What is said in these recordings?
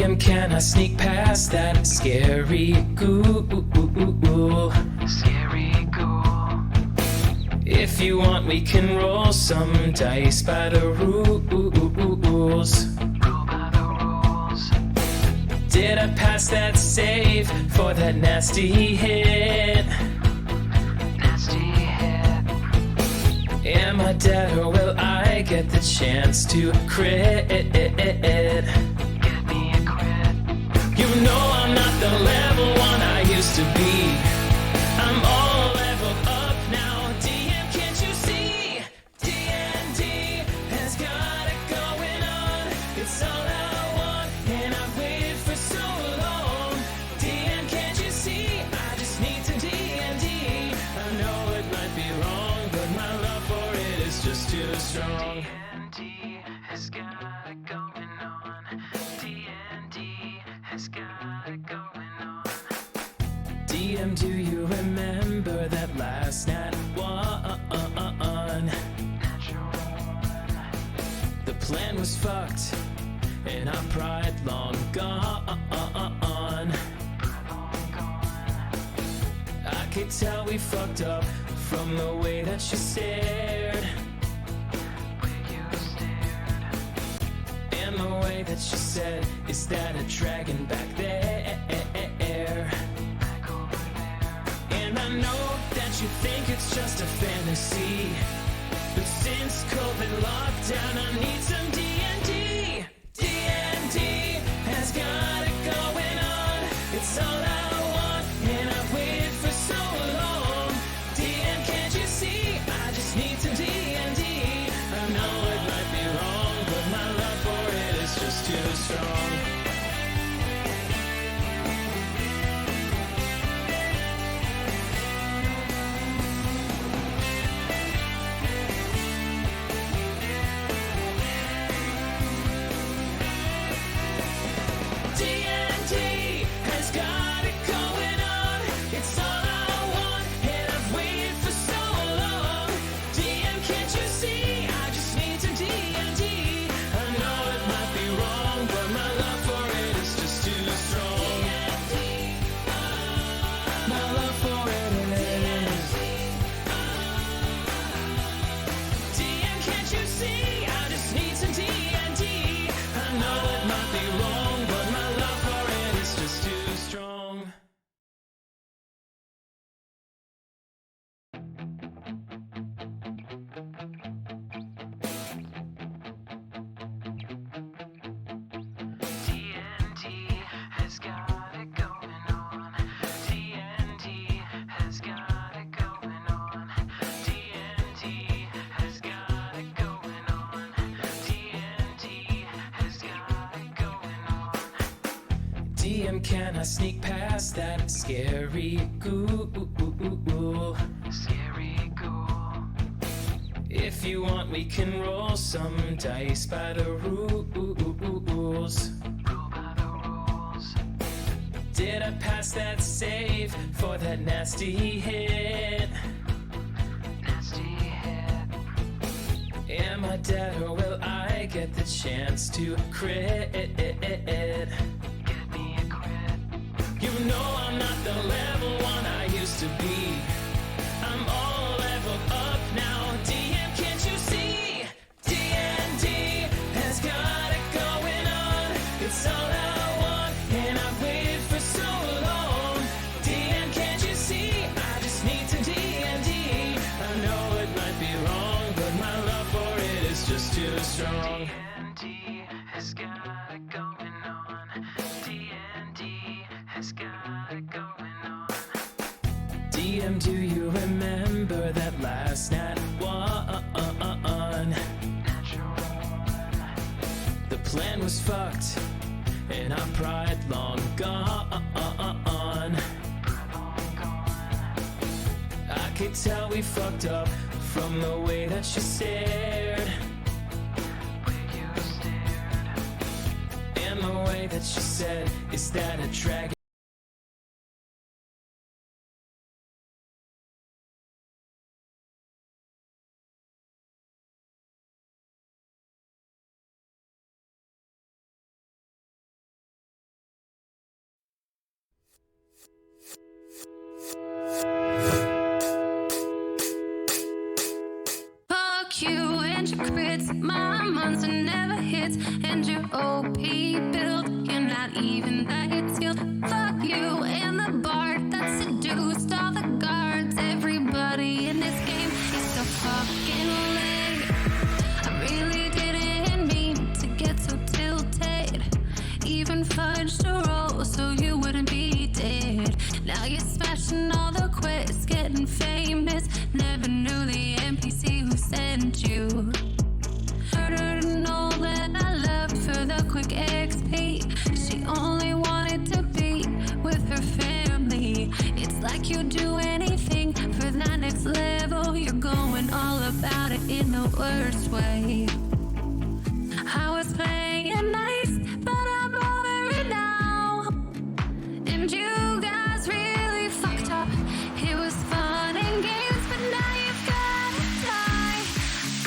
DM, can I sneak past that scary ghoul? Scary ghoul. If you want, we can roll some dice by the rules. Rule by the rules. Did I pass that save for that nasty hit? Nasty hit. Am I dead or will I get the chance to crit? Get me a crit. You know I'm not the level one I used to be. I'm all leveled up now. DM, can't you see? D&D has got it going on. It's all I want, and I've waited for so long. DM, can't you see? I just need some D&D. I know it might be wrong, but my love for it is just too strong. D&D has got it going on. D&D has got it going on. DM, do you remember that last nat one? The plan was fucked, and our pride long gone. I could tell we fucked up from the way that you stared. And the way that you said, is that a dragon back there? And I know that you think it's just a fantasy, but since COVID lockdown, I need some D&D. D&D has got it going on. It's all I want, and I've waited for so long. DM, can't you see? I just need some D&D. I know it might be wrong, but my love for it is just too strong. D&D has got it going on. It's all I want, and I've waited for so long. DM, can't you see? I just need some D&D. I know it might be wrong, but my love for it is just too strong. My love for it is. DM, can't you see? I just need some D&D. I know it might be wrong, but my love for it is just too strong. D&D has got it going on. D&D has got it going on. D&D has got it going on. D&D has got it going on. DM, can I sneak past that scary ghoul? Scary ghoul. If you want, we can roll some dice by the rules. Rule by the rules. Did I pass that save for that nasty hit? Nasty hit. Am I dead or will I get the chance to crit? Get me a crit. You know I'm not the level one I used to be. I'm all leveled up now. DM, can't you see? D&D has got it going on. It's all I want, and I've waited for so long. DM, can't you see? I just need some D&D. I know it might be wrong, but my love for it is just too strong. D&D has got it going on. D&D has got it going on. DM, do you remember that last nat one? The plan was fucked, and our pride long gone. I could tell we fucked up from the way that you stared. And the way that you said, is that a dragon? Fuck you and your crits, my monster never hits, and your OP build, you're not even that skilled. Fuck you and the bard that seduced all the guards. Everybody in this game is so fucking lame. I really didn't mean to get so tilted. Even fudged a roll so you wouldn't be dead. Now you're smashing all the quests, getting famous. Never knew the NPC who sent you. Harder to know that I loved for the quick XP. She only wanted to be with her family. It's like you do anything for that next level. You're going all about it in the worst way. I was playing nice, but I'm over it now. And you guys really fucked up. It was fun and games, but now you've gotta die.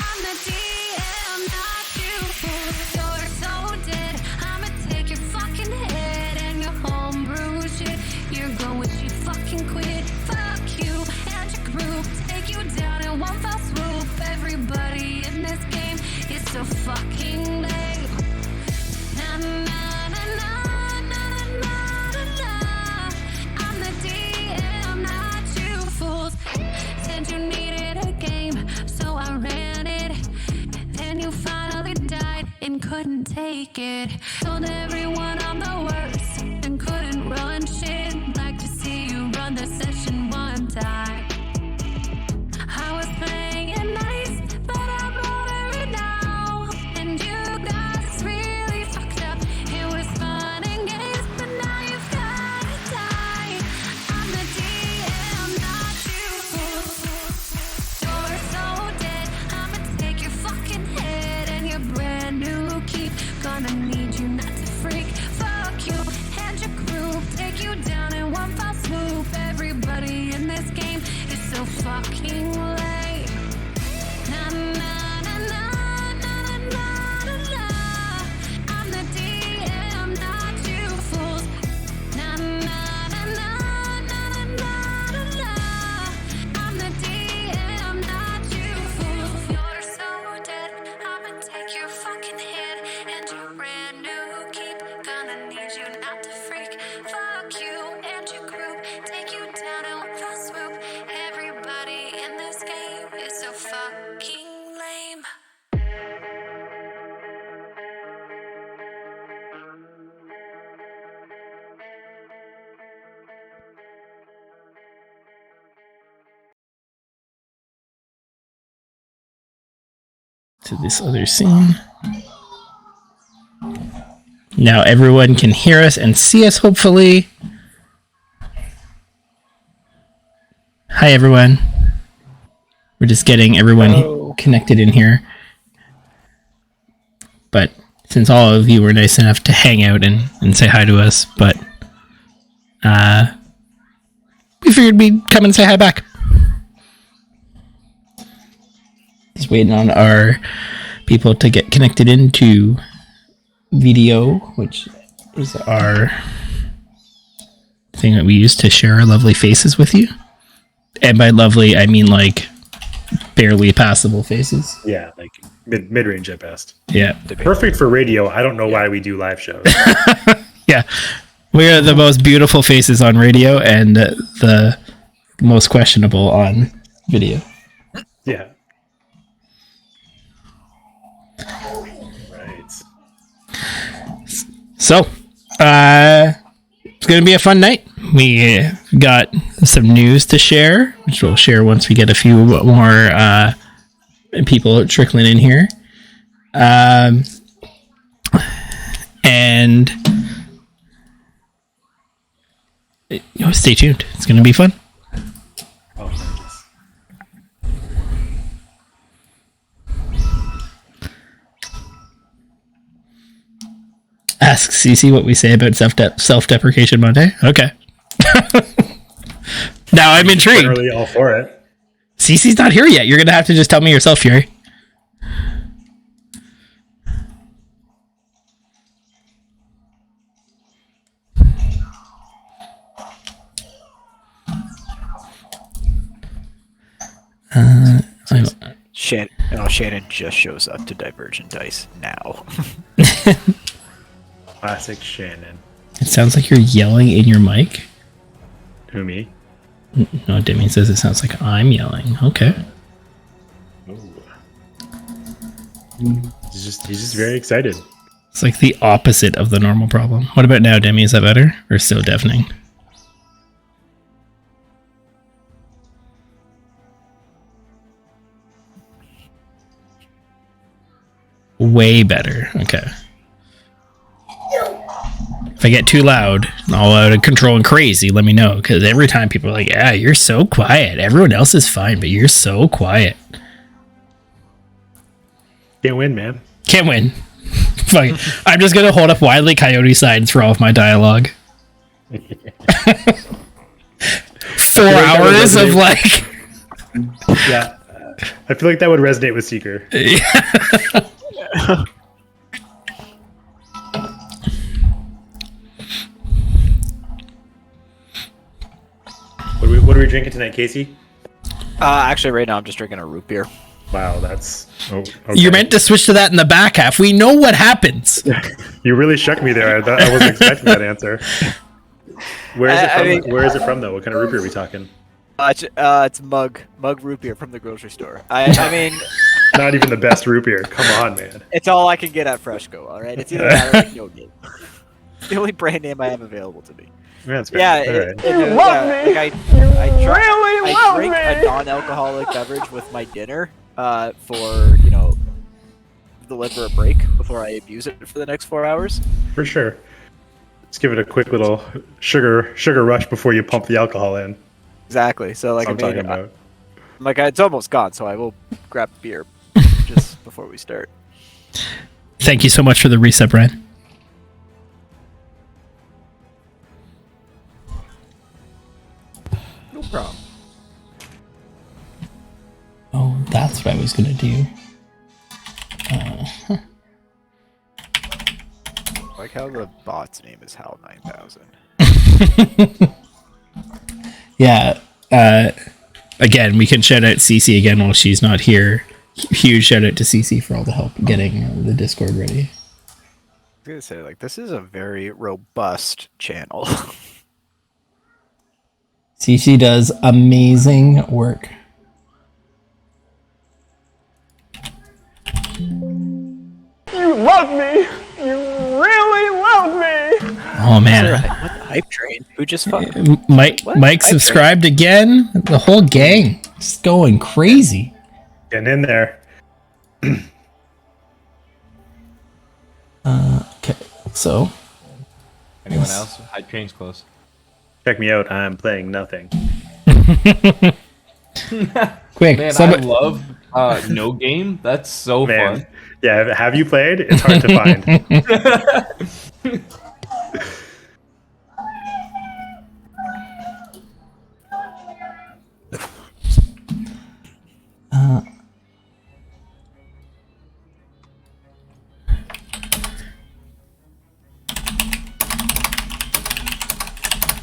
I'm the DM, not you. You're so dead. I'ma take your fucking head and your homebrew shit. You're going, she fucking quit. Fuck you and your group. Take you down in one fell swoop. Everybody in this game is so fucking lame. Na na na na na na na na. I'm the DM, not you fools. Said you needed a game, so I ran it. Then you finally died and couldn't take it. Told everyone I'm the worst and couldn't run shit. Like to see you run the session one time. I was playing nice, but I'm over it now. And you guys really fucked up. It was fun and games, but now you've gotta die. I'm the DM, not you. You're so dead. I'ma take your fucking head and your brand new keep. Gonna need you not to freak. Fuck you and your group. Take you down in one fell swoop. Everybody in this game is so fucking lame. Na na na na na na na na. I'm the DM, not you fools. Na na na na na na na na. I'm the DM, not you fools. You're so dead. I'ma take your fucking head and your brand new keep. Gonna need you not to freak. Fuck you and your group. Take you down in one fell swoop. Everybody in this game is so fucking lame. To this other scene. Now everyone can hear us and see us, hopefully. Hi, everyone. We're just getting everyone connected in here. But since all of you were nice enough to hang out and say hi to us, but we figured we'd come and say hi back. Just waiting on our people to get connected into video, which is our thing that we use to share our lovely faces with you. And by lovely, I mean like barely passable faces. Yeah, like mid-range at best. Yeah. Perfect for radio. I don't know why we do live shows. Yeah. We are the most beautiful faces on radio and the most questionable on video. Yeah. Right. So, it's going to be a fun night. We got some news to share, which we'll share once we get a few more people trickling in here. And stay tuned. It's going to be fun. Oh, nice. Ask Cece what we say about self-deprecation Monday. Okay. Now I'm intrigued. Literally all for it. Cece's not here yet. You're going to have to just tell me yourself, Fury. Shannon just shows up to Divergent Dice now. Classic Shannon. It sounds like you're yelling in your mic. Who, me? No, Demi says it sounds like I'm yelling. Okay. He's just very excited. It's like the opposite of the normal problem. What about now, Demi? Is that better? Or still deafening? Way better. Okay. If I get too loud, all out of control and crazy, let me know. Because every time people are like, yeah, you're so quiet. Everyone else is fine, but you're so quiet. Can't win, man. Can't win. Fuck it. I'm just going to hold up Wile E. Coyote signs for all of my dialogue. 4 hours of like... Yeah. I feel like that would resonate with Seeker. What are we drinking tonight, Casey? Actually, right now I'm just drinking a root beer. Wow, that's... Oh, okay. You're meant to switch to that in the back half. We know what happens. You really shook me there. I wasn't expecting that answer. Where is it from? Where is it from, though? What kind of root beer are we talking? It's mug root beer from the grocery store. I mean... Not even the best root beer. Come on, man. It's all I can get at Freshco, all right? It's either that or like no game. It's the only brand name I have available to me. That's fair. Yeah, All right. like I drink a non-alcoholic beverage with my dinner for, the liver a break before I abuse it for the next 4 hours. For sure. Let's give it a quick little sugar rush before you pump the alcohol in. Exactly. So like That's what I'm talking about. it's almost gone, so I will grab beer just before we start. Thank you so much for the reset, Brian. No problem. Oh, that's what I was going to do. Like how the bot's name is Hal 9000. Yeah. Again, we can shout out Cece again while she's not here. Huge shout out to Cece for all the help getting the Discord ready. I was gonna say, like, this is a very robust channel. Cece does amazing work. You love me! You really love me! Oh man. What the hype train? Who just fucked? Mike subscribed again. The whole gang just going crazy. Getting in there. Okay, so Anyone else? Hype train's close. Check me out. I'm playing nothing. quick. Man, Somebody, I love no game. That's so Man. fun. Yeah, have you played? It's hard to find.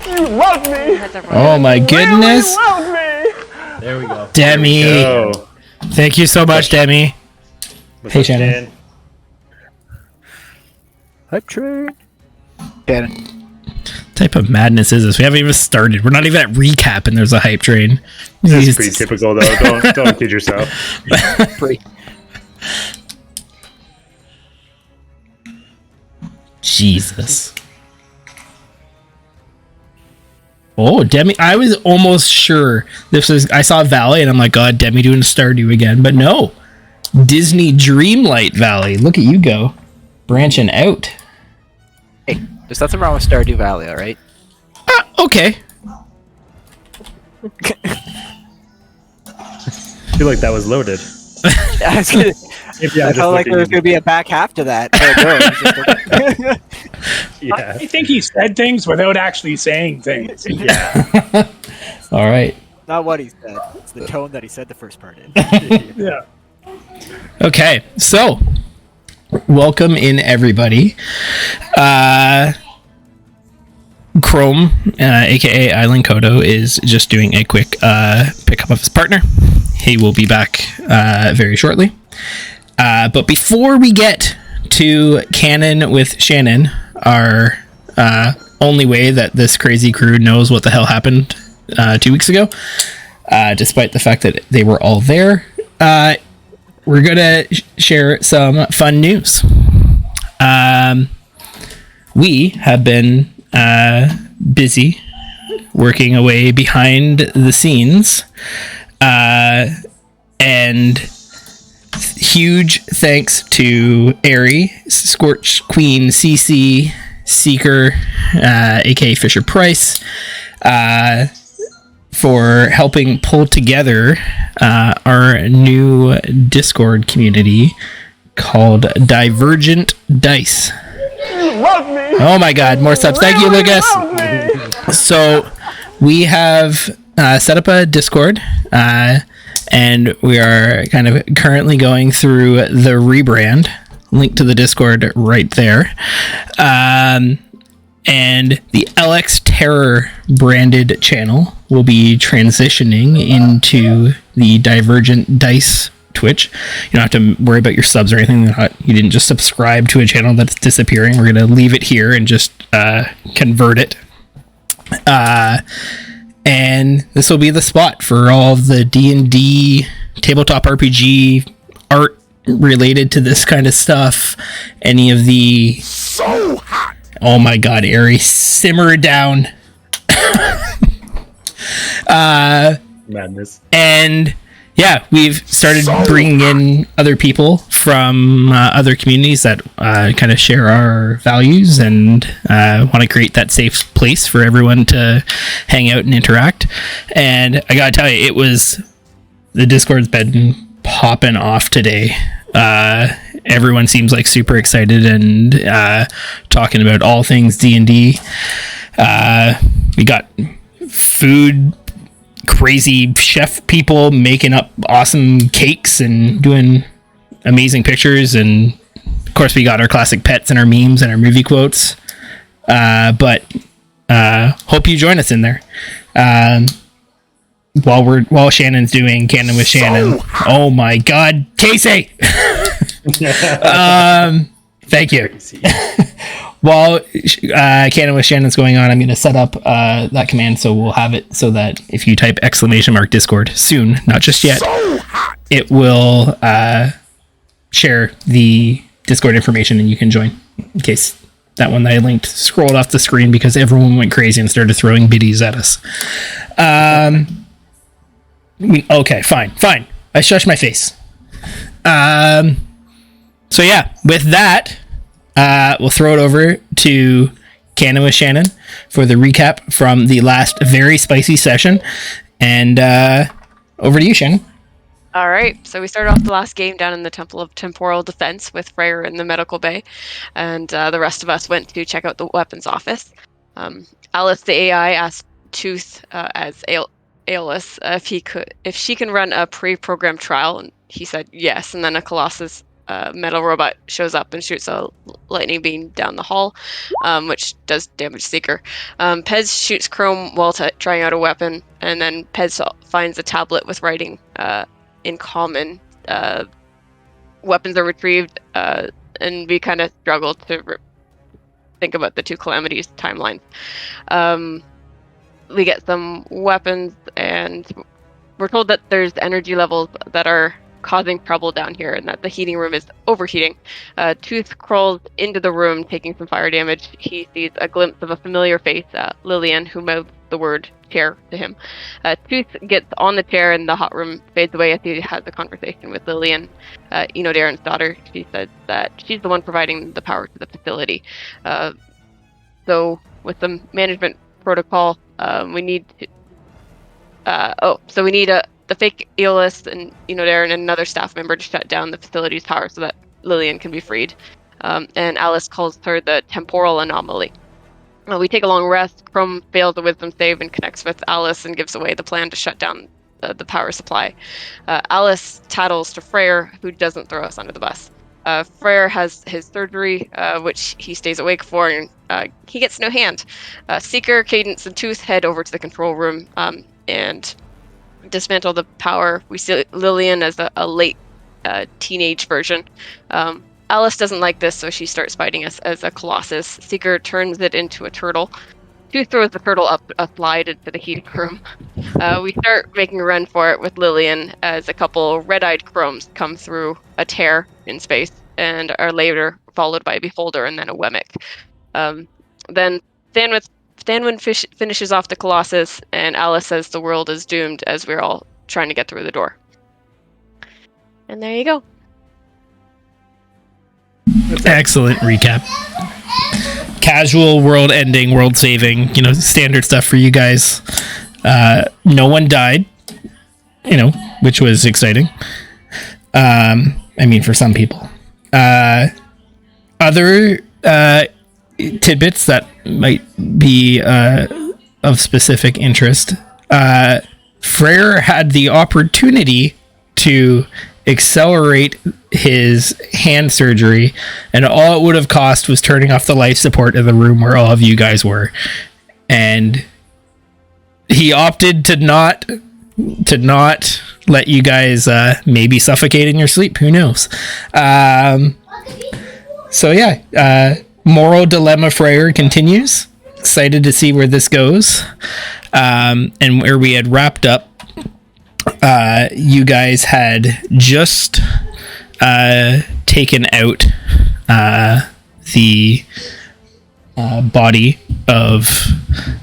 You love me! oh my goodness, Love me! There we go. Demi! Oh, Thank you so much, Demi. what's Hey, up, Shannon. Shan? Hype train. Shannon. Type of madness is this? We haven't even started. We're not even at recap, and there's a hype train. That's pretty typical, though. Don't kid yourself. Pretty. Jesus. Oh, Demi! I was almost sure this was. I saw Valley, and I'm like, God, Demi doing Stardew again. But no, Disney Dreamlight Valley. Look at you go, branching out. Hey, there's nothing wrong with Stardew Valley, all right? Okay. I feel like that was loaded. I was gonna, Maybe I I'm just felt like there was looking- going to be a back half to that. But no, Yeah. I think he said things without actually saying things. Yeah. All right. not what he said. It's the tone that he said the first part in. Yeah. Okay, so welcome in everybody. Chrome, aka Island Kodo, is just doing a quick pickup of his partner. He will be back very shortly. But before we get to Canon with Shannon, our only way that this crazy crew knows what the hell happened 2 weeks ago, despite the fact that they were all there, we're gonna share some fun news. We have been busy working away behind the scenes, and huge thanks to Airy, Scorch Queen, CC, Seeker, aka Fisher Price, for helping pull together our new Discord community called Divergent Dice. Oh my god, more subs. Thank you, Lucas. So we have set up a Discord, and we are kind of currently going through the rebrand. Link to the Discord right there. And the LX Terror branded channel will be transitioning into the Divergent Dice Twitch. You don't have to worry about your subs or anything. You didn't just subscribe to a channel that's disappearing. We're going to leave it here and just convert it. And this will be the spot for all of the D&D, tabletop RPG, art related to this kind of stuff. Any of the... So hot! Oh my god, Ari, simmer down. Madness. And yeah, we've started bringing in other people from other communities that kind of share our values and want to create that safe place for everyone to hang out and interact. And I gotta tell you, the Discord's been popping off today. Everyone seems like super excited and talking about all things D&D. We got food, crazy chef people making up awesome cakes and doing amazing pictures, and of course we got our classic pets and our memes and our movie quotes. But hope you join us in there. While Shannon's doing Canon with Shannon. Oh my god, Casey! Thank you. While Canon with Shannon's going on, I'm going to set up that command so we'll have it so that if you type !Discord soon, not just yet, it will share the Discord information and you can join in case that one that I linked scrolled off the screen because everyone went crazy and started throwing biddies at us. Okay, fine. I shushed my face. So yeah, with that, we'll throw it over to Canon with Shannon for the recap from the last very spicy session. And over to you, Shannon. All right, so we started off the last game down in the Temple of Temporal Defense with Freyr in the medical bay, and the rest of us went to check out the weapons office. Alice, the AI, asked Tooth as Aeolus if she can run a pre-programmed trial, and he said yes. And then a Colossus metal robot shows up and shoots a lightning beam down the hall, which does damage Seeker. Pez shoots Chrome while trying out a weapon, and then Pez finds a tablet with writing in common. Weapons are retrieved, and we kind of struggle to think about the two calamities timelines. We get some weapons, and we're told that there's energy levels that are causing trouble down here and that the heating room is overheating. Tooth crawls into the room, taking some fire damage. He sees a glimpse of a familiar face, Lillian, who mouths the word chair to him. Tooth gets on the chair and the hot room fades away as he has a conversation with Lillian, Darren's daughter. She says that she's the one providing the power to the facility. So with the management protocol, we need the fake Aeolus and Darren and another staff member to shut down the facility's power so that Lillian can be freed. And Alice calls her the temporal anomaly. We take a long rest. Chrome fails a wisdom save and connects with Alice and gives away the plan to shut down the power supply. Alice tattles to Freyr, who doesn't throw us under the bus. Freyr has his surgery, which he stays awake for, and he gets no hand. Seeker, Cadence, and Tooth head over to the control room and dismantle the power. We see Lillian as a late teenage version. Alice doesn't like this, so she starts fighting us as a Colossus. Seeker turns it into a turtle. Tooth throws the turtle up a slide into the heating room. We start making a run for it with Lillian as a couple red-eyed chromes come through a tear in space and are later followed by a beholder and then a Wemmick. Then Thanwyn finishes off the Colossus, and Alice says the world is doomed as we're all trying to get through the door. And there you go. Excellent recap. Casual, world ending, world saving, standard stuff for you guys. No one died, which was exciting. For some people. Other tidbits that might be of specific interest. Freyr had the opportunity to accelerate his hand surgery, and all it would have cost was turning off the life support in the room where all of you guys were, and he opted to not let you guys maybe suffocate in your sleep. Who knows? Moral dilemma Freyr continues. Excited to see where this goes, and where we had wrapped up. You guys had just taken out the body of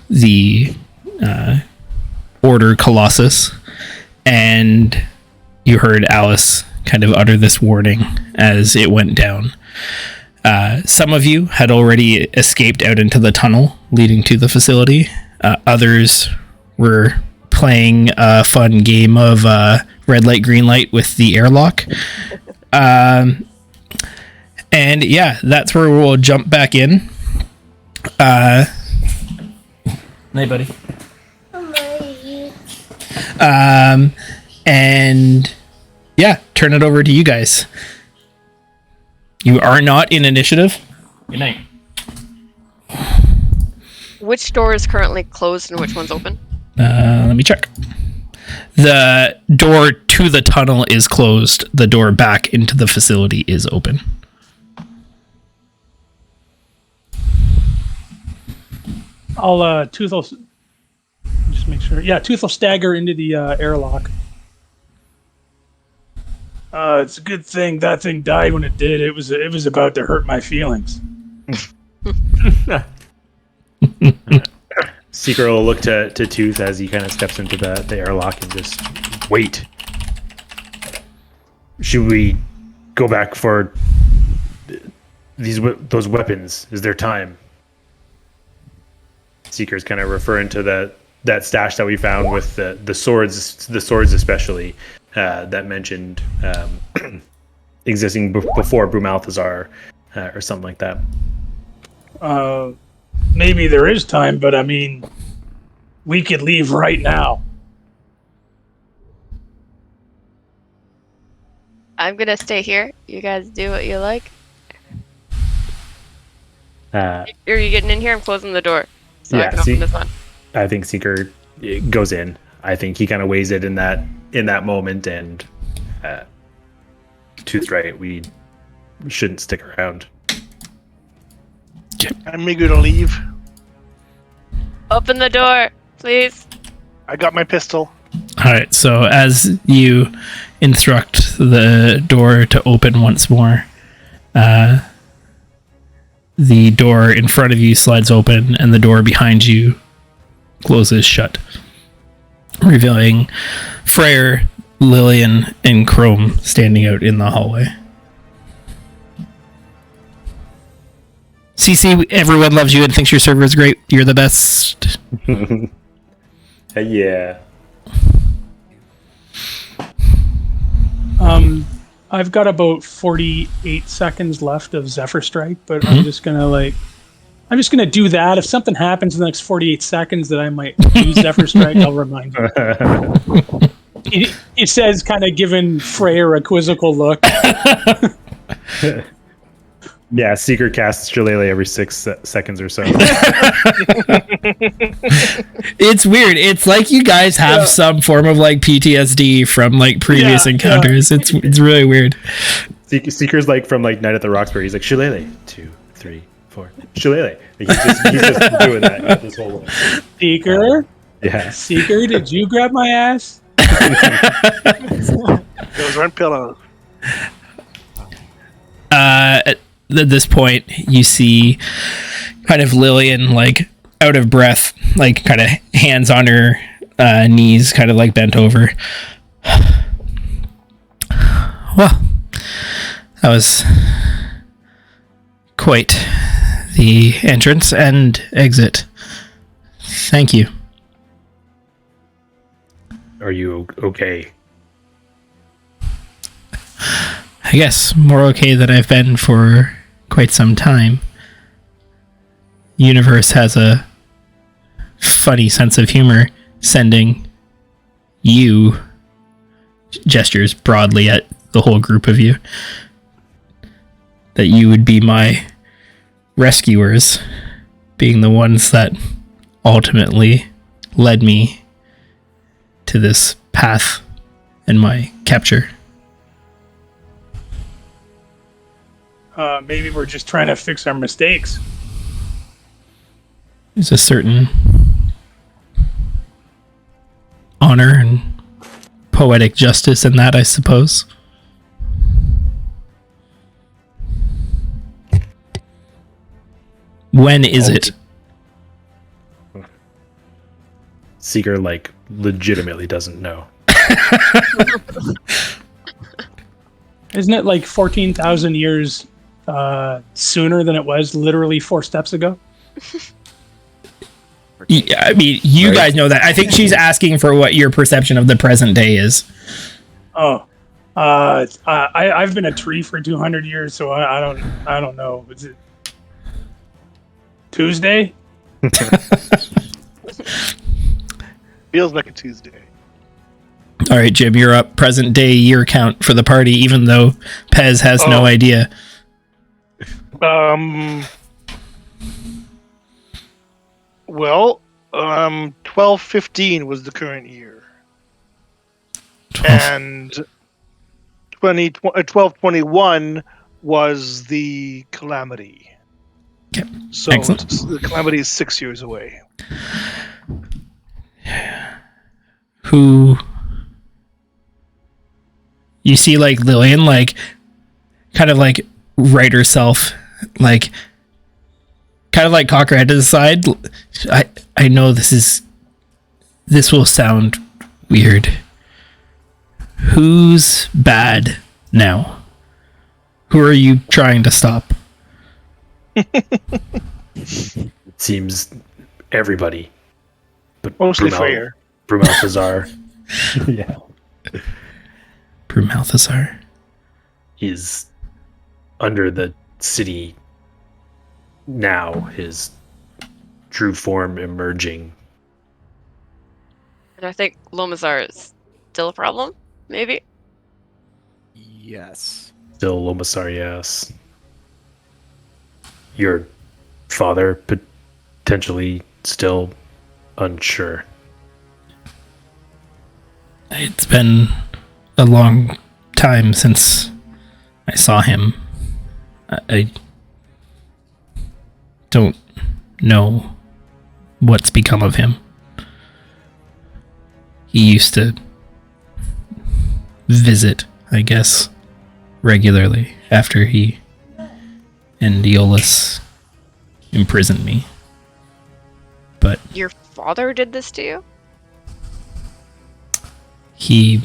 the Order Colossus, and you heard Alice kind of utter this warning as it went down. Some of you had already escaped out into the tunnel leading to the facility. Others were playing a fun game of red light, green light with the airlock. And yeah, that's where we'll jump back in. Night, buddy. And yeah, turn it over to you guys. You are not in initiative. Good night. Which door is currently closed and which one's open? Let me check. The door to the tunnel is closed. The door back into the facility is open. Tooth will just make sure. Yeah, Tooth will stagger into the airlock. It's a good thing that thing died when it did. It was about to hurt my feelings. Seeker will look to Tooth as he kind of steps into the airlock and just wait. Should we go back for those weapons? Is there time? Seeker's kind of referring to that stash that we found with the swords especially that mentioned existing before Brumalthazar or something like that. Maybe there is time, but we could leave right now. I'm gonna stay here. You guys do what you like. Are you getting in here? I'm closing the door. So I can open this one. I think Seeker goes in. I think he kind of weighs it in that moment, and Tooth's right. We shouldn't stick around. I'm eager to leave. Open the door, please. I got my pistol. All right, so as you instruct the door to open once more, the door in front of you slides open and the door behind you closes shut, revealing Freyr, Lillian, and Chrome standing out in the hallway. CC, everyone loves you and thinks your server is great. You're the best. Yeah. I've got about 48 seconds left of Zephyr Strike, but I'm just gonna do that. If something happens in the next 48 seconds that I might use Zephyr Strike, I'll remind you. It says, kind of giving Freyr a quizzical look. Yeah, Seeker casts Shillelagh every 6 seconds or so. It's weird. It's like you guys have some form of like PTSD from like previous encounters. It's really weird. Seeker's like from like Night at the Roxbury. He's like Shillelagh 2, 3, 4. Shillelagh. He's just doing that this whole way. Seeker. Yeah. Seeker, did you grab my ass? Those aren't pillows. At this point, you see kind of Lillian like out of breath, like kind of hands on her knees, kind of like bent over. Well, that was quite the entrance and exit. Thank you. Are you okay? I guess more okay than I've been for quite some time. Universe has a funny sense of humor, sending you, gestures broadly at the whole group of you, that you would be my rescuers, being the ones that ultimately led me to this path and my capture. Maybe we're just trying to fix our mistakes. There's a certain honor and poetic justice in that, I suppose. When is it? Seeker like legitimately doesn't know. Isn't it like 14,000 years sooner than it was literally 4 steps ago? Yeah, I mean, you guys know that. I think she's asking for what your perception of the present day is. Oh, I've been a tree for 200 years, so I don't know. Is it Tuesday? Feels like a Tuesday. All right, Jim, you're up. Present day year count for the party, even though Pez has no idea. 1215 was the current year. 12. And 1221 was the calamity. Okay. So Excellent. the calamity is 6 years away. Who you see like Lillian like kind of like right herself, like kind of like cock her head to the side. I know this will sound weird. Who's bad now? Who are you trying to stop? It seems everybody. But Mostly Freyr. Brumalthazar. Yeah. Brumalthazar is under the city now, his true form emerging. And I think Lomazar is still a problem, maybe? Yes. Still Lomasar, yes. Your father potentially still unsure. It's been a long time since I saw him. I don't know what's become of him. He used to visit, I guess, regularly after he and Aeolus imprisoned me. But Your father did this to you? he...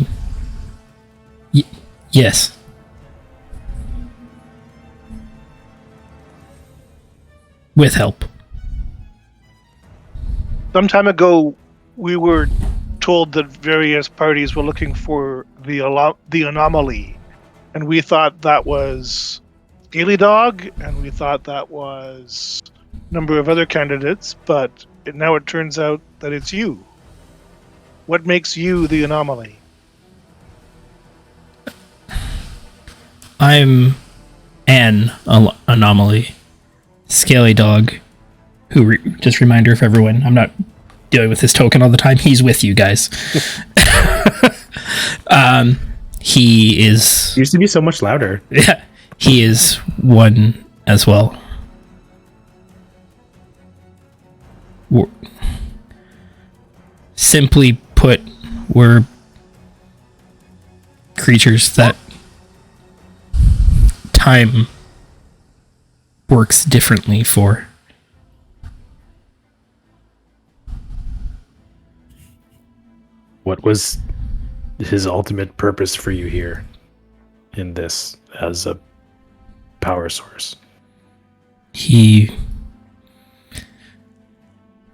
yes. With help. Some time ago, we were told that various parties were looking for the anomaly, and we thought that was Scaly Dog, and we thought that was a number of other candidates, but now it turns out that it's you. What makes you the anomaly? I'm an anomaly. Scaly Dog, who just reminder for everyone, I'm not dealing with this token all the time. He's with you guys. He is Used to be so much louder. Yeah, he is one as well. Simply put, we're creatures that time works differently for. What was his ultimate purpose for you here in this as a power source? He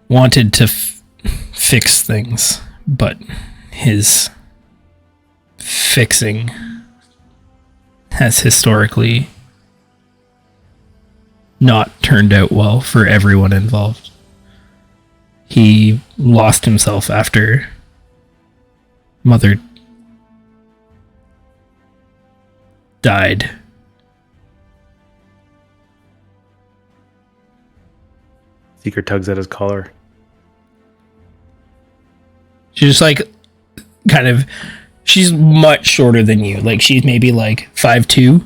wanted to fix things, but his fixing has historically not turned out well for everyone involved. He lost himself after Mother died. Seeker tugs at his collar. She's just like, kind of, she's much shorter than you. Like, she's maybe like 5'2".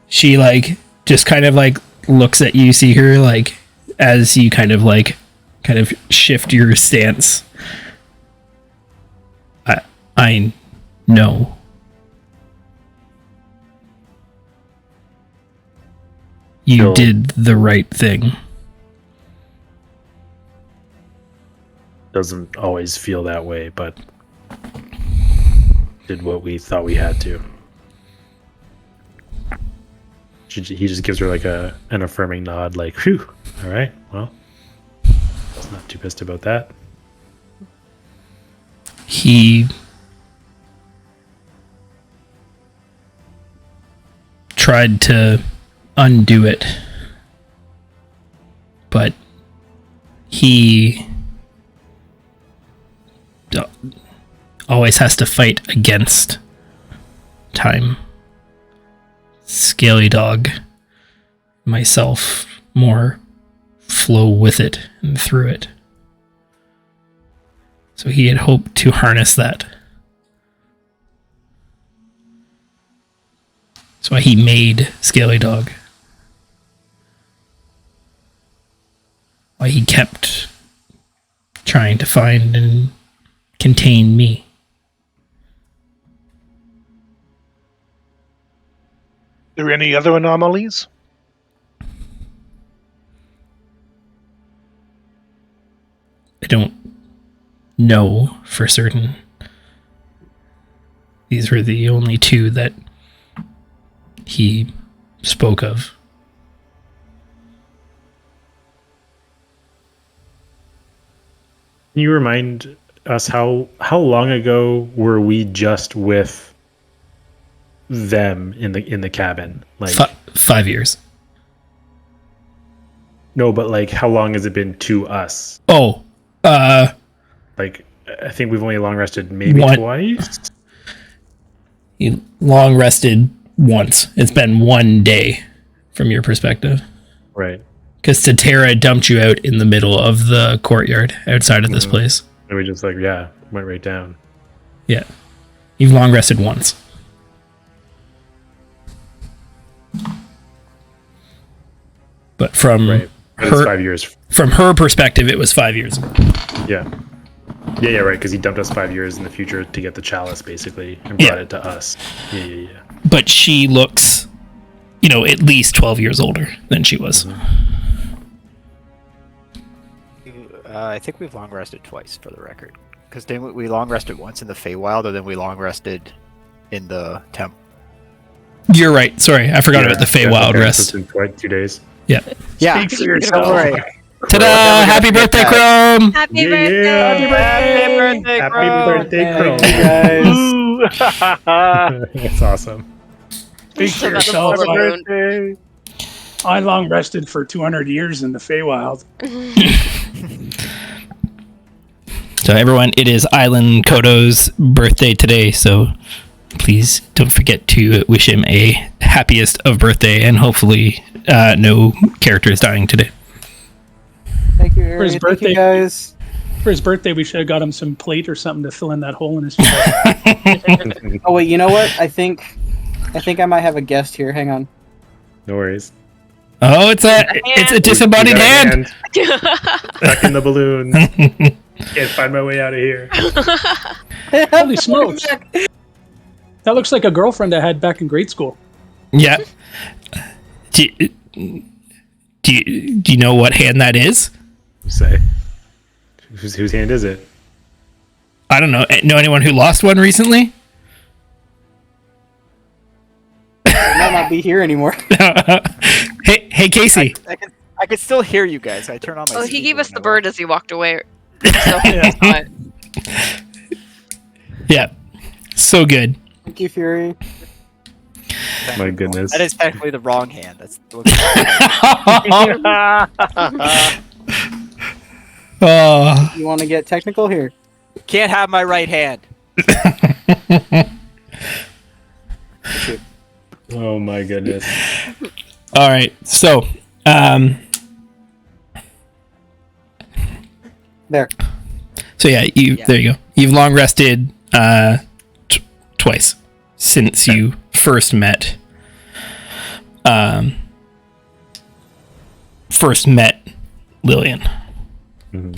She like, just kind of like looks at you, see her like, as you kind of shift your stance. I know. You did the right thing. Doesn't always feel that way, but did what we thought we had to. He just gives her like an affirming nod, like, "Phew, all right, well, it's not too pissed about that." He tried to undo it, but he always has to fight against time. Scaly Dog, myself, more flow with it and through it. So he had hoped to harness that. That's why he made Scaly Dog. Why he kept trying to find and contain me. Are there any other anomalies? I don't know for certain. These were the only two that he spoke of. Can you remind us how long ago were we just with them in the cabin? Like 5 years. No, but like how long has it been to us? Oh, like I think we've only long rested maybe twice. You long rested once. It's been 1 day from your perspective. Right. Because Tatera dumped you out in the middle of the courtyard outside of this place. And we just like, went right down. Yeah. You've long rested once. But from Right. But it's 5 years. From her perspective, it was 5 years ago. Yeah. Yeah, right, because he dumped us 5 years in the future to get the chalice, basically, and brought it to us. Yeah. But she looks, at least 12 years older than she was. I think we've long rested twice, for the record. Because we long rested once in the Feywild, and then we long rested in the temp. You're right. Sorry, I forgot about the Feywild rest. In 2 days. Yeah. Yeah. Speak for yourself. Right. Ta-da! Happy birthday, Chrome! Happy birthday! Happy birthday, Chrome! Guys. That's awesome. Speak for yourself. I long rested for 200 years in the Feywild. So everyone, it is Island Kodo's birthday today, so please don't forget to wish him a happiest of birthday, and hopefully no characters dying today. Thank you, For his Harry. Thank you, birthday. guys. For his birthday, we should have got him some plate or something to fill in that hole in his chest. Oh wait, you know what? I think I might have a guest here. Hang on. No worries. Oh, it's a disembodied We got a hand. Stuck in the balloon. Can't find my way out of here. Holy smokes! That looks like a girlfriend I had back in grade school. Yeah. Do you know what hand that is? Say, whose hand is it? I don't know. Know anyone who lost one recently? I might not be here anymore. Hey, Casey. I can still hear you guys. I turn on my. Oh, he speaker gave us when the I bird walk. as he walked away. So Yeah. So good. Thank you, Fury. My goodness. That is technically the wrong hand. That's. Oh. You want to get technical here? Can't have my right hand. Oh my goodness. All right. So, There. So yeah, there you go. You've long rested twice since you first met. Lillian. Mm-hmm.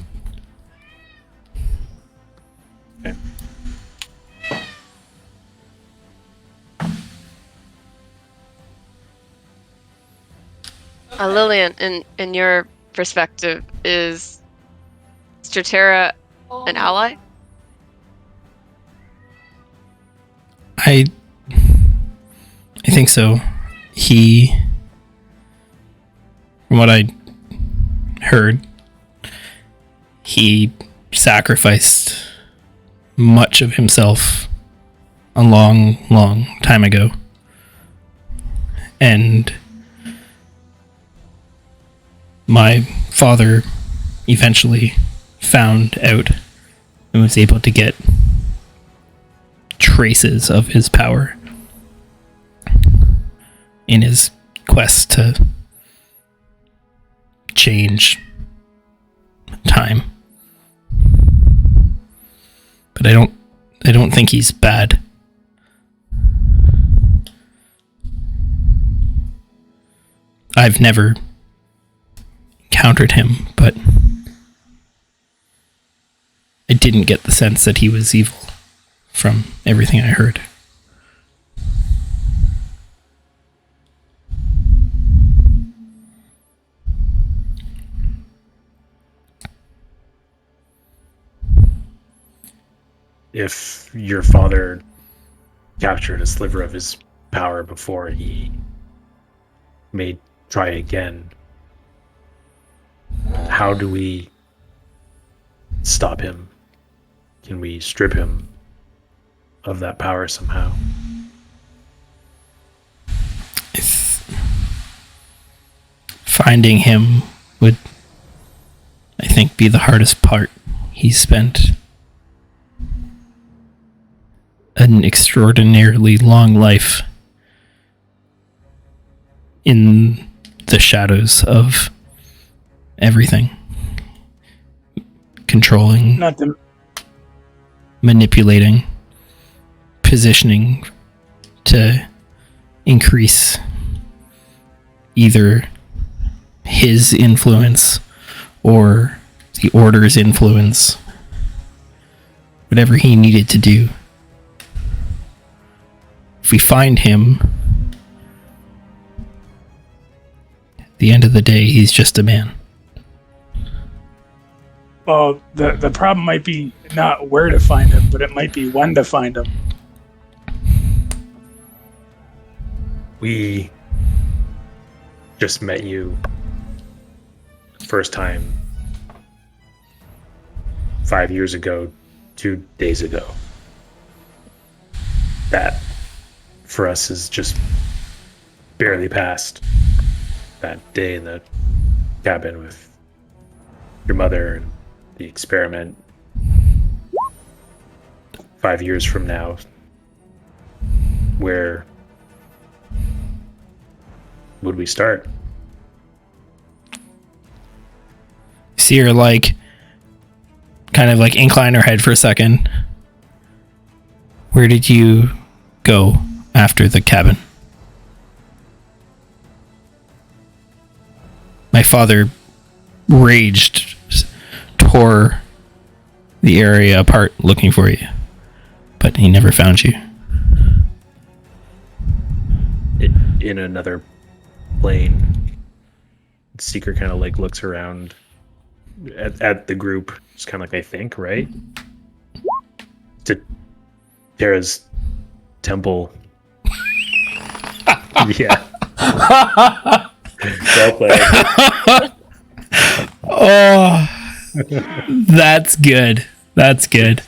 Okay. Lillian, in your perspective, is Stratera an ally? I think so. He, from what I heard, he sacrificed much of himself a long, long time ago. And my father eventually found out and was able to get traces of his power in his quest to change time. But I don't think he's bad. I've never encountered him, but I didn't get the sense that he was evil from everything I heard. If your father captured a sliver of his power before he may try again, how do we stop him? Can we strip him of that power somehow? Finding him would, I think, be the hardest part. He spent an extraordinarily long life in the shadows of everything. Controlling, Not the manipulating, positioning to increase either his influence or the Order's influence, whatever he needed to do. If we find him, at the end of the day, he's just a man. well, the problem might be not where to find him, but it might be when to find him. We just met you first time 5 years ago, 2 days ago. That for us is just barely past that day in the cabin with your mother and the experiment. 5 years from now, where would we start? See her like kind of like incline her head for a second. Where did you go after the cabin? My father raged, tore the area apart looking for you, but he never found you. In another plane, Seeker kind of like looks around at the group, just kind of like, I think, right? To Tara's temple. Yeah. Well played. Oh, that's good. That's good.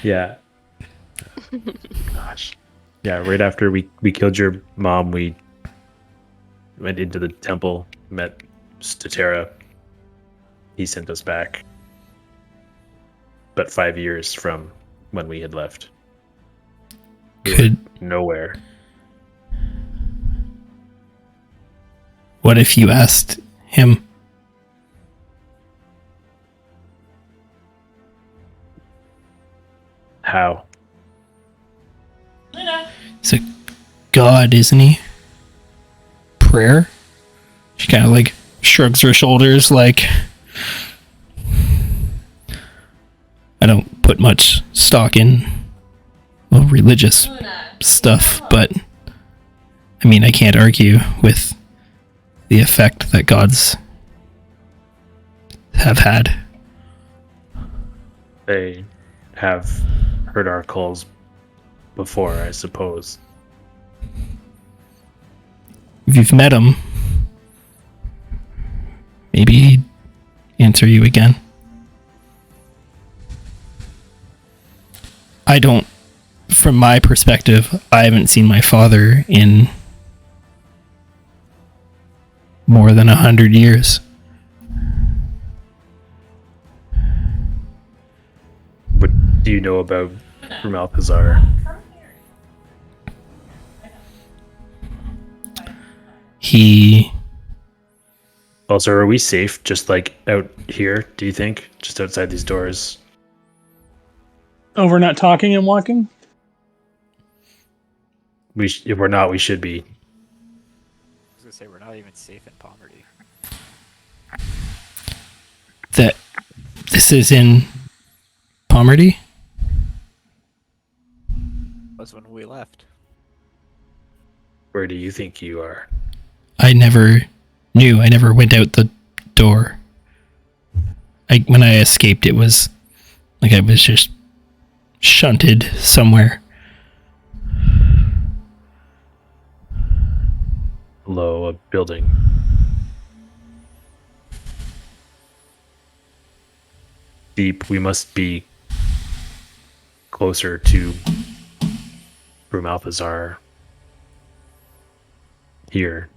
Yeah. Gosh. Yeah, right after we killed your mom, we went into the temple, met Statera. He sent us back. But 5 years from when we had left. Could nowhere. What if you asked him? How? He's a god, isn't he? Prayer? She kind of like shrugs her shoulders like, I don't put much stock in, well, religious stuff, but I mean, I can't argue with the effect that gods have had. They have heard our calls before, I suppose. If you've met him, maybe he'd answer you again. I don't, from my perspective, I haven't seen my father in more than 100 years. What do you know about Malthazar? He... Also, are we safe just like out here, do you think? Just outside these doors? Oh, we're not talking and walking? If we're not, we should be. I was gonna say we're not even safe in Pomerty. That this is in Pomerty? Was when we left. Where do you think you are? I never knew. I never went out the door. When I escaped, it was like I was just shunted somewhere. Below a building. Deep. We must be closer to Malthazar here.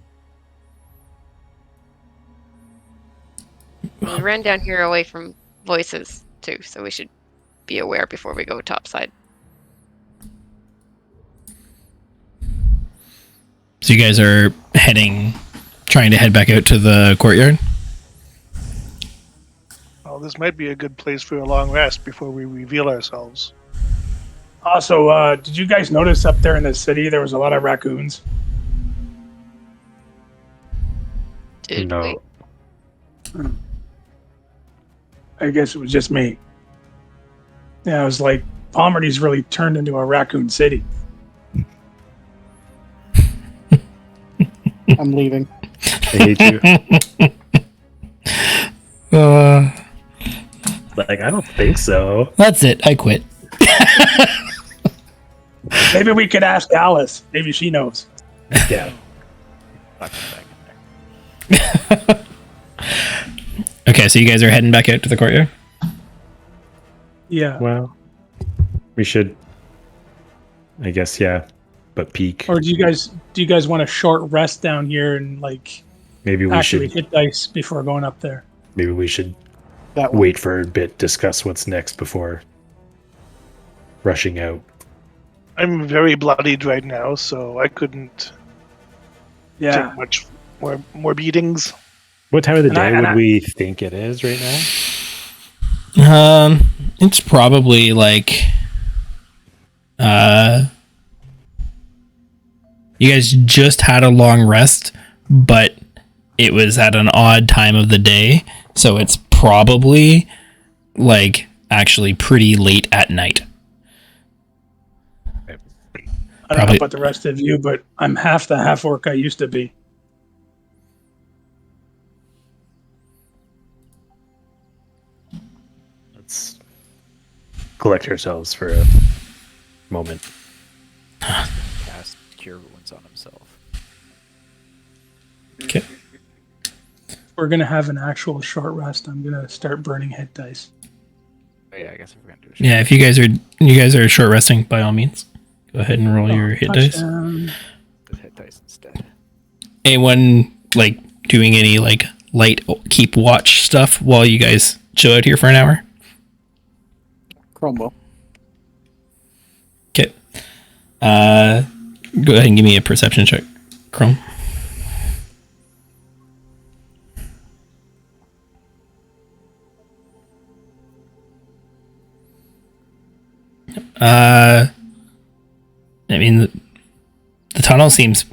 We ran down here away from voices too, so we should be aware before we go topside. So you guys are trying to head back out to the courtyard? Well, this might be a good place for a long rest before we reveal ourselves. Also, did you guys notice up there in the city there was a lot of raccoons? Did No. we? I guess it was just me. Yeah, I was like, Pomerty's really turned into a raccoon city. I'm leaving. I hate you. Like, I don't think so. That's it. I quit. Maybe we could ask Alice. Maybe she knows. Yeah. Okay, so you guys are heading back out to the courtyard? Yeah. Well, we should, I guess, yeah. But peek. Or do you guys want a short rest down here and like Maybe we actually should. hit dice before going up there? Maybe we should That one. wait for a bit, discuss what's next before rushing out. I'm very bloodied right now, so I couldn't Yeah. take much more beatings. What time of the And day I- would and we think it is right now? It's probably like, you guys just had a long rest, but it was at an odd time of the day, so it's probably like actually pretty late at night. I don't Probably- know about the rest of you, but I'm half the half orc I used to be. Let's collect ourselves for a moment. Cast Cure Wounds on himself. Okay. We're gonna have an actual short rest. I'm gonna start burning hit dice. Oh, yeah, I guess if we're gonna do it. Yeah, if you guys are short resting, by all means, go ahead and roll your hit dice. The hit dice instead. Anyone like doing any like light keep watch stuff while you guys chill out here for an hour? Chromebook. Okay. Go ahead and give me a perception check, Chrome. I mean, the tunnel seems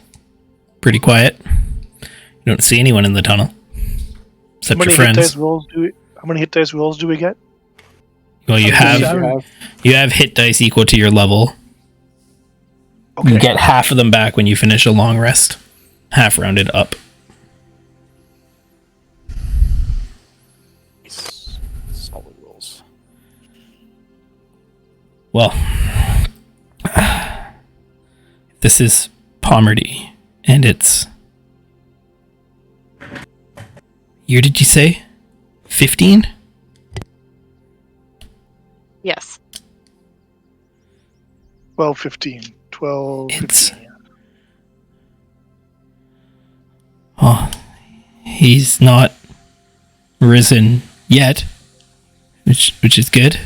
pretty quiet. You don't see anyone in the tunnel except your friends. How many hit dice rolls do we get? Well, you have hit dice equal to your level. Okay. You get half of them back when you finish a long rest, half rounded up. Solid rolls. Well, this is Pomerty, and it's... Year did you say? 15? Yes. 12, 15. 12, It's... 15. Oh, he's not risen yet, which is good.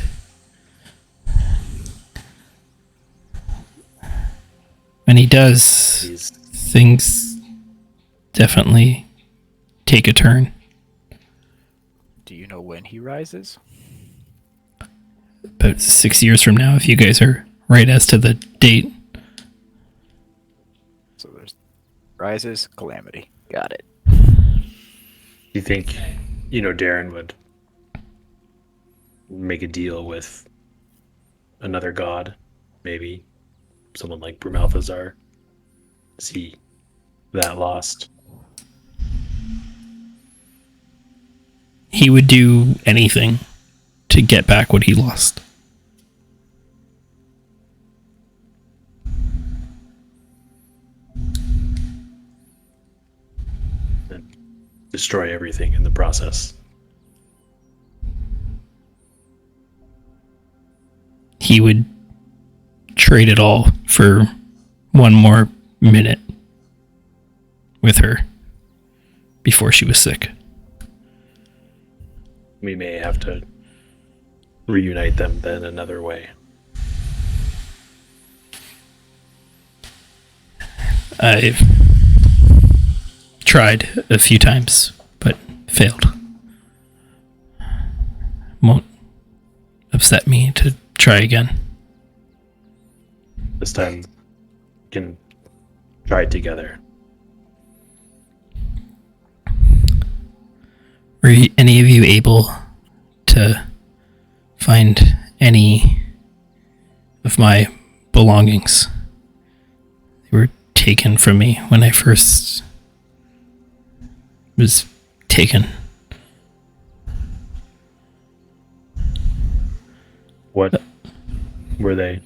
When he does, things definitely take a turn. Do you know when he rises? About 6 years from now, if you guys are right as to the date. So there's rises, calamity. Got it. Do you think, Darren would make a deal with another god? Maybe someone like Brumalthazar? Is he that lost? He would do anything to get back what he lost. And destroy everything in the process. He would trade it all for one more minute with her before she was sick. We may have to reunite them then another way. I've tried a few times, but failed. Won't upset me to try again. This time, we can try it together. Were any of you able to find any of my belongings? They were taken from me when I first was taken. What were they?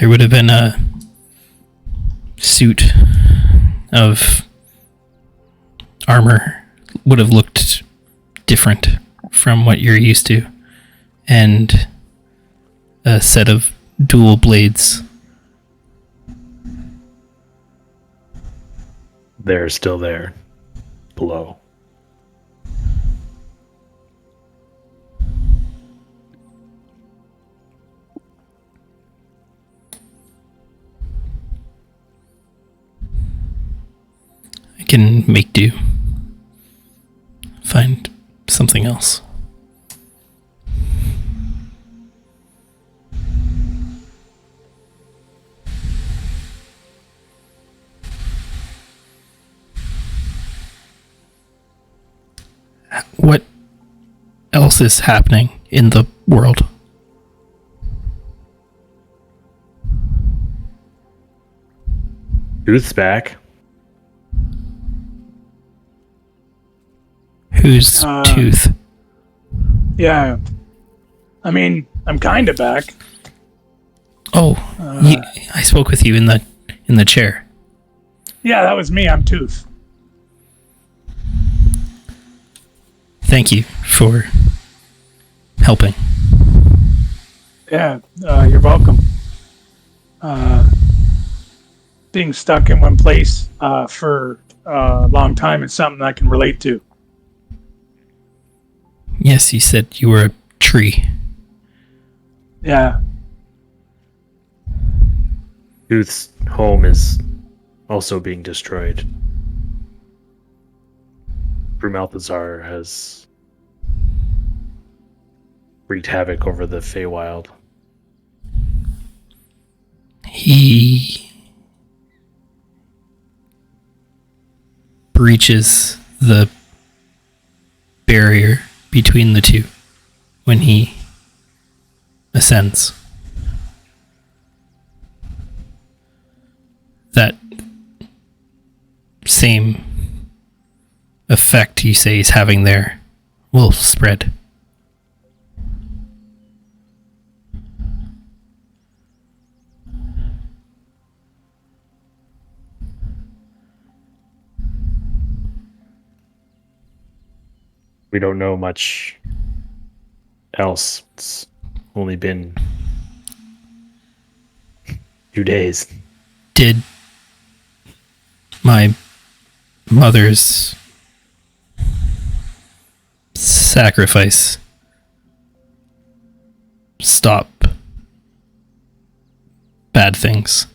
There would have been a suit of armor, would have looked different from what you're used to, and a set of dual blades. They're still there, below. can make do. Find something else. What else is happening in the world? Truth's back. Whose tooth? Yeah. I mean, I'm kind of back. Oh, I spoke with you in the chair. Yeah, that was me. I'm Tooth. Thank you for helping. Yeah, you're welcome. Being stuck in one place for a long time is something I can relate to. Yes, you said you were a tree. Yeah. Truth's home is also being destroyed. Brumalthazar has wreaked havoc over the Feywild. He breaches the barrier between the two when he ascends. That same effect you say he's having there will spread. We don't know much else. It's only been 2 days. Did my mother's sacrifice stop bad things?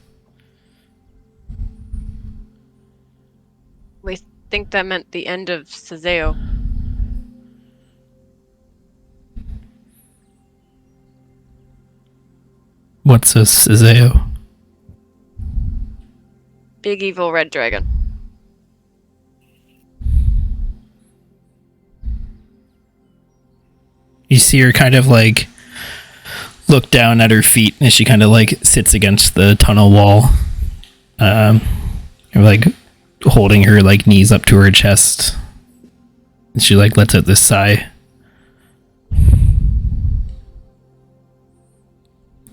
We think that meant the end of Sazeo. What's a Sazeo? Big evil red dragon. You see her kind of like look down at her feet and she kind of like sits against the tunnel wall. Like holding her like knees up to her chest. And she like lets out this sigh.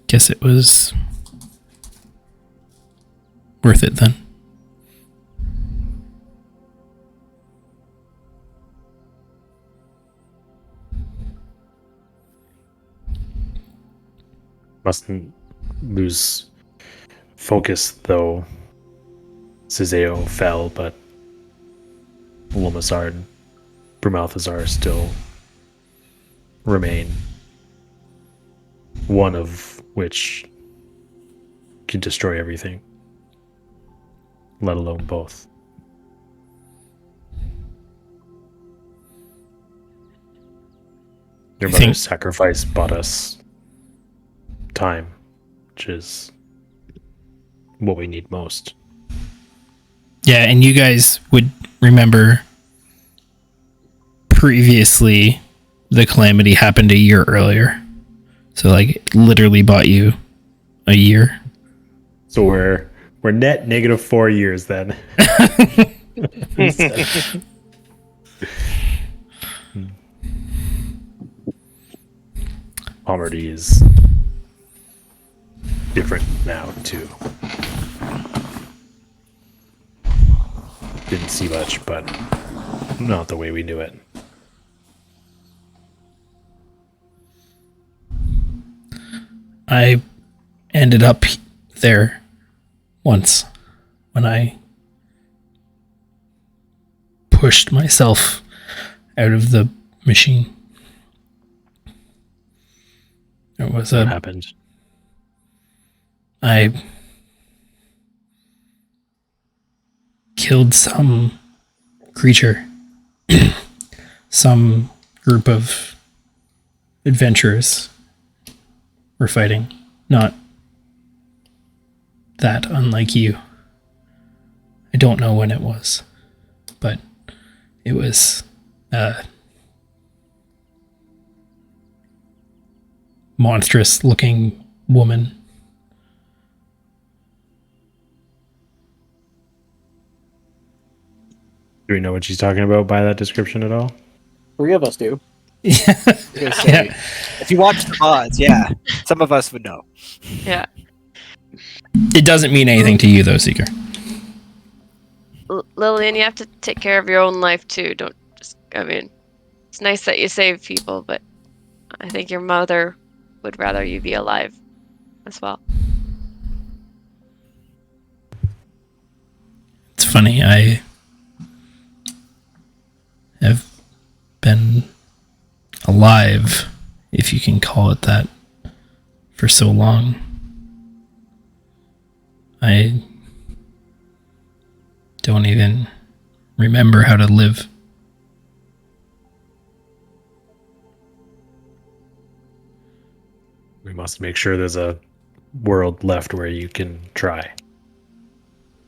Guess it was worth it then. Mustn't lose focus, though. Sazeo fell, but Lomazar and Brumalthazar still remain. One of which can destroy everything, let alone both. Your mother's sacrifice bought us time, which is what we need most. Yeah, and you guys would remember previously the calamity happened a year earlier. So like literally bought you a year. So we're net negative 4 years then. Pomerty is different now too. Didn't see much, but not the way we knew it. I ended up there once when I pushed myself out of the machine. It was What happened? I killed some creature. Some group of adventurers were fighting. Not that unlike you. I don't know when it was, but it was monstrous looking woman. Do we know what she's talking about by that description at all? 3 of us do. Yeah. If you watch the VODs, yeah, some of us would know. Yeah. It doesn't mean anything to you though, Seeker. Lillian, you have to take care of your own life too. Don't just, I mean, it's nice that you save people, but I think your mother would rather you be alive as well. It's funny, I have been alive, if you can call it that, for so long. I don't even remember how to live. We must make sure there's a world left where you can try.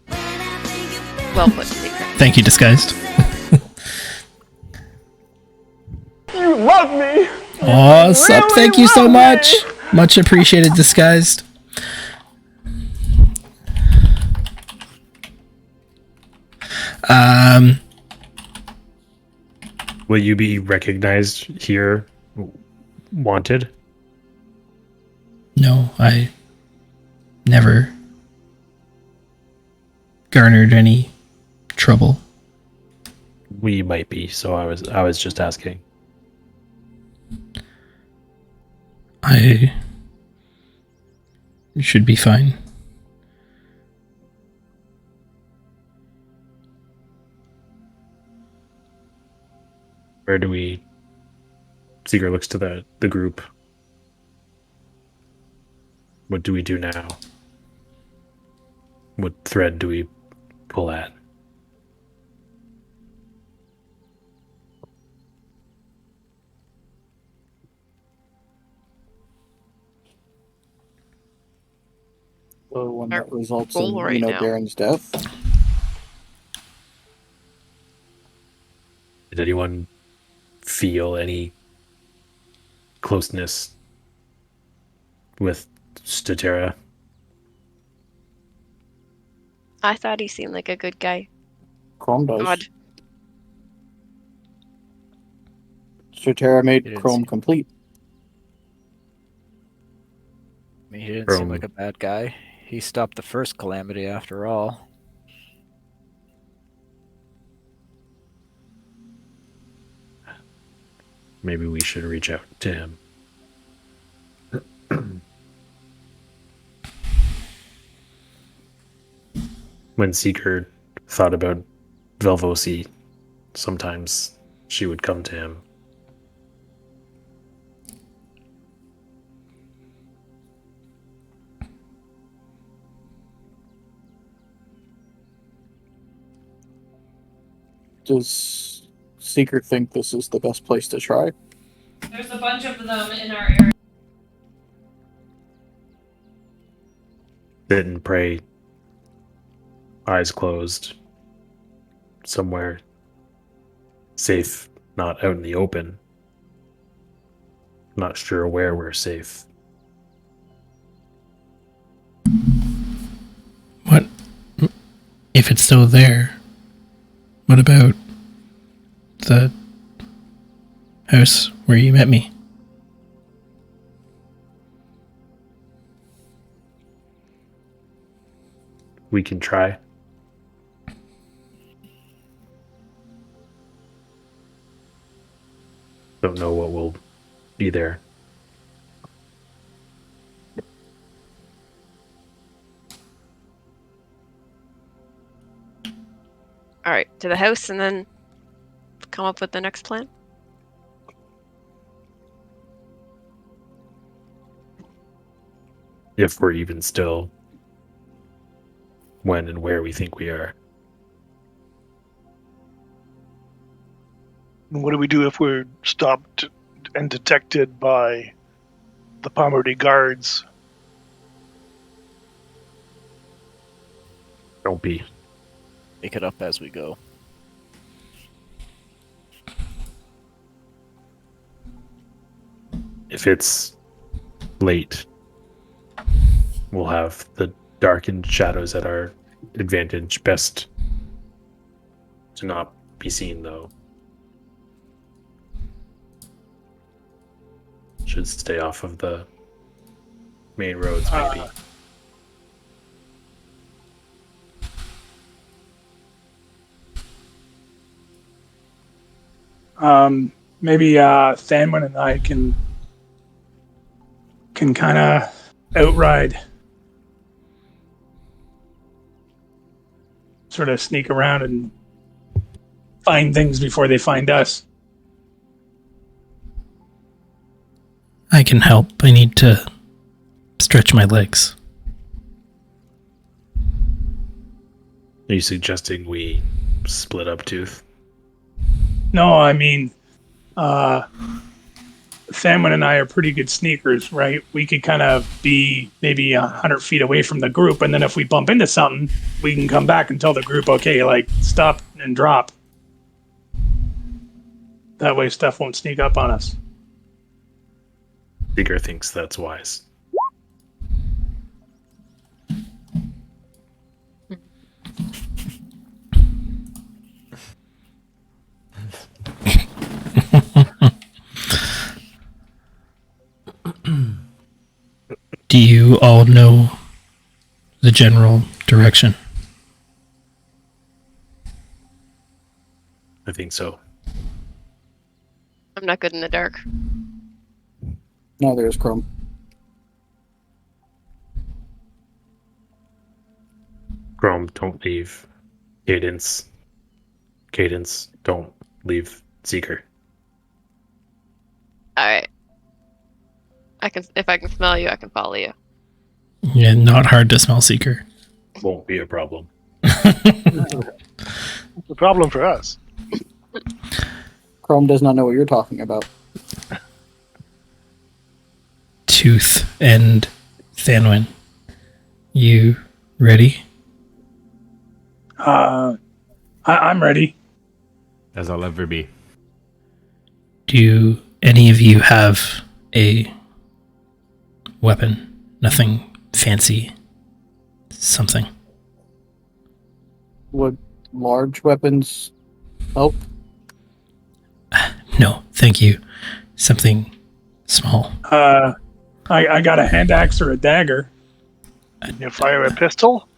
Well put, Seeker. Thank you, Disguised. You love me! Oh, sup, thank you so much. Much appreciated, Disguised. Will you be recognized here, wanted? No, I never garnered any trouble. We might be, so I was just asking. I should be fine. Where do we... Seeker looks to the group. What do we do now? What thread do we pull at? So when Our that results in, goal right now. Baron's death. Did anyone feel any closeness with Statera? I thought he seemed like a good guy. Chrome does. Odd. Sotera made It is. Chrome complete. I mean, he didn't From- seem like a bad guy. He stopped the first calamity after all. Maybe we should reach out to him. When Seeker thought about Velvosi, sometimes she would come to him. Does Seeker think this is the best place to try? There's a bunch of them in our area. Sit and pray, eyes closed, somewhere safe, not out in the open. Not sure where we're safe. What if it's still there? What about the house where you met me? We can try. Don't know what will be there. All right, to the house and then come up with the next plan. If we're even still when and where we think we are. And what do we do if we're stopped and detected by the Pomerty guards? Don't be. Make it up as we go. If it's late, we'll have the darkened shadows at our advantage. Best to not be seen, though. Should stay off of the main roads, maybe. Maybe Thanwyn and I can kind of outride, sort of sneak around and find things before they find us. I can help. I need to stretch my legs. Are you suggesting we split up, Tooth? No, I mean, Thanwyn and I are pretty good sneakers, right? We could kind of be maybe 100 feet away from the group, and then if we bump into something, we can come back and tell the group, okay, like, stop and drop. That way stuff won't sneak up on us. Seeker thinks that's wise. Do you all know the general direction? I think so. I'm not good in the dark. Neither is Chrome. Chrome, don't leave. Cadence, don't leave Seeker. Alright. If I can smell you, I can follow you. Yeah, not hard to smell Seeker. Won't be a problem. It's a problem for us. Chrome does not know what you're talking about. Tooth and Thanwyn, you ready? I'm ready. As I'll ever be. Do any of you have a weapon? Nothing fancy. Something. Would large weapons help? No, thank you. Something small. I got a hand axe or a dagger. You fire a pistol?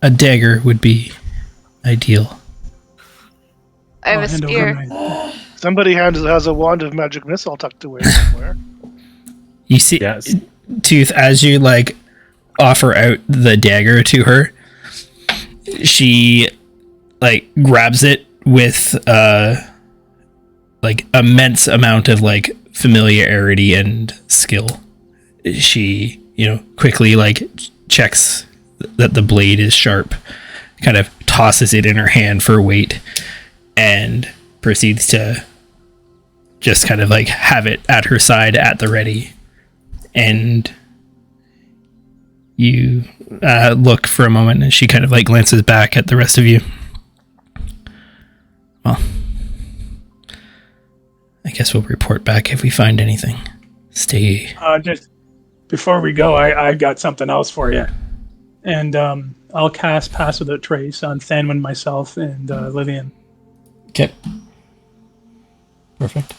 A dagger would be ideal. I have I'll a hand over spear. my- Somebody has a wand of magic missile tucked away somewhere. You see, Yes. Tooth, as you like offer out the dagger to her, she like grabs it with like immense amount of like familiarity and skill. She, quickly like checks that the blade is sharp, kind of tosses it in her hand for weight, and proceeds to just kind of like have it at her side at the ready. And you look for a moment, and she kind of like glances back at the rest of you. Well, I guess we'll report back if we find anything. Stay. Just before we go, I got something else for you. And I'll cast Pass Without Trace on Thanwyn, myself, and Lillian. Okay. Perfect.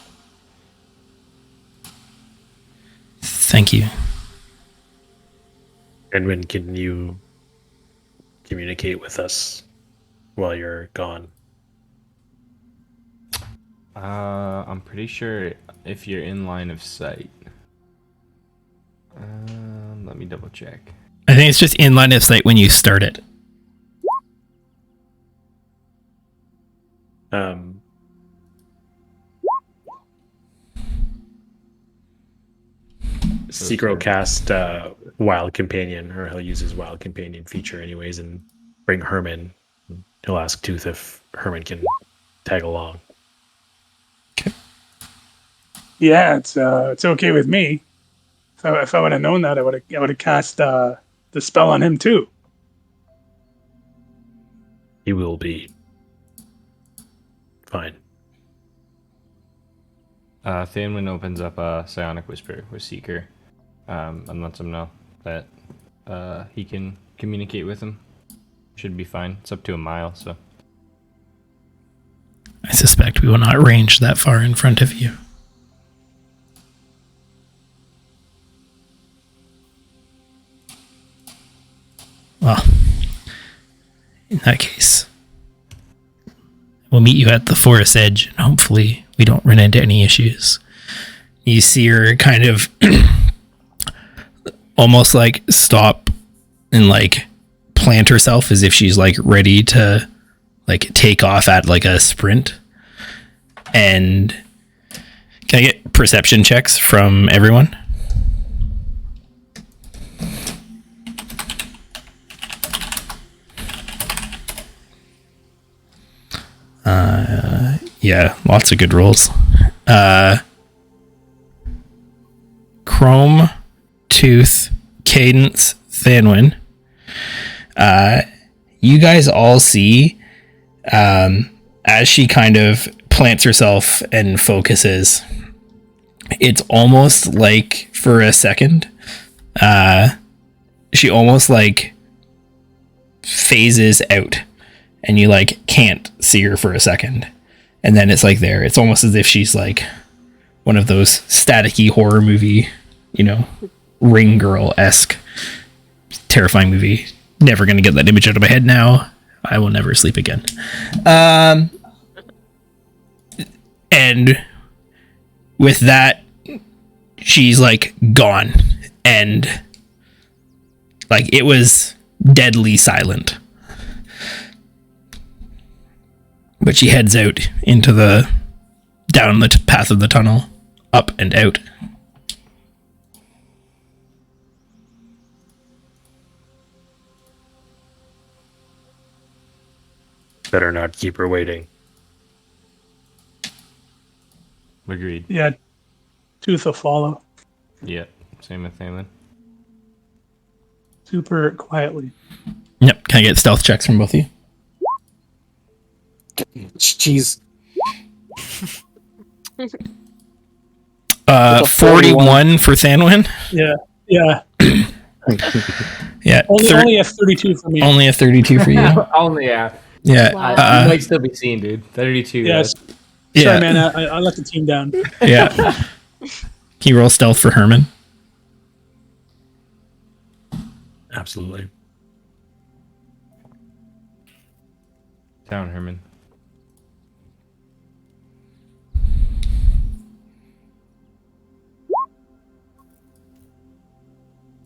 Thank you. And when can you communicate with us while you're gone? I'm pretty sure if you're in line of sight. Let me double check. I think it's just in line of sight when you start it. Seeker will cast Wild Companion, or he'll use his Wild Companion feature anyways, and bring Herman. He'll ask Tooth if Herman can tag along. Yeah, it's okay with me. So if I would have known that, I would have cast the spell on him too. He will be fine. Thanwyn opens up a psionic whisper with Seeker, and lets him know that he can communicate with him. Should be fine. It's up to a mile, so. I suspect we will not range that far in front of you. Well, in that case, we'll meet you at the forest edge, and hopefully we don't run into any issues. You see her kind of almost like stop and like plant herself as if she's like ready to like take off at like a sprint. And can I get perception checks from everyone? Yeah, lots of good rolls. Chrome, Tooth, Cadence, Thanwyn. You guys all see as she kind of plants herself and focuses, it's almost like for a second, she almost like phases out and you like can't see her for a second. And then it's like there. It's almost as if she's like one of those staticky horror movie, Ring Girl-esque terrifying movie. Never going to get that image out of my head now. I will never sleep again. And with that, she's like gone. And like it was deadly silent. But she heads out into down the path of the tunnel, up and out. Better not keep her waiting. Agreed. Yeah, Tooth will follow Yeah, same with Thanwyn. super quietly. Yep. Can I get stealth checks from both of you? Jeez. 41 for Thanwyn. Yeah. Yeah. Only a 32 for me. Only a 32 for you. Only yeah. Yeah. You might still be seen, dude. 32. Yes. Yeah. Sorry, man. I let the team down. Yeah. Can you roll stealth for Herman? Absolutely. Down, Herman.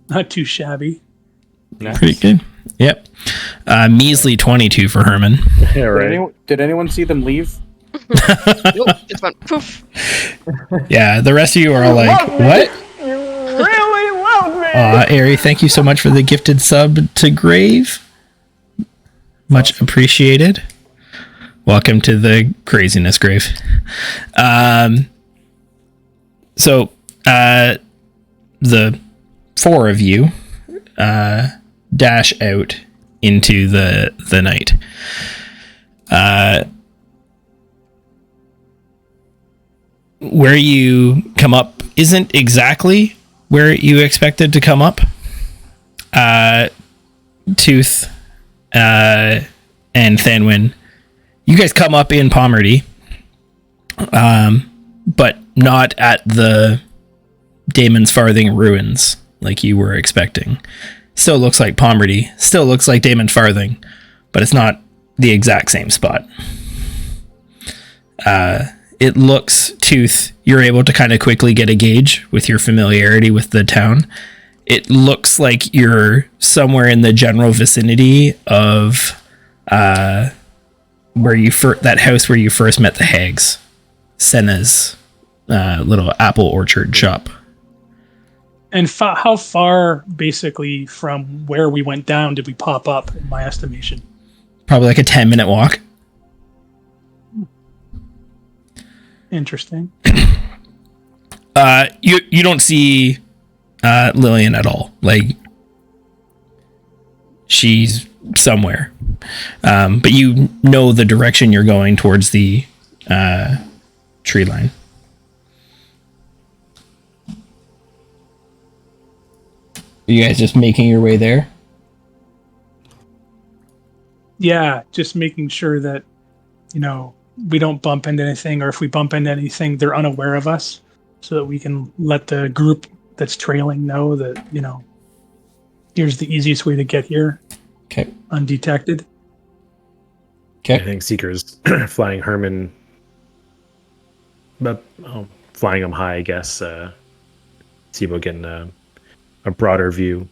Not too shabby. Nice. Pretty good. Yep. Measly 22 for Herman. Yeah, right. Did anyone see them leave? Nope, just went poof. Yeah, the rest of you are all like, what? You really love me. Ari, thank you so much for the gifted sub to Grave. Much appreciated. Welcome to the craziness, Grave. So, the four of you dash out into the night. Where you come up isn't exactly where you expected to come up. Tooth and Thanwyn, you guys come up in Pomerty, but not at the Damon's Farthing ruins like you were expecting. Still looks like Pomerty, still looks like Damon's Farthing, but it's not the exact same spot. It looks, Tooth, you're able to kind of quickly get a gauge with your familiarity with the town. It looks like you're somewhere in the general vicinity of where you that house where you first met the hags, Senna's little apple orchard shop. And how far, basically, from where we went down did we pop up, in my estimation? Probably like a 10-minute walk. Interesting. You don't see Lillian at all. Like, she's somewhere. But you know the direction you're going towards the tree line. Are you guys just making your way there? Yeah, just making sure that, we don't bump into anything, or if we bump into anything, they're unaware of us, so that we can let the group that's trailing know that, here's the easiest way to get here. Okay. Undetected. Okay. I think Seeker's flying Herman, but flying him high, I guess. See about getting a broader view.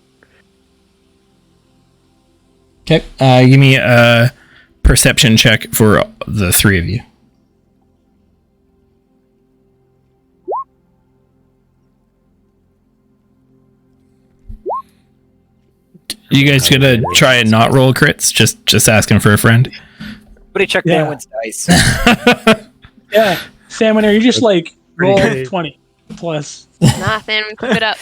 Okay. Give me a perception check for the three of you. You guys gonna try and not roll crits? Just asking for a friend. Somebody check Yeah. Banwin's dice. Yeah, Salmon, are you just like roll great. 20 plus? Nothing. Keep it up.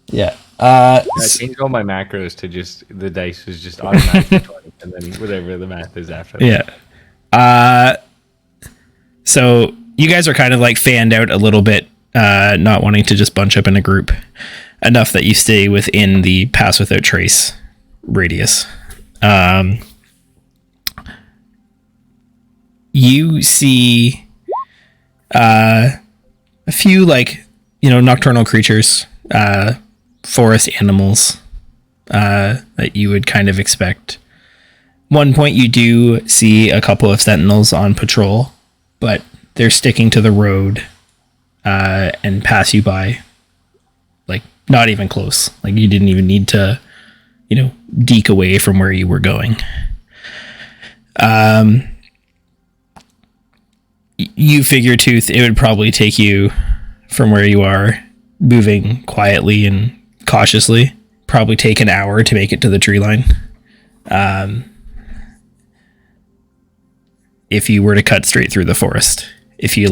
Yeah. I changed all my macros to just the dice was just automatically 20, and then whatever the math is after that. Yeah. So you guys are kind of like fanned out a little bit, not wanting to just bunch up in a group enough that you stay within the pass without trace radius. You see a few nocturnal creatures, forest animals that you would kind of expect. One point you do see a couple of sentinels on patrol, but they're sticking to the road and pass you by, like not even close. Like you didn't even need to, deke away from where you were going. You figure, Tooth, it would probably take you from where you are, moving quietly and cautiously, probably take an hour to make it to the tree line. If you were to cut straight through the forest, if you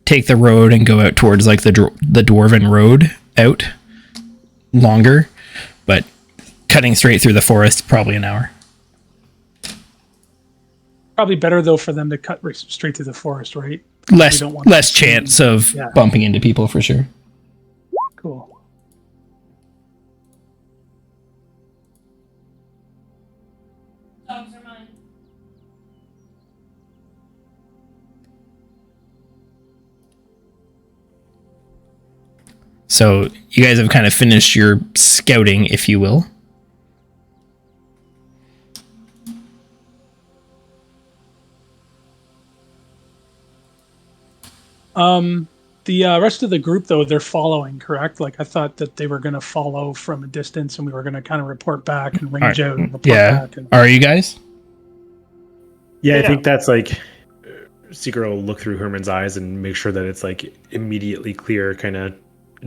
take the road and go out towards the dwarven road out, longer, but cutting straight through the forest, probably an hour. Probably better though for them to cut straight through the forest, right? Less chance of bumping into people for sure. Cool. So you guys have kind of finished your scouting, if you will. The rest of the group, though, they're following, correct? Like, I thought that they were going to follow from a distance, and we were going to kind of report back and range out and report back. And... Are you guys? Yeah, I think that's Seeker will look through Herman's eyes and make sure that it's immediately clear, kind of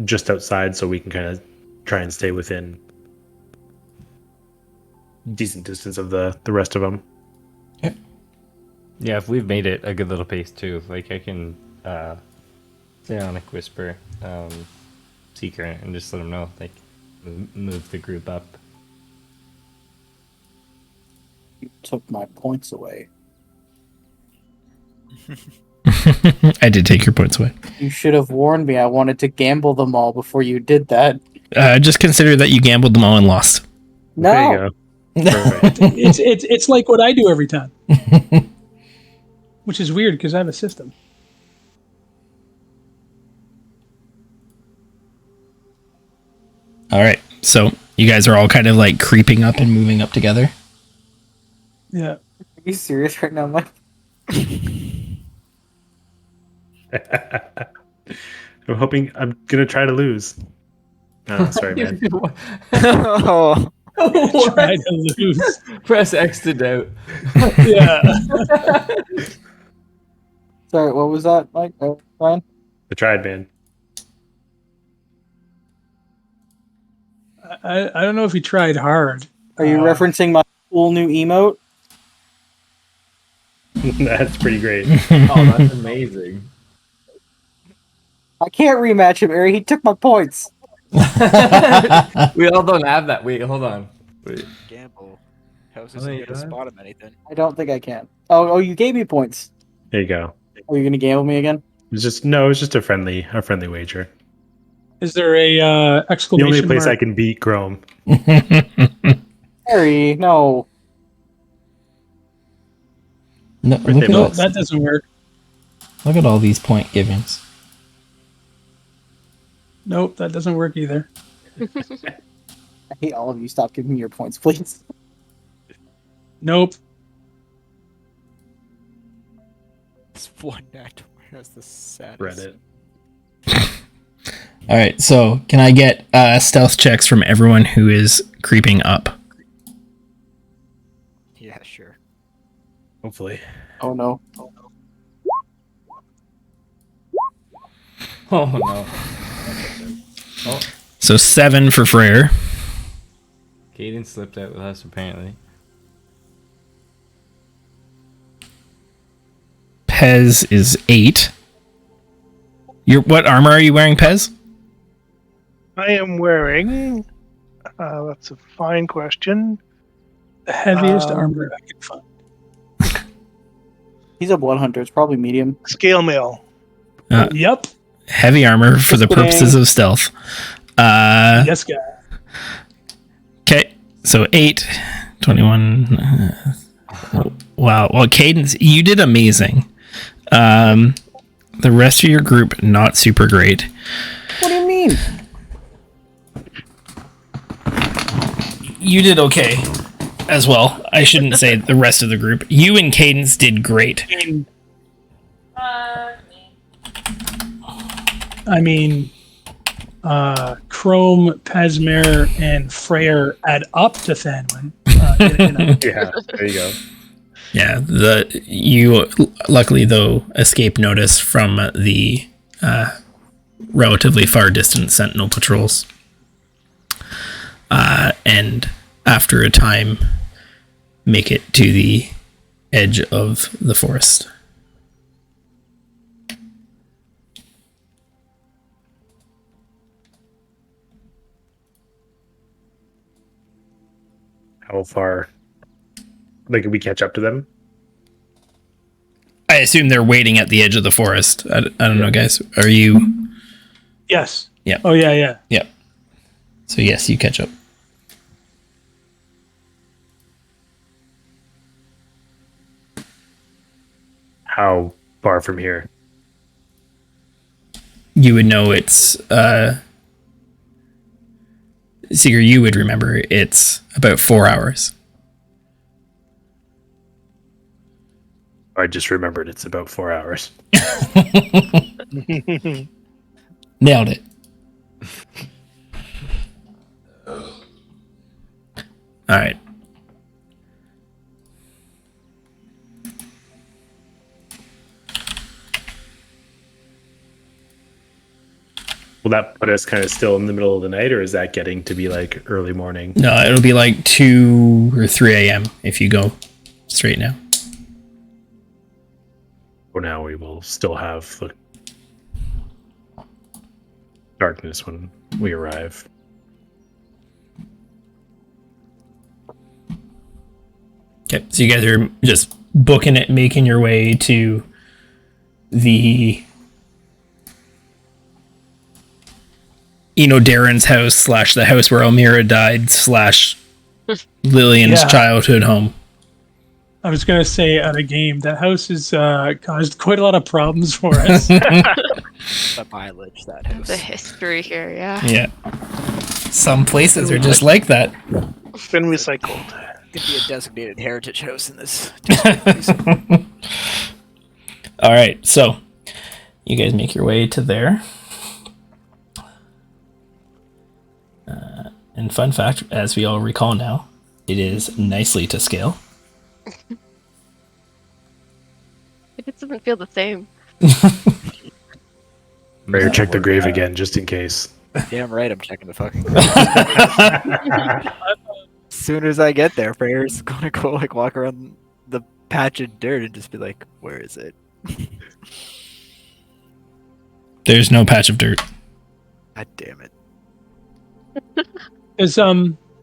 just outside, so we can kind of try and stay within decent distance of the rest of them. Yeah, if we've made it a good little pace too, I can Psionic Whisper Seeker and just let them know, move the group up. You took my points away. I did take your points away. You should have warned me. I wanted to gamble them all before you did that. Just consider that you gambled them all and lost. No. There you go. Perfect. It's like what I do every time. Which is weird because I have a system. All right. So you guys are all kind of creeping up and moving up together. Yeah. Are you serious right now, Mike? I'm hoping I'm gonna try to lose. Oh, sorry, man. Oh. Try to lose. Press X to doubt. Yeah. Sorry, what was that, Mike? Brian? I tried, man. I don't know if he tried hard. Are you referencing my cool new emote? That's pretty great. Oh, that's amazing. I can't rematch him, Ari. He took my points. We all don't have that. Wait, hold on. Wait. Gamble. House Oh, isn't you here to don't? spot him anything. I don't think I can. Oh, you gave me points. There you go. Are you gonna gamble me again? It's just a friendly wager. Is there a The exclamation only place I mark? can beat Chrome. Ari, no. No, Birthday look, No, at, that doesn't work. look at all these point givings. Nope, that doesn't work either. I hate all of you. Stop giving me your points, please. Nope. It's one nat. That's the saddest. Reddit. All right, so can I get stealth checks from everyone who is creeping up? Yeah, sure. Hopefully. Oh no. Oh no. Oh, So 7 for Freyr. Caden slipped out with us apparently. Pez is 8. What armor are you wearing, Pez? I am wearing. That's a fine question. The heaviest Um, armor I can find. He's a blood hunter. It's probably medium. Scale mail. Yep. Heavy armor for the purposes of stealth. Yes, guy. Okay, so 8, 21. Wow. Well, Cadence, you did amazing. The rest of your group, not super great. What do you mean? You did okay as well. I shouldn't say the rest of the group. You and Cadence did great. I mean, Chrome, Pesmer, and Freyr add up to Thanwyn. Yeah, there you go. Yeah, you luckily though escaped notice from the relatively far distant Sentinel patrols, and after a time, make it to the edge of the forest. How far? Like, can we catch up to them? I assume they're waiting at the edge of the forest. I don't know, guys. Are you? Yes. Yeah. Oh, yeah. Yep. So yes, you catch up. How far from here? You would know it's Seeger, you would remember it's about 4 hours. I just remembered it's about 4 hours. Nailed it. All right. Will that put us kind of still in the middle of the night, or is that getting to be like early morning? No, it'll be like 2 or 3 a.m. if you go straight now. For now, we will still have the darkness when we arrive. Okay, so you guys are just booking it, making your way to the Darren's house / the house where Elmira died / Lillian's Yeah. childhood home. I was going to say at a game, that house has caused quite a lot of problems for us. The mileage, that house. The history here, yeah. Yeah. Some places are just like that. Been recycled. Could be a designated heritage house in this. All right, so you guys make your way to there. And fun fact, as we all recall now, it is nicely to scale. It doesn't feel the same. Better check the grave again, just in case. Damn right, I'm checking the fucking. As soon as I get there, Freyr's gonna go like walk around the patch of dirt and just be like, where is it? There's no patch of dirt. God damn it.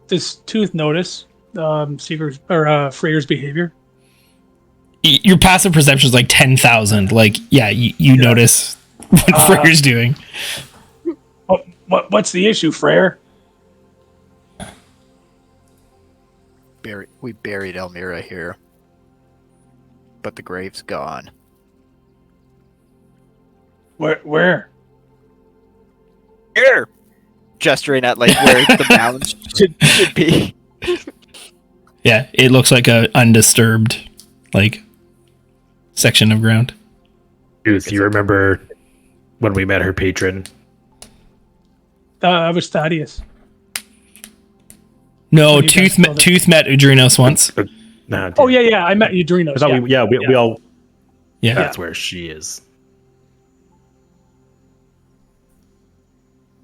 Does Tooth notice Seeker's or Freyr's behavior? Your passive perception is like 10,000. Like, yeah, you notice what Freyr's doing. What's the issue, Freyr? We buried Elmira here, but the grave's gone. Where? Here! Gesturing at like where the mounds should be. Yeah, it looks like a undisturbed, like, section of ground. Ruth, you remember when we met her patron? I was Thaddeus. No, When you guys Tooth Tooth met Udrinos once. Nah, Oh yeah, I met Udrinos. I thought we all. Yeah. That's where she is.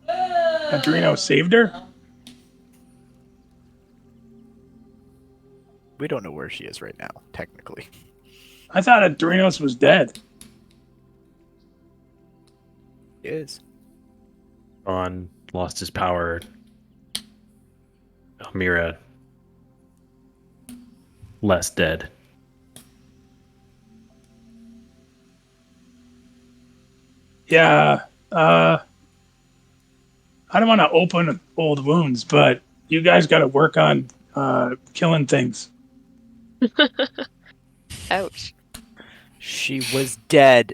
Udrinos saved her. We don't know where she is right now, technically. I thought Udrinos was dead. He is. Ron lost his power. Elmira less dead. Yeah. I don't want to open old wounds, but you guys got to work on killing things. Ouch. She was dead.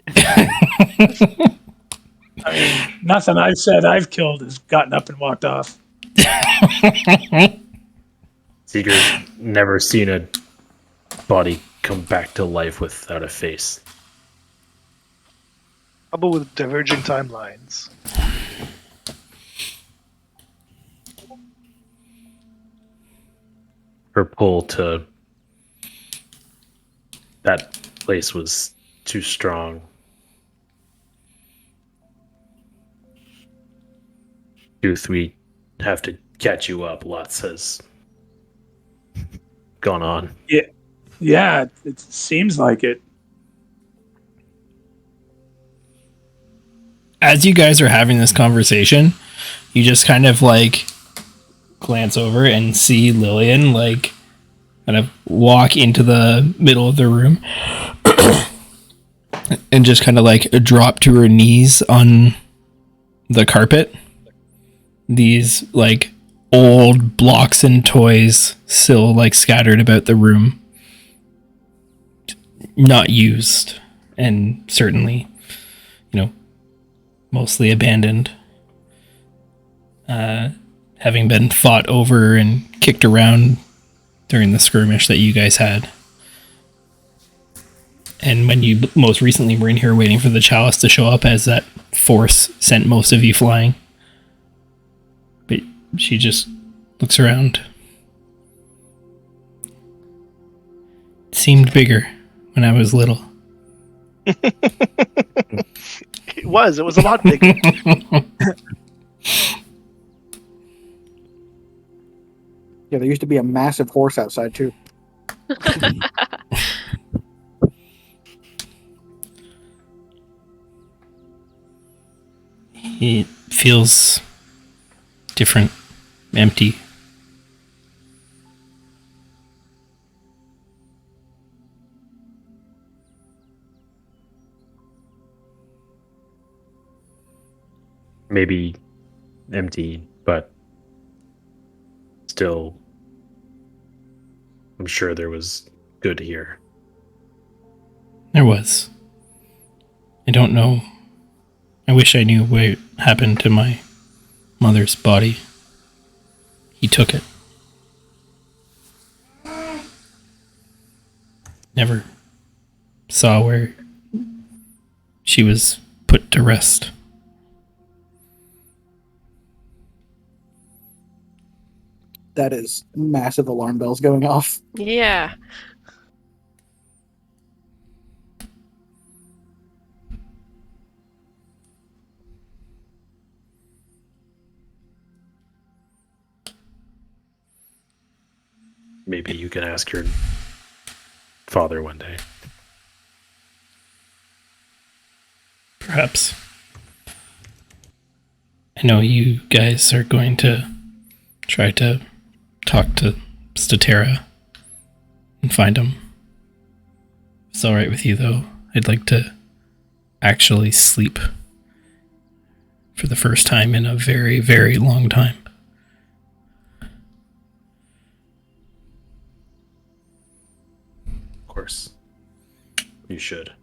I mean, nothing I've said I've killed has gotten up and walked off. Seeker's never seen a body come back to life without a face. Trouble with diverging timelines. Her pull to that place was too strong. Tooth, we have to catch you up. Lots has gone on. Yeah, it seems like it. As you guys are having this conversation, you just kind of like glance over and see Lillian like kind of walk into the middle of the room and just kind of like drop to her knees on the carpet. These like old blocks and toys still like scattered about the room, not used, and certainly, mostly abandoned, having been fought over and kicked around during the skirmish that you guys had. And when you most recently were in here waiting for the chalice to show up, as that force sent most of you flying. But she just looks around. It seemed bigger when I was little. It was a lot bigger. Yeah, there used to be a massive horse outside too. It feels different, empty. Maybe empty, but still, I'm sure there was good here. There was. I don't know. I wish I knew what happened to my mother's body. He took it. Never saw where she was put to rest. That is massive alarm bells going off. Yeah. Maybe you can ask your father one day. Perhaps. I know you guys are going to try to talk to Statera and find him. If it's alright with you, though, I'd like to actually sleep for the first time in a very, very long time. Of course. You should.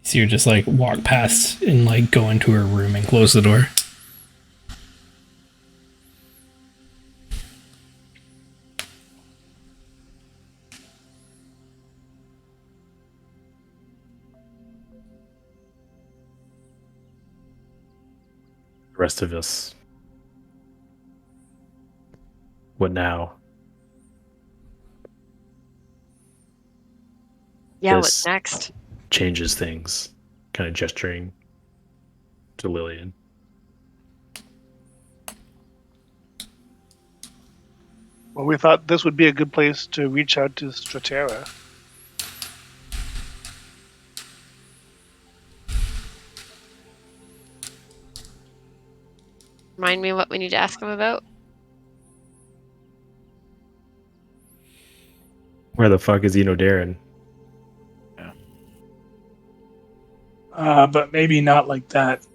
So you just like walk past and like go into her room and close the door. The rest of us. What now? Yeah, This what's next? changes things, kind of gesturing to Lillian. Well, we thought this would be a good place to reach out to Stratera. Remind me what we need to ask him about. Where the fuck is Eno Darren? But maybe not like that.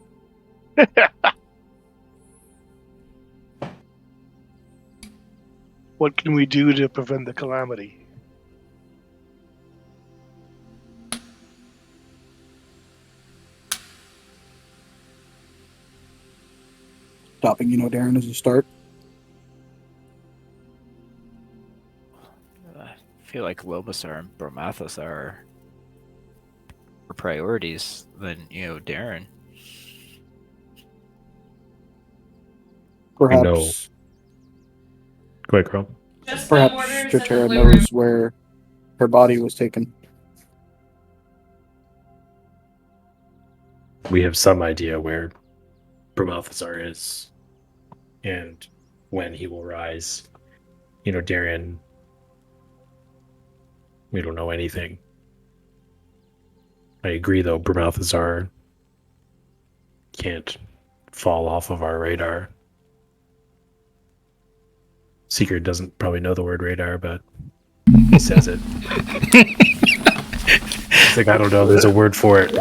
What can we do to prevent the calamity? Stopping, Darren, as a start. I feel like Lobasar and Bromathus are priorities than, Darren. Perhaps, know. Go ahead, Chrome. perhaps Stratera knows where her body was taken. We have some idea where Bromalthazar is and when he will rise. Darien, we don't know anything. I agree, though, Bromalthazar can't fall off of our radar. Seeker doesn't probably know the word radar, but he says it. It's like, I don't know, there's a word for it.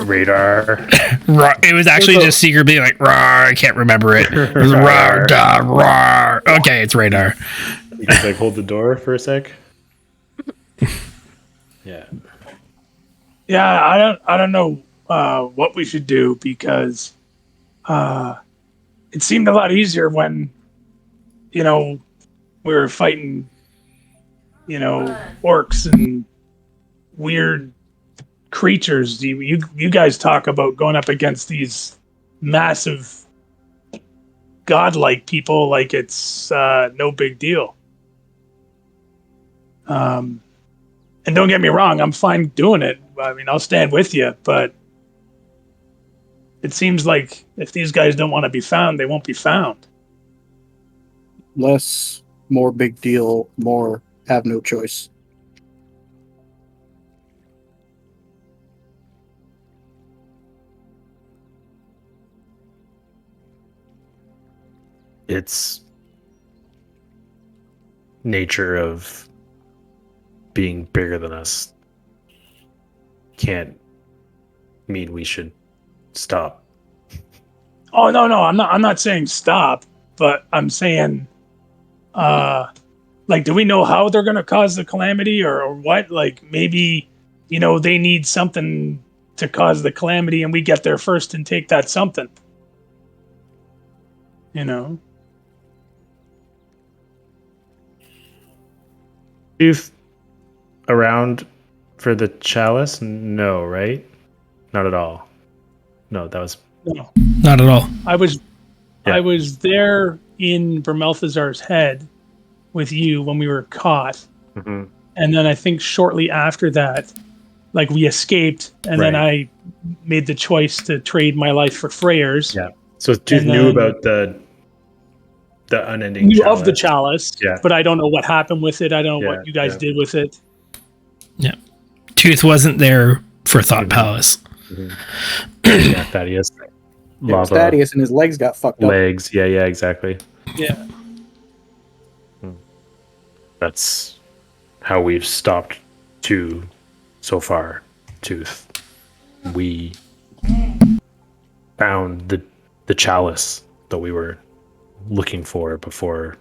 Radar. It was actually just Seeker being like, rawr, I can't remember it. It was rawr, da, rawr. Okay, it's radar. You can like hold the door for a sec. Yeah. Yeah, I don't know what we should do because it seemed a lot easier when we were fighting orcs and weird creatures. You guys talk about going up against these massive godlike people like it's no big deal. And don't get me wrong, I'm fine doing it. I mean, I'll stand with you, but it seems like if these guys don't want to be found, they won't be found. Less, more big deal, more have no choice. It's nature of being bigger than us can't mean we should stop. Oh no, I'm not saying stop, but I'm saying do we know how they're gonna cause the calamity or what? Like maybe, they need something to cause the calamity and we get there first and take that something. You've around for the chalice? No, right? Not at all. No, that was No. Not at all. I was there in Bromalthazar's head with you when we were caught. Mm-hmm. And then I think shortly after that, we escaped, and then I made the choice to trade my life for Freyr's. Yeah. So Duke knew about the unending knew chalice. of the chalice, Yeah. but I don't know what happened with it. I don't know what you guys did with it. Yeah. Tooth wasn't there for Thought Palace. Yeah, Thaddeus. It was Thaddeus and his legs got fucked up. Legs. Yeah, exactly. Yeah. That's how we've stopped 2 so far, Tooth. We found the chalice that we were looking for before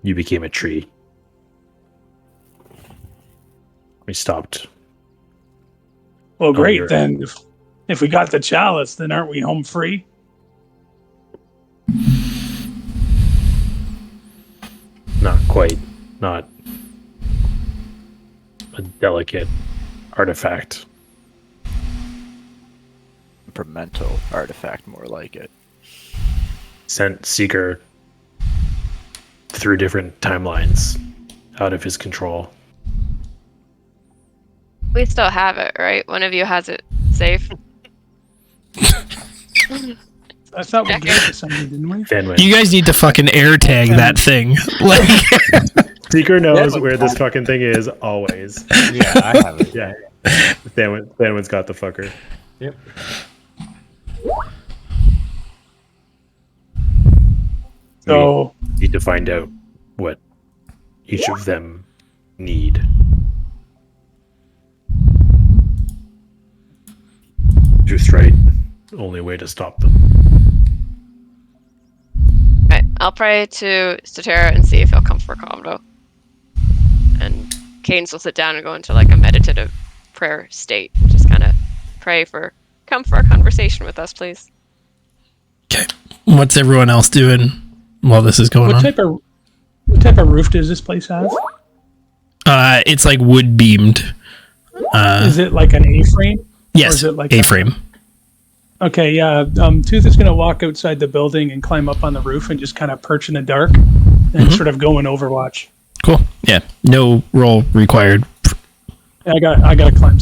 you became a tree. We stopped. Well, great you're- then. If we got the chalice, then aren't we home free? Not quite. Not a delicate artifact. Temperamental artifact, more like it. Sent Seeker through different timelines out of his control. We still have it, right? One of you has it safe. I thought we gave it to somebody, didn't we? Fenway. You guys need to fucking air tag that thing. Like, Seeker knows where this fucking thing is always. Yeah, I have it. Yeah. Fenway's got the fucker. Yep. So Need to find out what each of them need. Just right. Only way to stop them. Right, I'll pray to Statera and see if he'll come for a convo. And Cadence will sit down and go into like a meditative prayer state. Just kind of pray for, come for a conversation with us, please. okay. What's everyone else doing while this is going what on? type of roof does this place have? It's like wood beamed. Is it like an A-frame? Or Yes, is it like A-frame. Okay, yeah. Tooth is going to walk outside the building and climb up on the roof and just kind of perch in the dark and sort of go in Overwatch. Cool. Yeah. No roll required. I got to climb.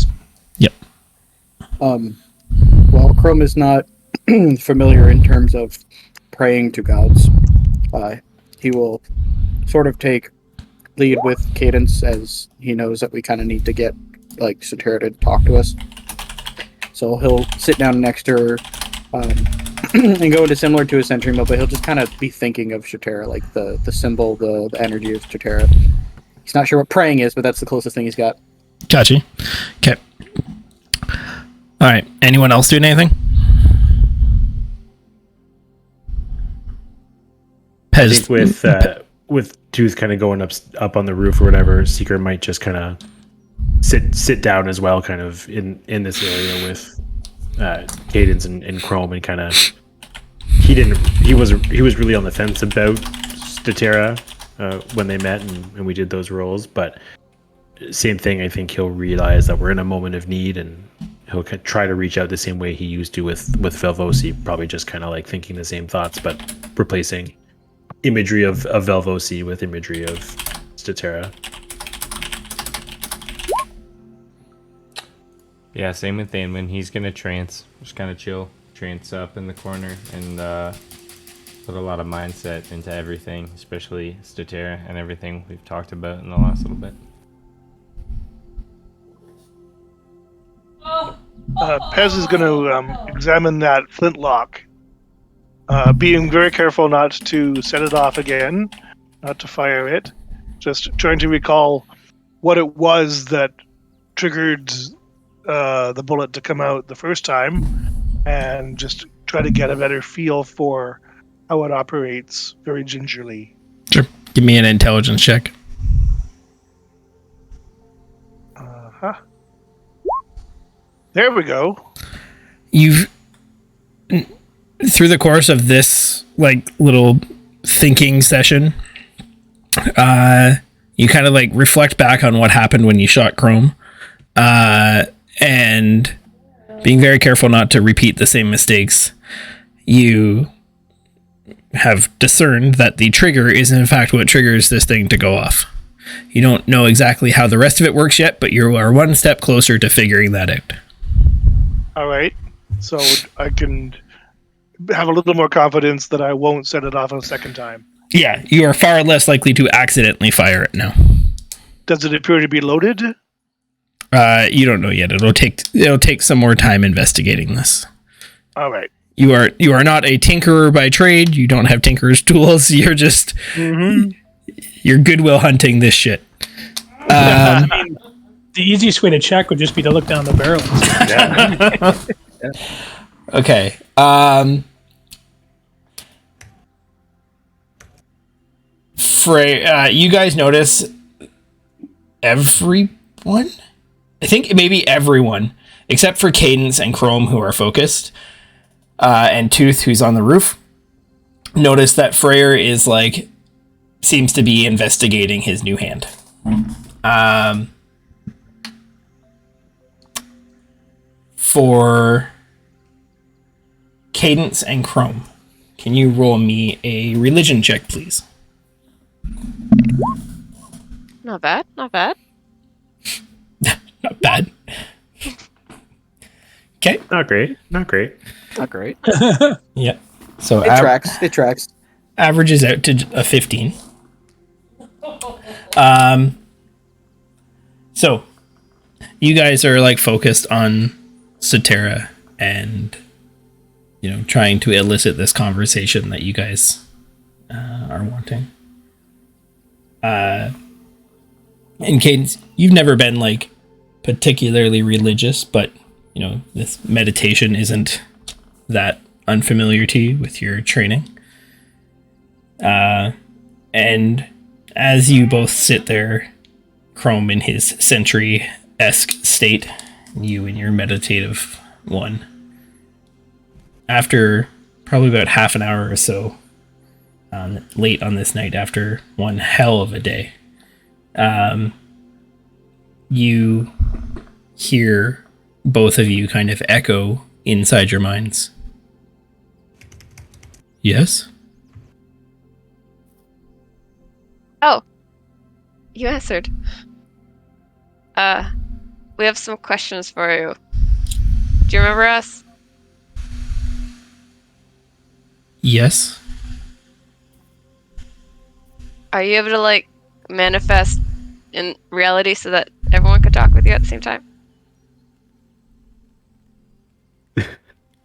Yep. Well, Chrome is not familiar in terms of praying to gods. He will sort of take lead with Cadence, as he knows that we kind of need to get like Statera to talk to us. So he'll sit down next to her and go into similar to a sentry mode, but he'll just kind of be thinking of Statera, like the symbol, the energy of Statera. He's not sure what praying is, but that's the closest thing he's got. Gotcha. Okay. All right. Anyone else doing anything? I think with Tooth kind of going up on the roof or whatever, Seeker might just kind of sit down as well, kind of in this area with Cadence and Chrome, and kind of he was really on the fence about Statera when they met and we did those roles, but same thing. I think he'll realize that we're in a moment of need, and he'll try to reach out the same way he used to with Velvosi, probably just kind of like thinking the same thoughts, but replacing imagery of Velvosi with imagery of Statera. Yeah, same with Thanwin. He's gonna trance, just kind of chill, trance up in the corner, and put a lot of mindset into everything, especially Statera and everything we've talked about in the last little bit. Pez is going to examine that flintlock, being very careful not to set it off again, not to fire it. Just trying to recall what it was that triggered the bullet to come out the first time, and just try to get a better feel for how it operates very gingerly. Sure. Give me an intelligence check. There we go. You've through the course of this like little thinking session, you kind of like reflect back on what happened when you shot Chrome, and being very careful not to repeat the same mistakes. You have discerned that the trigger is in fact what triggers this thing to go off. You don't know exactly how the rest of it works yet, but you are one step closer to figuring that out. All right. So I can have a little more confidence that I won't set it off a second time. Yeah, you are far less likely to accidentally fire it now. Does it appear to be loaded? You don't know yet. It'll take some more time investigating this. All right. You are not a tinkerer by trade. You don't have tinkerer's tools. You're just you're goodwill hunting this shit. I mean, the easiest way to check would just be to look down the barrel. Okay. Frey, you guys notice everyone? I think maybe everyone, except for Cadence and Chrome, who are focused, and Tooth, who's on the roof, notice that Freyr is seems to be investigating his new hand. For Cadence and Chrome, can you roll me a religion check, please? Not bad. Not bad. Not bad. Okay. Not great. Not great. Not great. Yeah. So It tracks. It tracks. averages out to a 15. So you guys are focused on Cetera and trying to elicit this conversation that you guys are wanting. And Cadence, you've never been particularly religious, but this meditation isn't that unfamiliar to you with your training. And as you both sit there, Chrome in his sentry-esque state, you in your meditative one, after probably about half an hour or so, late on this night after one hell of a day, you hear both of you kind of echo inside your minds. Yes? Oh, you answered. We have some questions for you. Do you remember us? Yes. Are you able to manifest in reality so that everyone could talk with you at the same time?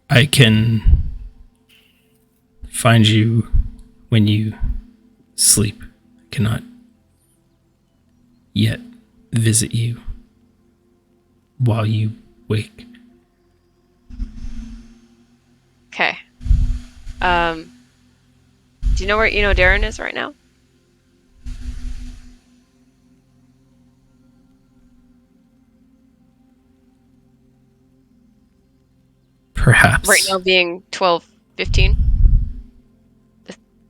I can find you when you sleep. I cannot yet visit you while you wake. Okay. Do you know where Darren is right now? Perhaps. Right now being 12:15.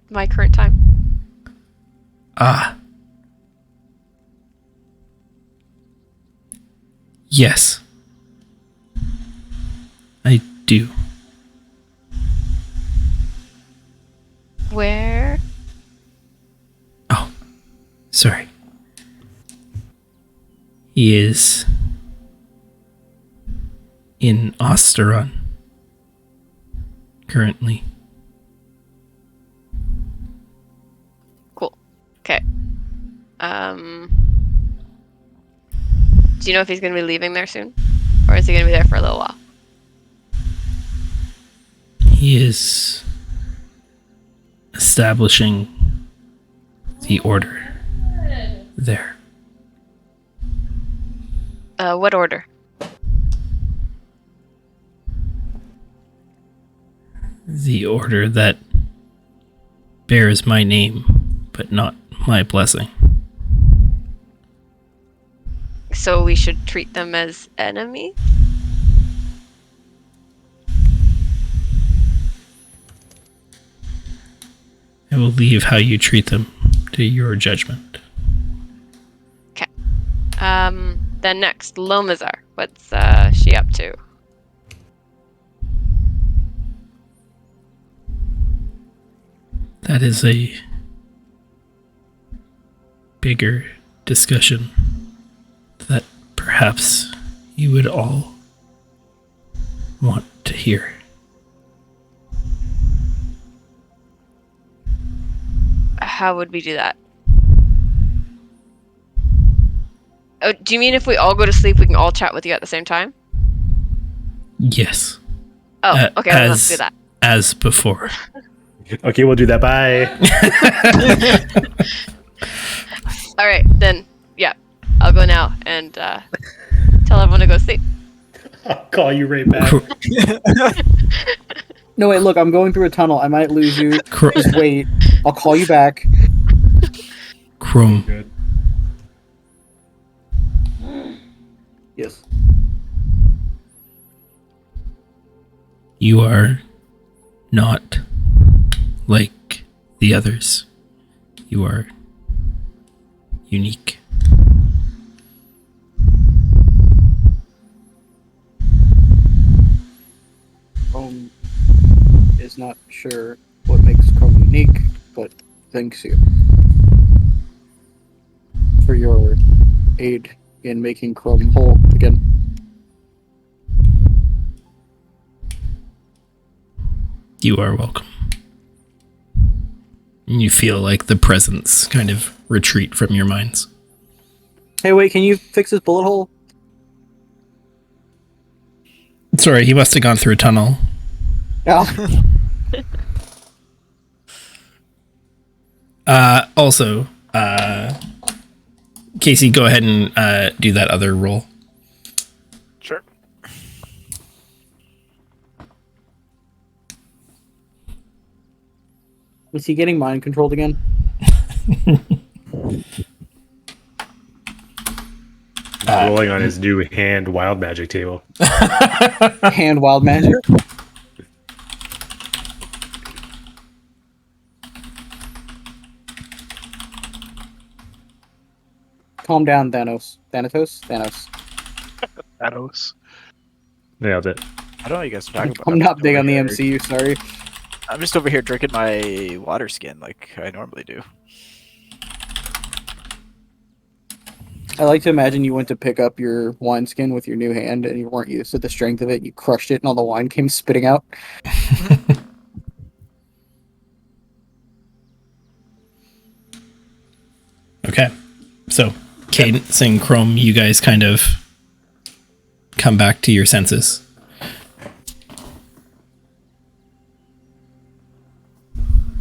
My current time. Ah. Yes. I do. Where? Oh. Sorry. He is in Osteron currently. Cool. Okay. Do you know if he's going to be leaving there soon? Or is he going to be there for a little while? He is establishing the order there. What order? The order that bears my name, but not my blessing. So we should treat them as enemies? I will leave how you treat them to your judgment. Okay. Then next, Lomazar. What's she up to? That is a bigger discussion that perhaps you would all want to hear. How would we do that? Oh, do you mean if we all go to sleep, we can all chat with you at the same time? Yes. Oh, okay, let's do that. As before. Okay, we'll do that. Bye. All right, then, yeah, I'll go now and tell everyone to go sleep. I'll call you right back. No, wait, look, I'm going through a tunnel. I might lose you. Just wait. I'll call you back. Chrome. Good. Yes. You are not like the others. You are unique. Chrome is not sure what makes Chrome unique, but thanks you for your aid in making Chrome whole again. You are welcome. You feel like the presence kind of retreat from your minds. Hey, wait, can you fix this bullet hole? Sorry, he must have gone through a tunnel. Yeah. Also, Casey, go ahead and do that other roll. Sure. Was he getting mind controlled again? Rolling on his new hand wild magic table. Hand wild magic? Calm down, Thanos. Thanatos? Thanos. Nailed it. I don't know what you guys are talking about. I'm not just big over on the here- MCU, sorry. I'm just over here drinking my water skin like I normally do. I like to imagine you went to pick up your wineskin with your new hand and you weren't used to the strength of it. You crushed it and all the wine came spitting out. Okay. So, Cadence and Chrome, you guys kind of come back to your senses.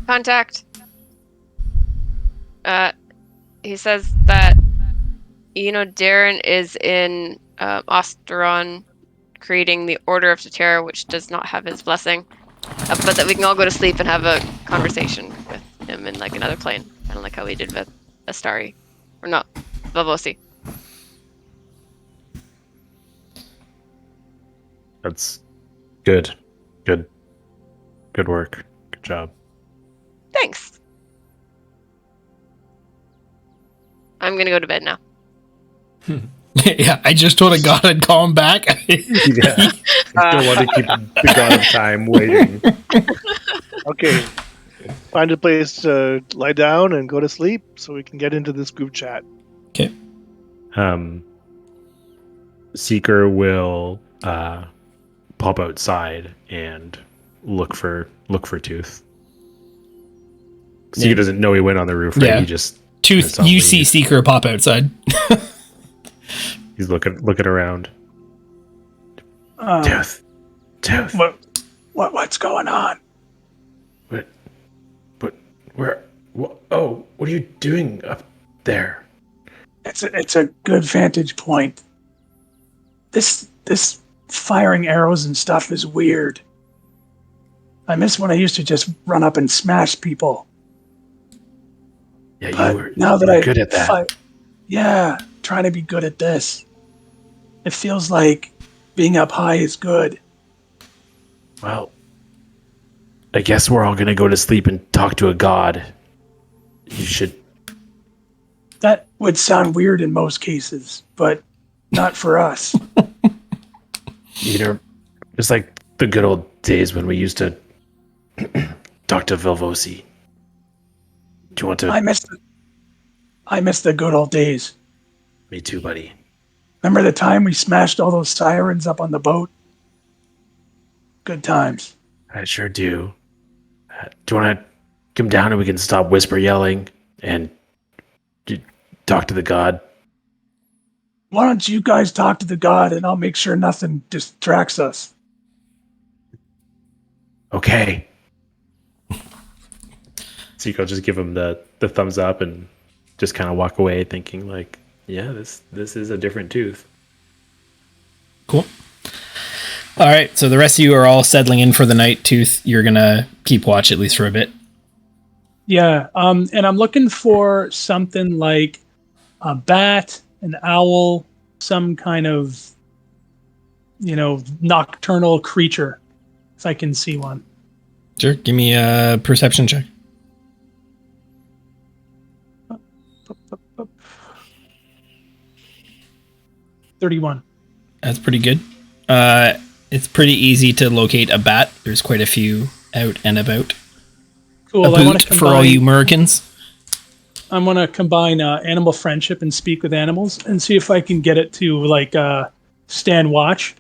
Contact. He says that, Darren is in Osteron creating the Order of Terra, which does not have his blessing. But that we can all go to sleep and have a conversation with him in, like, another plane. Kind of like how we did with Astari. Or not, Vavosi. That's good. Good work. Good job. Thanks. I'm gonna go to bed now. Yeah, I just told a god I'd call him back. Yeah. I still want to keep the god of time waiting. Okay. Find a place to lie down and go to sleep so we can get into this group chat. Okay. Seeker will pop outside and look for Tooth. Seeker doesn't know he went on the roof, right? Yeah. He just Tooth, you see Seeker pop outside. he's looking around. Tooth. What's going on? But where? What are you doing up there? It's a good vantage point. This firing arrows and stuff is weird. I miss when I used to just run up and smash people. Yeah, But you were good at that. Yeah, trying to be good at this. It feels like being up high is good. Well, I guess we're all gonna go to sleep and talk to a god. You should. That would sound weird in most cases, but not for us. It's like the good old days when we used to talk to Vilvosi. Do you want to? I miss the good old days. Me too, buddy. Remember the time we smashed all those sirens up on the boat? Good times. I sure do. Do you want to come down and we can stop whisper yelling and talk to the god? Why don't you guys talk to the god and I'll make sure nothing distracts us. Okay. Seiko just give him the thumbs up and just kind of walk away thinking like, yeah, this is a different tooth. Cool. All right, so the rest of you are all settling in for the night. Tooth, you're gonna keep watch at least for a bit. Yeah, and I'm looking for something like a bat, an owl, some kind of, nocturnal creature, if I can see one. Sure, give me a perception check. 31. That's pretty good. It's pretty easy to locate a bat. There's quite a few out and about. Cool. A boot for all you Americans. I'm going to combine animal friendship and speak with animals and see if I can get it to stand watch.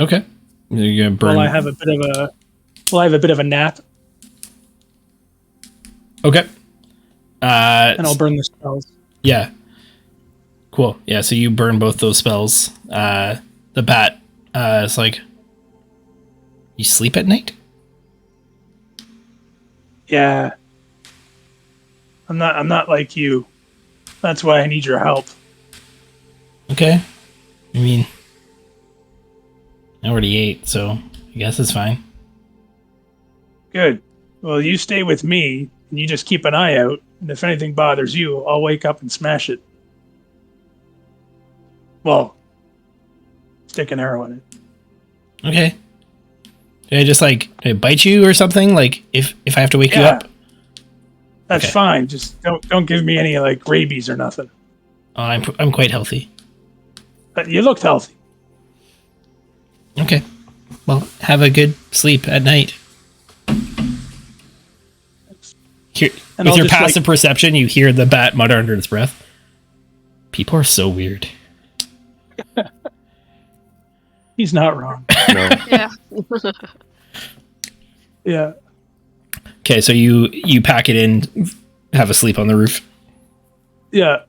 Okay. You're gonna burn. While I have a bit of a nap. Okay. And I'll burn the spells. Yeah. Cool. Yeah, so you burn both those spells. The bat is like, you sleep at night? Yeah. I'm not like you. That's why I need your help. Okay. I mean, I already ate, so I guess it's fine. Good. Well, you stay with me, and you just keep an eye out, and if anything bothers you, I'll wake up and smash it. Well, stick an arrow in it. Okay. Did I just did I bite you or something? Like if I have to wake you up? That's Okay. fine. Just don't give me any rabies or nothing. Oh, I'm quite healthy. But you looked healthy. Okay. Well, have a good sleep at night. And With I'll your just, passive perception, you hear the bat mutter under its breath. People are so weird. He's not wrong. No. Yeah. Yeah. Okay, so you pack it in, have a sleep on the roof. Yeah.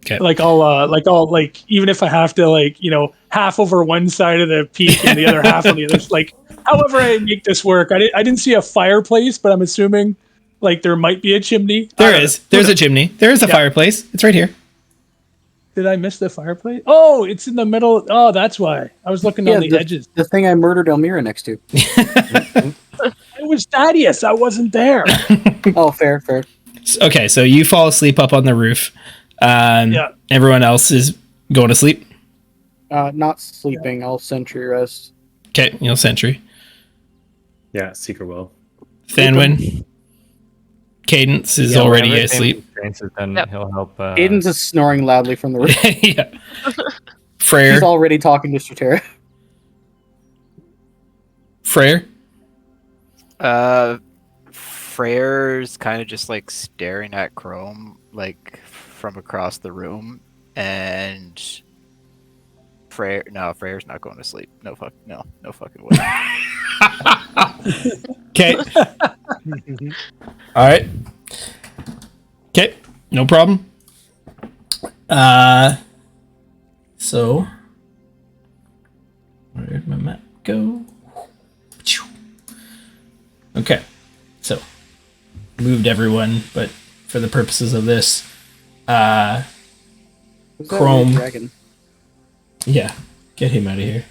Okay. I'll even if I have to half over one side of the peak and the other half on the other, however I make this work. I didn't see a fireplace, but I'm assuming there might be a chimney. There is. There's a chimney. There is a fireplace. It's right here. Did I miss the fireplace? Oh, it's in the middle. Oh, that's why. I was looking on the edges. The thing I murdered Elmira next to. It was Thaddeus. I wasn't there. Oh, fair. Okay, so you fall asleep up on the roof. Yeah. Everyone else is going to sleep. Not sleeping. I'll sentry rest. Okay, you'll sentry. Yeah, Seeker will. Thanwyn. Cadence is already asleep. Then he'll help. Aiden's is snoring loudly from the roof. Yeah. Freyr. He's already talking to Stratera. Freyr. Freyr's kind of just staring at Chrome from across the room, and Freyr's not going to sleep. No fucking way. Okay. All right. Okay, no problem. So where did my map go? Okay, so moved everyone, but for the purposes of this, Who's that Chrome. weird dragon? Yeah, get him out of here.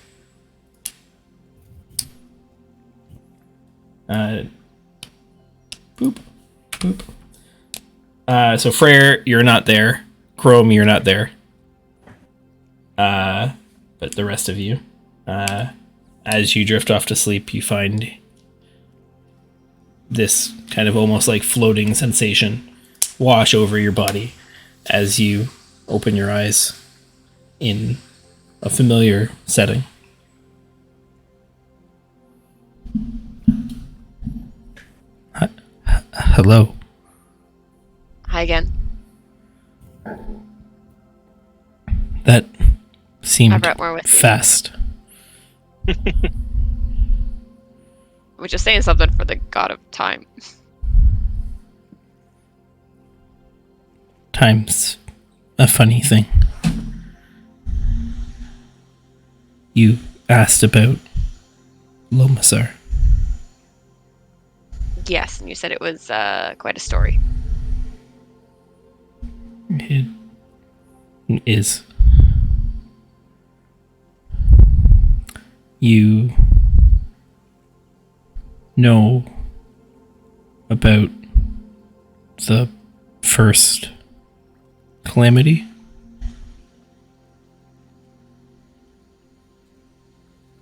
Boop, boop. So Freyr, you're not there. Chrome, you're not there. But the rest of you, as you drift off to sleep, you find this kind of almost floating sensation wash over your body as you open your eyes in a familiar setting. Hello. Hi again. That seemed I brought more with me. fast. We're just saying something for the god of time. Time's a funny thing. You asked about Lomasar. Yes, and you said it was quite a story. It is. You know about the first calamity?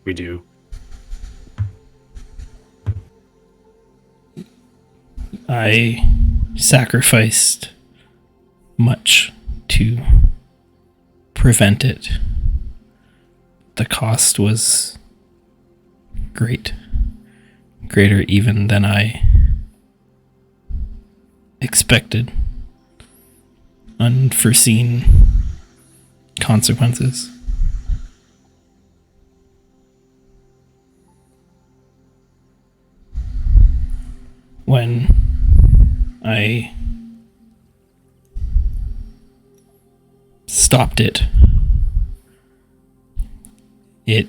We do. I sacrificed much to prevent it. The cost was great. Greater even than I expected. Unforeseen consequences. When I stopped it, it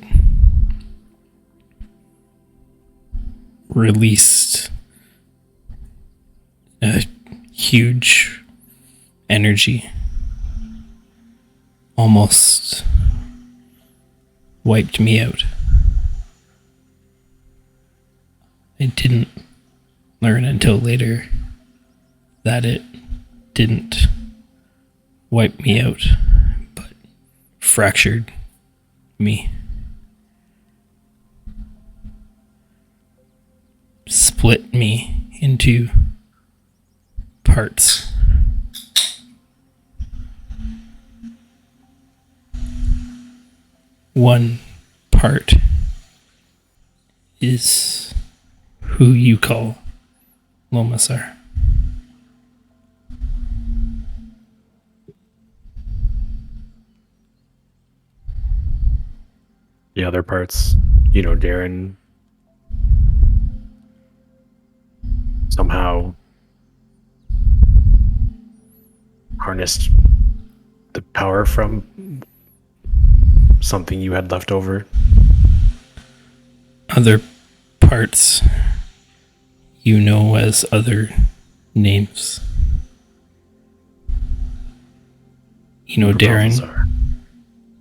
released a huge energy, almost wiped me out. I didn't learn until later that it didn't wipe me out, but fractured me. Split me into parts. One part is who you call Lomasar. The other parts, Darren somehow harnessed the power from something you had left over. Other parts you know as other names. Darren Balthazar.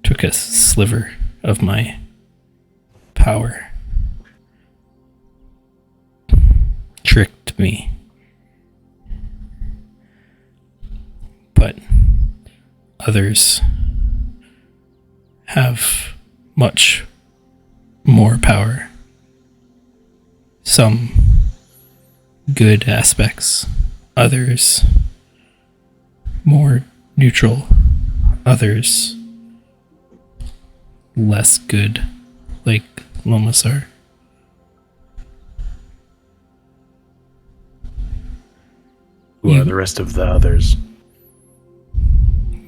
took a sliver of my power. Tricked me. But others have much more power. Some good aspects, others more neutral, others less good, like Lomasar. Who are the rest of the others?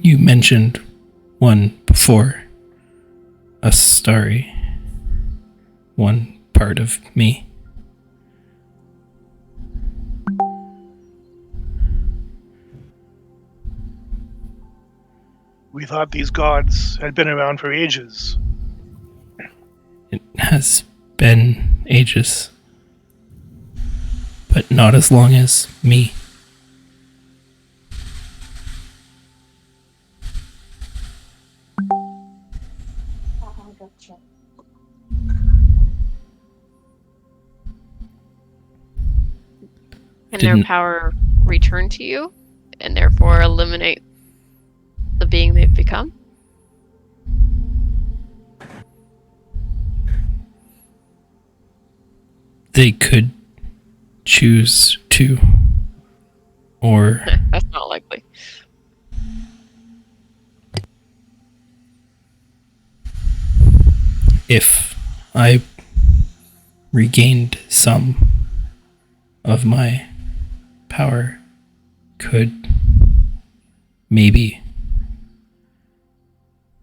You mentioned one before. A starry. One part of me. We thought these gods had been around for ages. It has been ages. But not as long as me. Can their power return to you and therefore eliminate the being they've become? They could choose to. Or that's not likely. If I regained some of my power, could maybe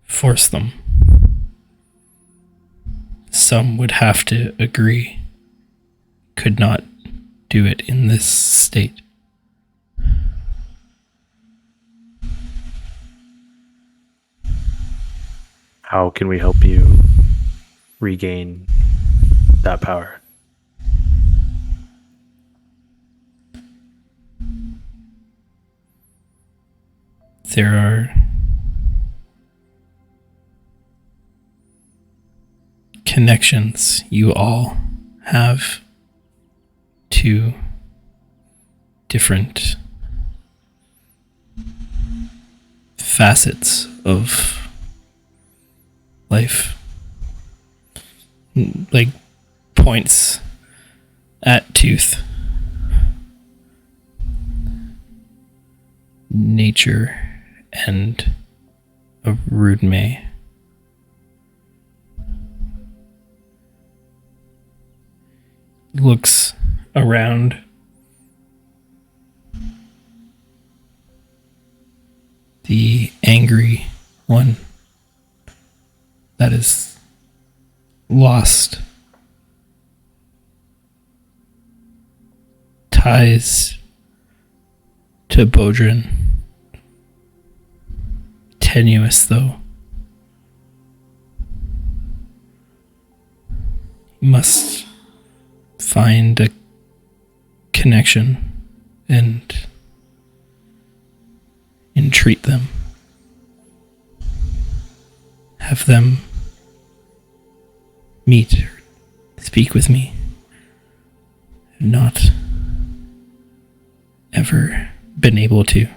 force them. Some would have to agree. Could not do it in this state. How can we help you regain that power? There are connections you all have to different facets of life, like points at Tooth, nature, and a rude May. Looks around. The angry one that is lost ties to Bodrin. Tenuous though. You must find a connection and entreat them. Have them meet or speak with me. I've not ever been able to.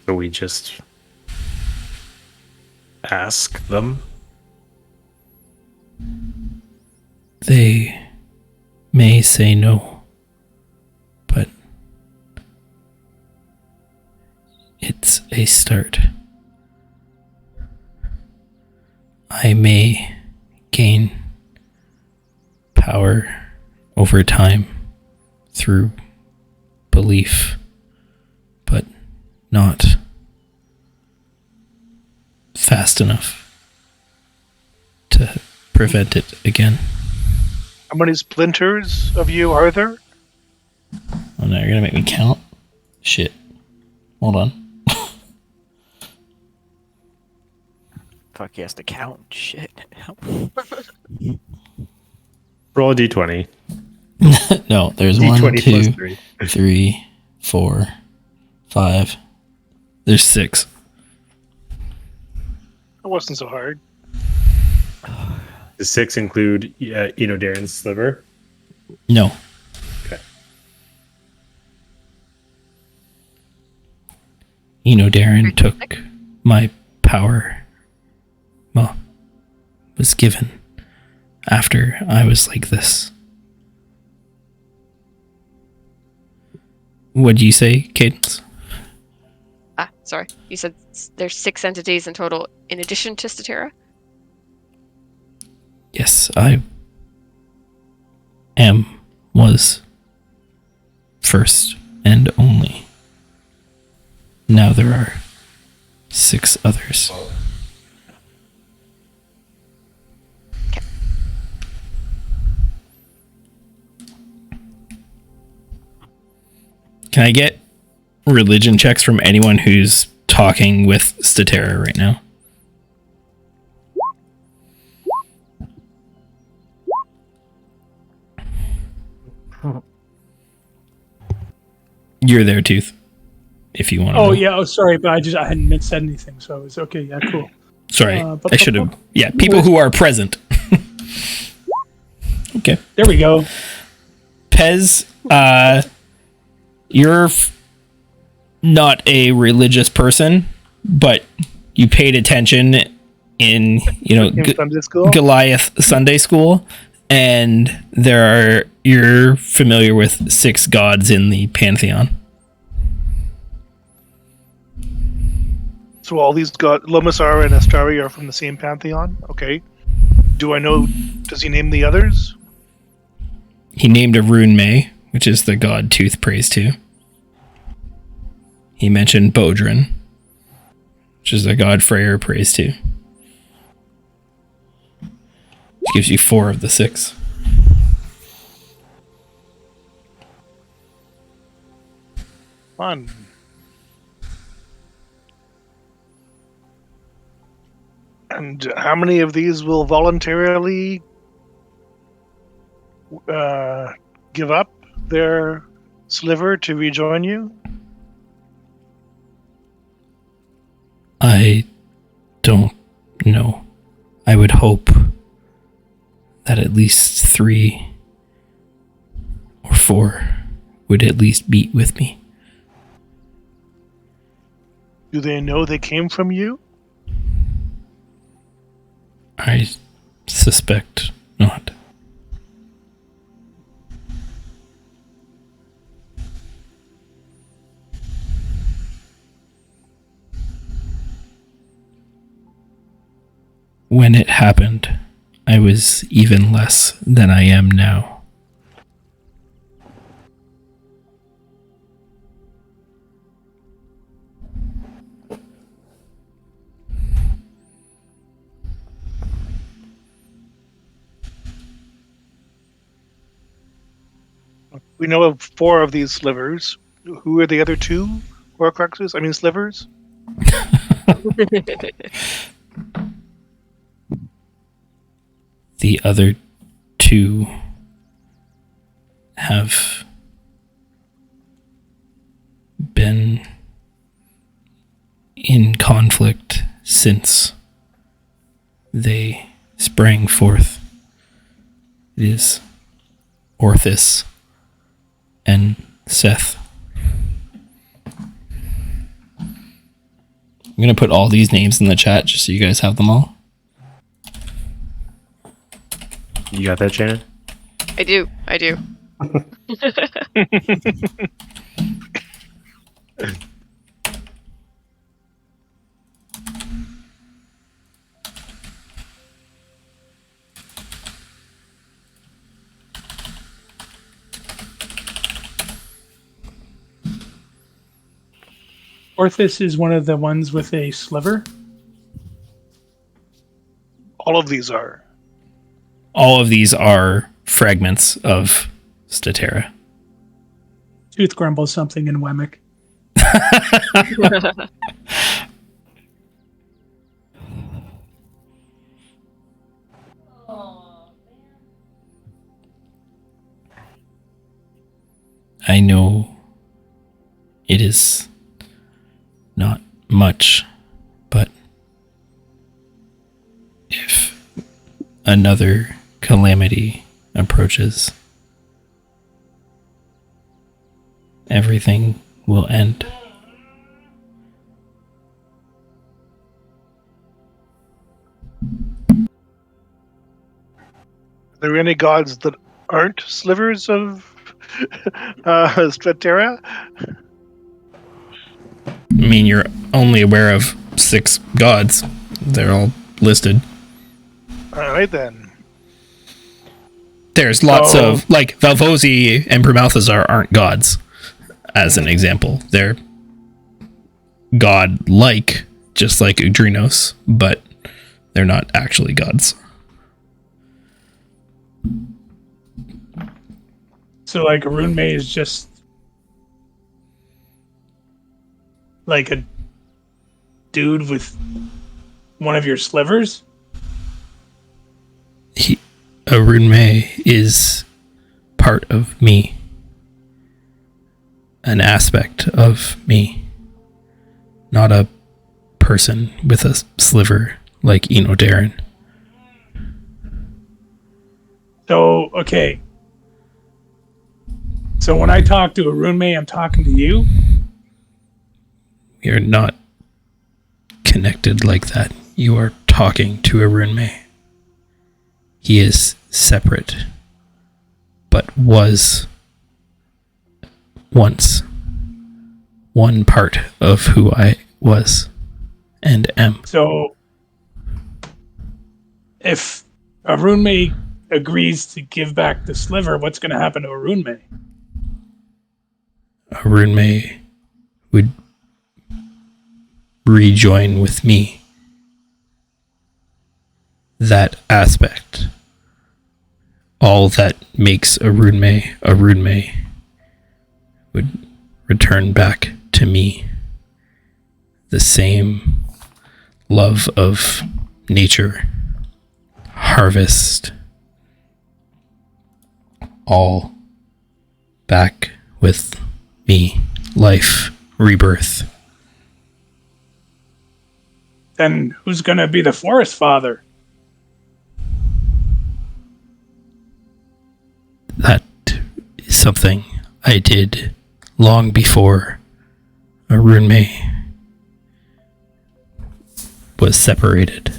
So we just ask them? They may say no, but it's a start. I may gain power over time through belief, but not fast enough to prevent it again. How many splinters of you are there? Oh no, you're gonna make me count? Shit. Hold on. Fuck, he has to count. Shit. Roll a d20. No, there's D20 1, 2, plus 3. 3, 4, 5. There's 6. It wasn't so hard. The 6 include Darren's sliver. No. Okay. Darren took my power. Well, was given after I was like this. What'd you say, Cadence? Sorry. You said there's 6 entities in total in addition to Statera? Yes, I was first and only. Now there are 6 others. Can I get religion checks from anyone who's talking with Statera right now? You're there, Tooth. If you want to. Oh yeah. Oh, sorry, but I hadn't said anything, so it was okay. Yeah, cool. Sorry, I should have. Yeah, people who are present. Okay. There we go. Pez, you're not a religious person, but you paid attention in Sunday school? Goliath Sunday School, and you're familiar with 6 gods in the pantheon. So all these Lomasar and Astari are from the same pantheon? Okay. Does he name the others? He named a Rune May, which is the god Tooth prays to. He mentioned Bodrin. which is a god Freyr prays to. Which gives you 4 of the 6. Fun. And how many of these will voluntarily give up their sliver to rejoin you? I don't know. I would hope that at least 3 or 4 would at least meet with me. Do they know they came from you? I suspect not. When it happened, I was even less than I am now. We know of 4 of these slivers. Who are the other 2 Horcruxes? I mean, slivers? The other 2 have been in conflict since they sprang forth. It is Orthus and Seth. I'm going to put all these names in the chat just so you guys have them all. You got that, Shannon? I do. Orthus is one of the ones with a sliver. All of these are. All of these are fragments of Statera. Tooth grumbles something in Wemmick. I know it is not much, but if another calamity approaches, everything will end. Are there any gods that aren't slivers of Stratera? I mean, you're only aware of 6 gods. They're all listed. Alright then. There's lots of, like, Valvosi and Brumalthazar aren't gods, as an example. They're god-like, just like Udrinos, but they're not actually gods. So, like, Runmei is just like a dude with one of your slivers? Runmei is part of me. An aspect of me. Not a person with a sliver like Enodarin. So, okay. So when I talk to a Runmei, I'm talking to you? We are not connected like that. You are talking to a Runmei. He is separate, but was once one part of who I was and am. So if a Runmei agrees to give back the sliver, what's going to happen to a Runmei? A Runmei would rejoin with me. That aspect, all that makes a rune would return back to me. The same love of nature, harvest, all back with me. Life, rebirth. Then who's gonna be the forest father? That is something I did long before a rune was separated.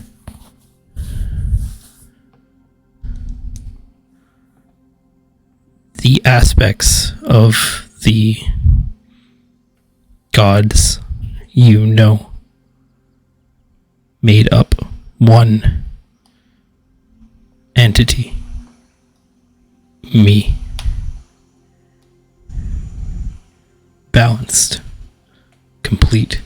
The aspects of the gods you know made up one entity. Me. Balanced. Complete.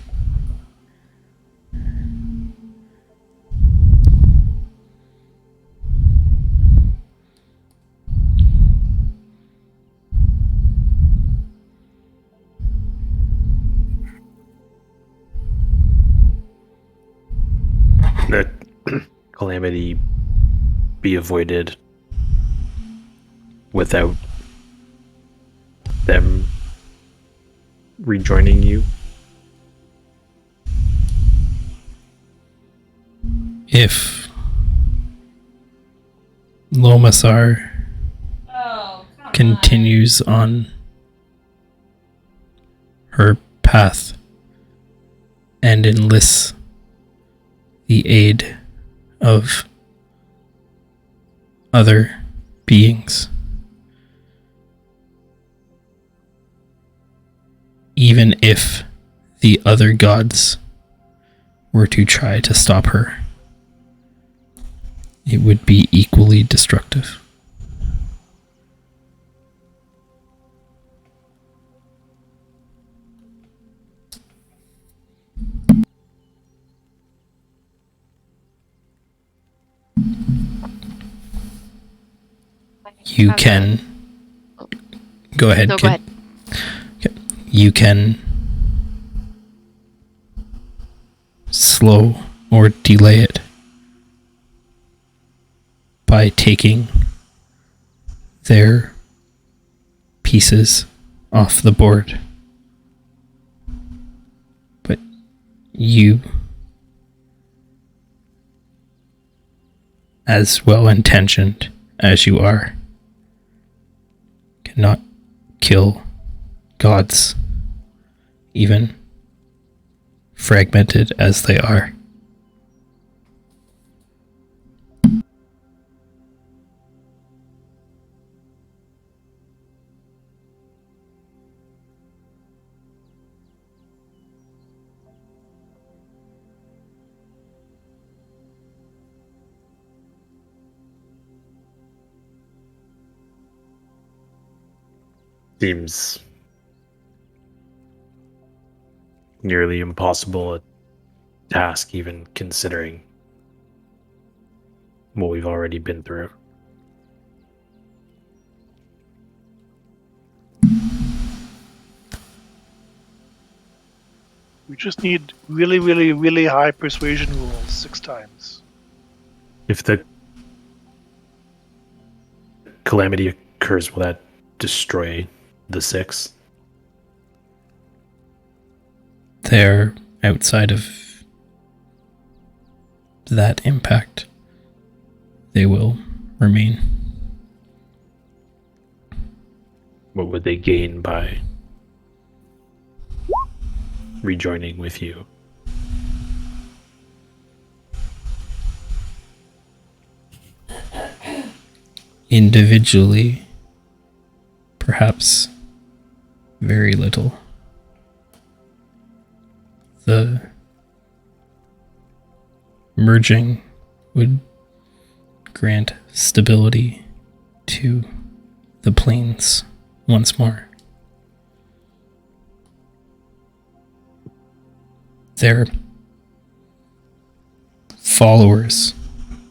That calamity be avoided without them rejoining you? If Lomasar continues on her path and enlists the aid of other beings, even if the other gods were to try to stop her, it would be equally destructive. You can go ahead. No, go ahead. Okay. You can slow or delay it by taking their pieces off the board. But you, as well intentioned as you are, cannot kill gods, even fragmented as they are. Seems nearly impossible a task, even considering what we've already been through. We just need really, really, really high persuasion rolls 6 times. If the calamity occurs, will that destroy the 6? They're outside of that impact. They will remain. What would they gain by rejoining with you? Individually, perhaps very little. The merging would grant stability to the planes once more. Their followers,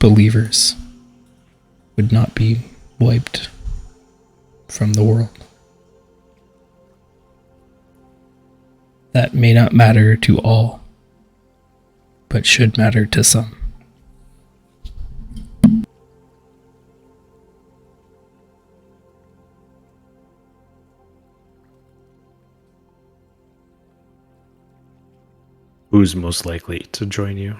believers, would not be wiped from the world. That may not matter to all, but should matter to some. Who's most likely to join you?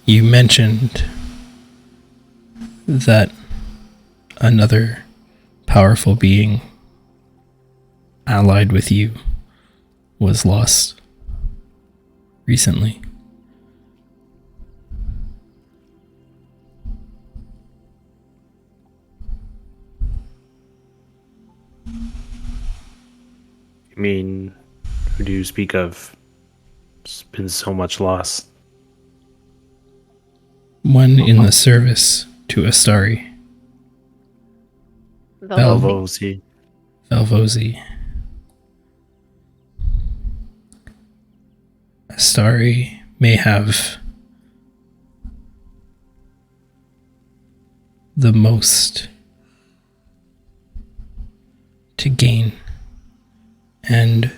You mentioned that another powerful being allied with you was lost recently. I mean, who do you speak of? There's been so much loss. One in the service to Astari. Velvosi. Velvosi. Astari may have the most to gain, and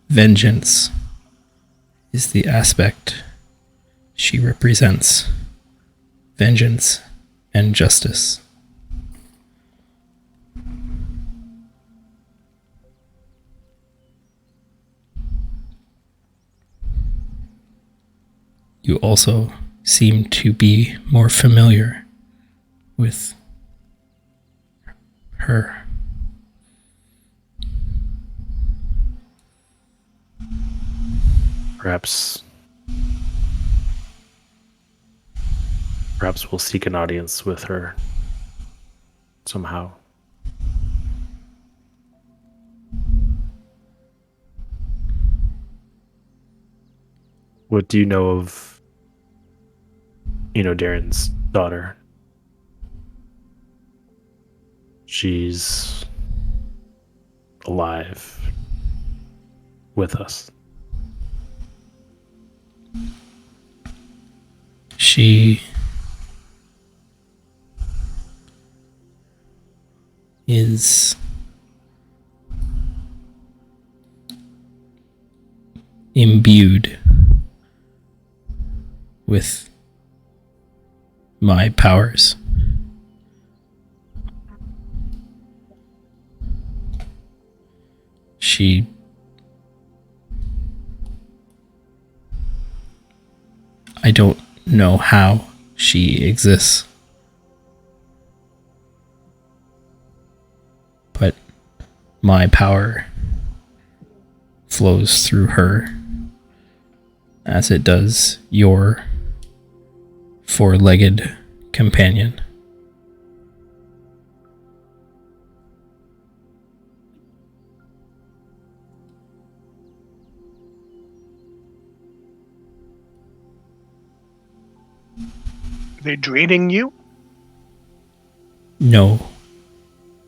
vengeance is the aspect she represents. Vengeance and justice. You also seem to be more familiar with her. Perhaps we'll seek an audience with her somehow. What do you know of, Darren's daughter? She's alive with us. She is imbued with my powers. I don't know how she exists, but my power flows through her as it does your four-legged companion. Are they draining you? No,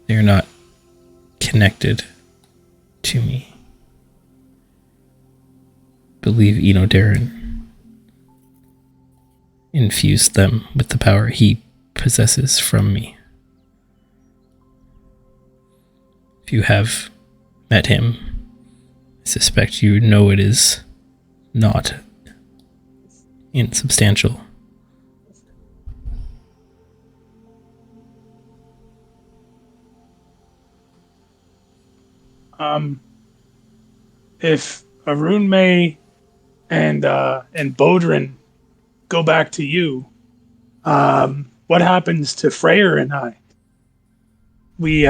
they're not connected to me. Believe Darren infused them with the power he possesses from me. If you have met him, I suspect you know it is not insubstantial. If Arun May and Bodrin go back to you, what happens to Freyr and I? We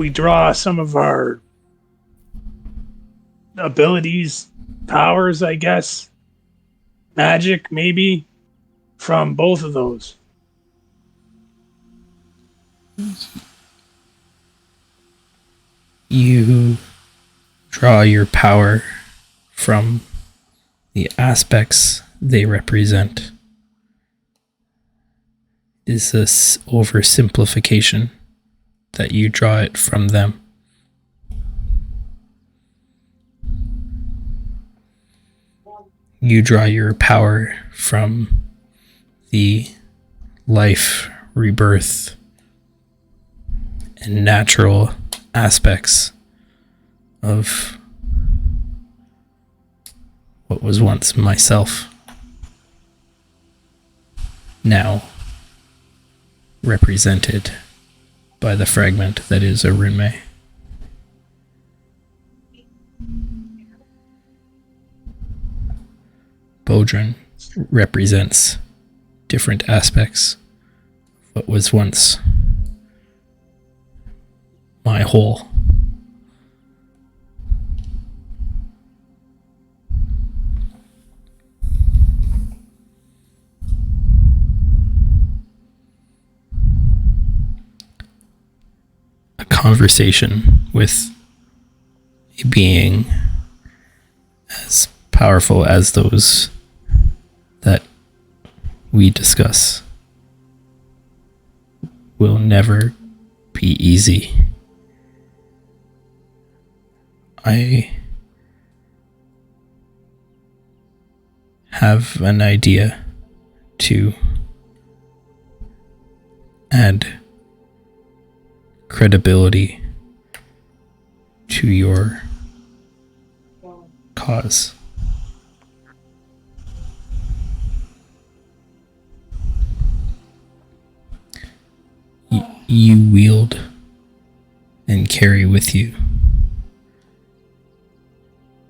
draw some of our abilities, powers, I guess, magic maybe, from both of those. You draw your power from the aspects they represent. Is this oversimplification that you draw it from them. You draw your power from the life, rebirth, and natural aspects of what was once myself, now represented by the fragment that is a Runmei. Bodhran represents different aspects of what was once my whole. A conversation with a being as powerful as those that we discuss will never be easy. I have an idea to add credibility to your cause. You wield and carry with you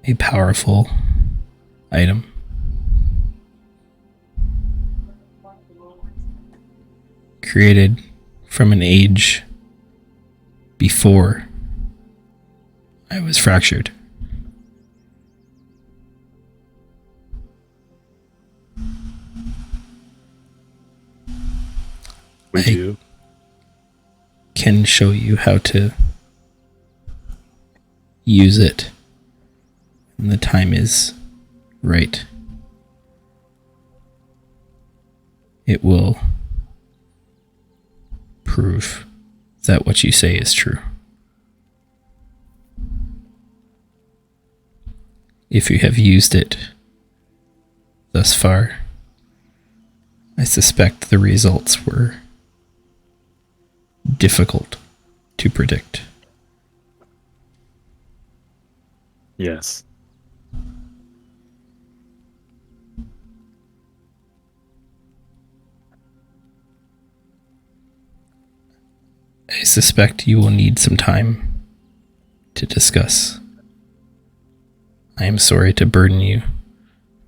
a powerful item. Created from an age before I was fractured. We do. Can show you how to use it when the time is right. It will prove that what you say is true. If you have used it thus far, I suspect the results were difficult to predict. Yes. I suspect you will need some time to discuss. I am sorry to burden you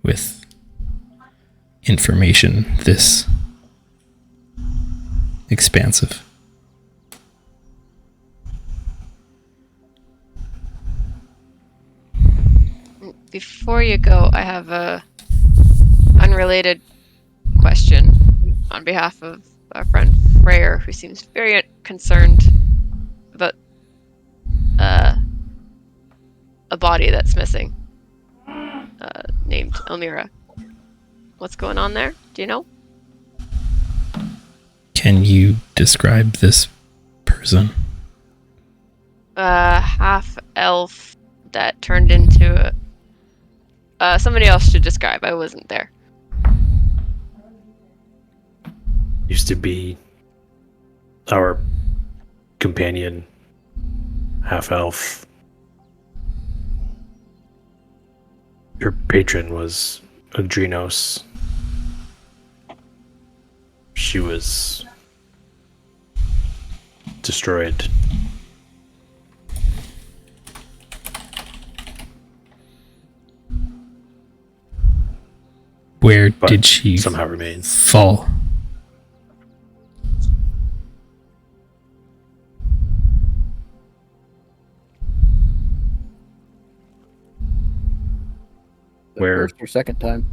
with information this expansive. Before you go, I have a unrelated question on behalf of our friend Freyr, who seems very concerned about a body that's missing, named Elmira. What's going on there? Do you know? Can you describe this person? Half elf that turned into somebody else should describe. I wasn't there. Used to be our companion, half elf. Your patron was Adrenos. She was destroyed. Where But did she somehow remains. fall? The Where? first or second time.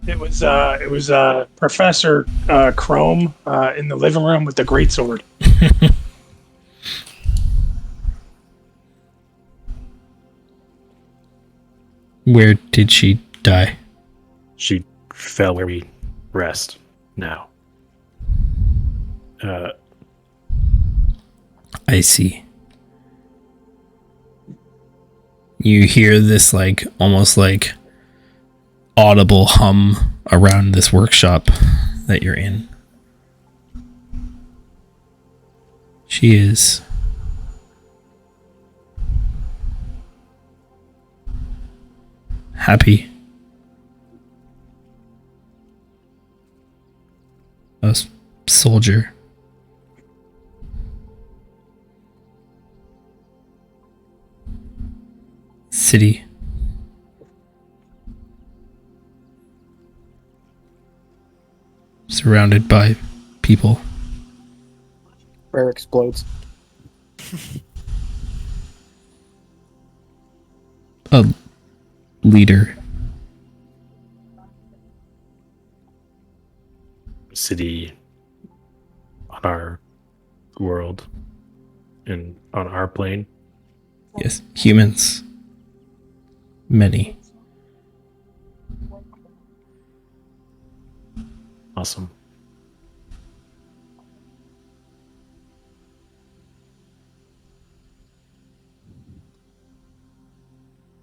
It was Professor Chrome in the living room with the greatsword. Where did she die? She fell where we rest now. I see. You hear this like almost like audible hum around this workshop that you're in. She is happy. A soldier. City. Surrounded by people. Where explodes. A leader. City on our world and on our plane. Yes, humans. Many. Awesome.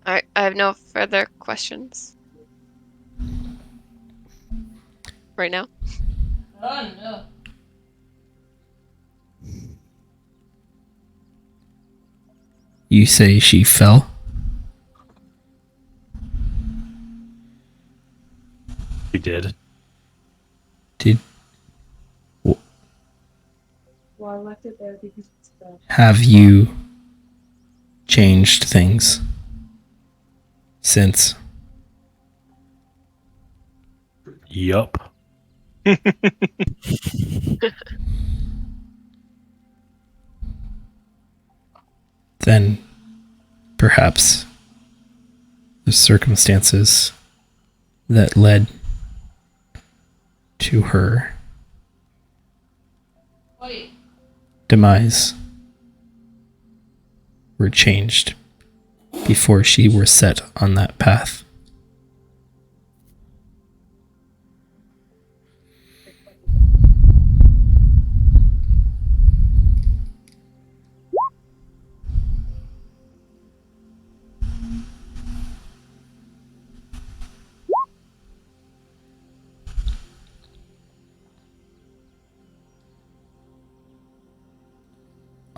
All right, I have no further questions. Right now? Oh no. You say she fell? We did. Did Well, I left it there because it's bad. have you changed things since? Yup. Then perhaps the circumstances that led to her Wait. demise were changed before she were set on that path.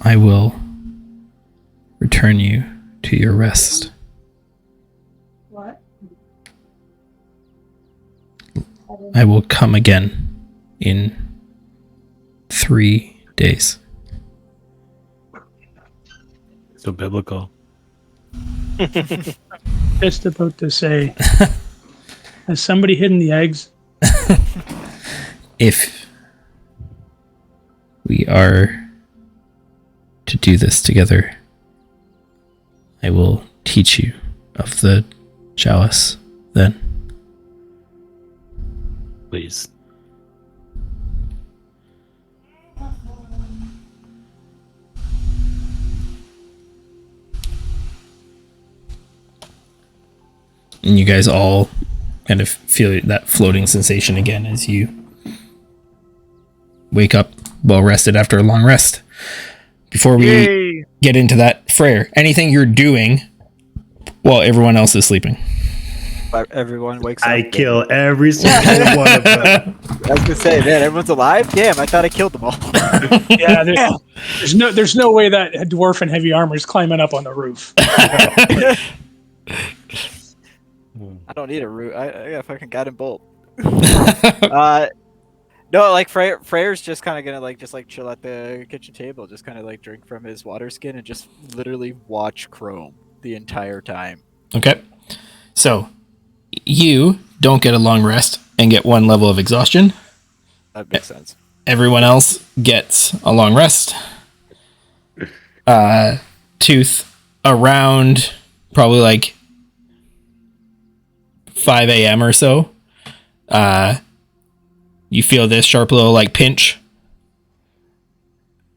I will return you to your rest. What? I will come again in 3 days. So biblical. Just about to say, has somebody hidden the eggs? If we are to do this together, I will teach you of the chalice then. Please. And you guys all kind of feel that floating sensation again as you wake up well rested after a long rest. Before we Yay! get into that, Freyr, anything you're doing while everyone else is sleeping? Everyone wakes up. I kill every single one of them. I was gonna say, man, everyone's alive. Damn, I thought I killed them all. Yeah, there's no way that dwarf in heavy armor is climbing up on the roof. I don't need a root. I got a fucking guiding bolt. No, like Freyr's just kind of gonna just chill at the kitchen table, just kind of like drink from his water skin and just literally watch Chrome the entire time. Okay. So, you don't get a long rest and get 1 level of exhaustion. That makes sense. Everyone else gets a long rest. Tooth, around probably like 5 a.m. or so, you feel this sharp little like pinch.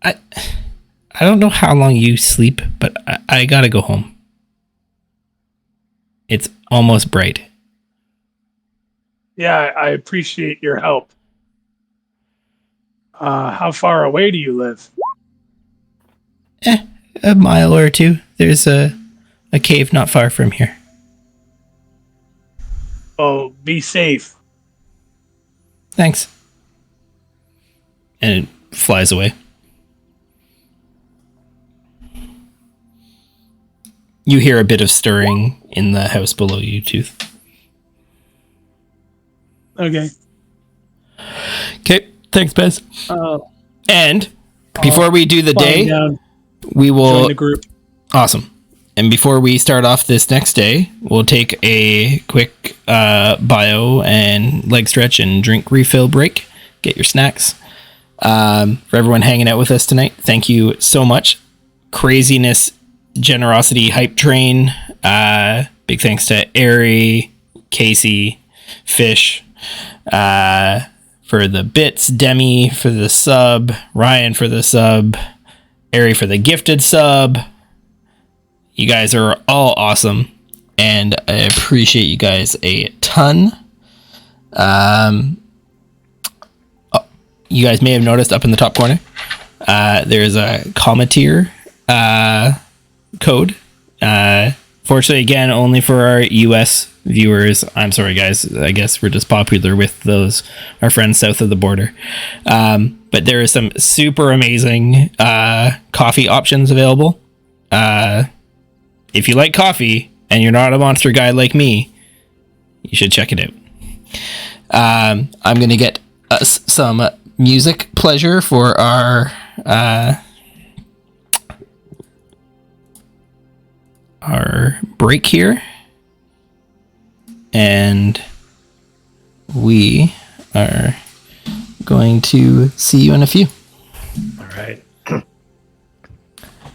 I don't know how long you sleep, but I gotta go home. It's almost bright. Yeah, I appreciate your help. How far away do you live? A mile or two. There's a cave not far from here. Oh, be safe. Thanks. And it flies away. You hear a bit of stirring in the house below you, Tooth. Okay. Okay, thanks, Bez. Uh, And before we do the flying day, down, we will... join the group. Awesome. And before we start off this next day, we'll take a quick bio and leg stretch and drink refill break. Get your snacks. For everyone hanging out with us tonight, thank you so much. Craziness, generosity, hype train. Big thanks to Ari, Casey, Fish, for the bits, Demi for the sub, Ryan for the sub, Ari for the gifted sub. You guys are all awesome, and I appreciate you guys a ton. You guys may have noticed up in the top corner, there's a Commentier code. Fortunately, again, only for our US viewers. I'm sorry, guys. I guess we're just popular with our friends south of the border. But there is some super amazing coffee options available. If you like coffee and you're not a monster guy like me, you should check it out. I'm going to get us some music pleasure for our break here. And we are going to see you in a few. All right. All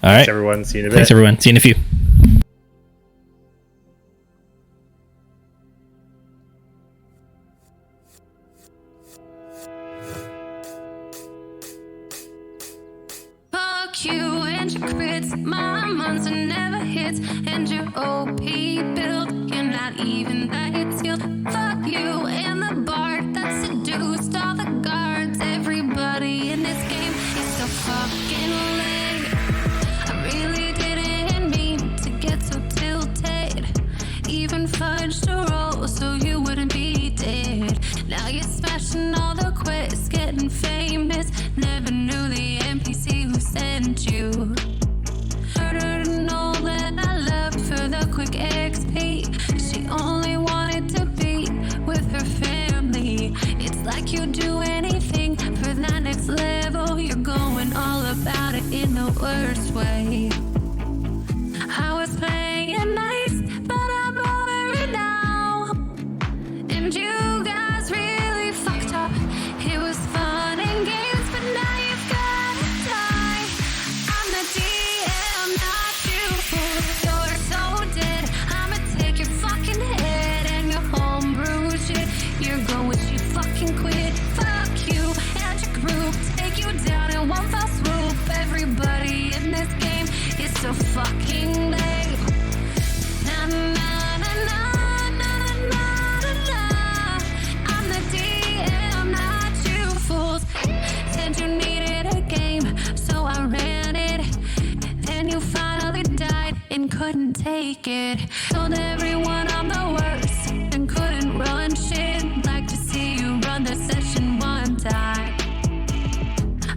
right. Thanks, everyone. See you in a bit. Thanks, everyone. See you in a few. Fuck you and your crits. My monster never hits. And your OP build. You're not even that skilled. Fuck you and the bard that seduced all the guards. Everybody in this game is so fucking late. I really didn't mean to get so tilted. Even fudged a roll so you wouldn't be dead. Now you're smashing all the quests, getting famous. Never knew the NPC who sent you. Harder to know that I left for the quick XP. She only wanted to be with her family. It's like you'd do anything for that next level. You're going all about it in the worst way. I was playing nice, but I'm over it now. And you guys really fucked up. It was fun and games, but now you've gotta die. I'm the DM, not you, fool. You're so dead. I'ma take your fucking head and your homebrew shit. You're going, she fucking quit. Fuck you and your group. Take you down in one fell swoop. Everybody in this game is so fucking lame. Na na na na na na na na. I'm the DM, not you fools. Said you needed a game, so I ran it. Then you finally died and couldn't take it. Told everyone I'm the worst and couldn't run shit. Like to see you run the session one time.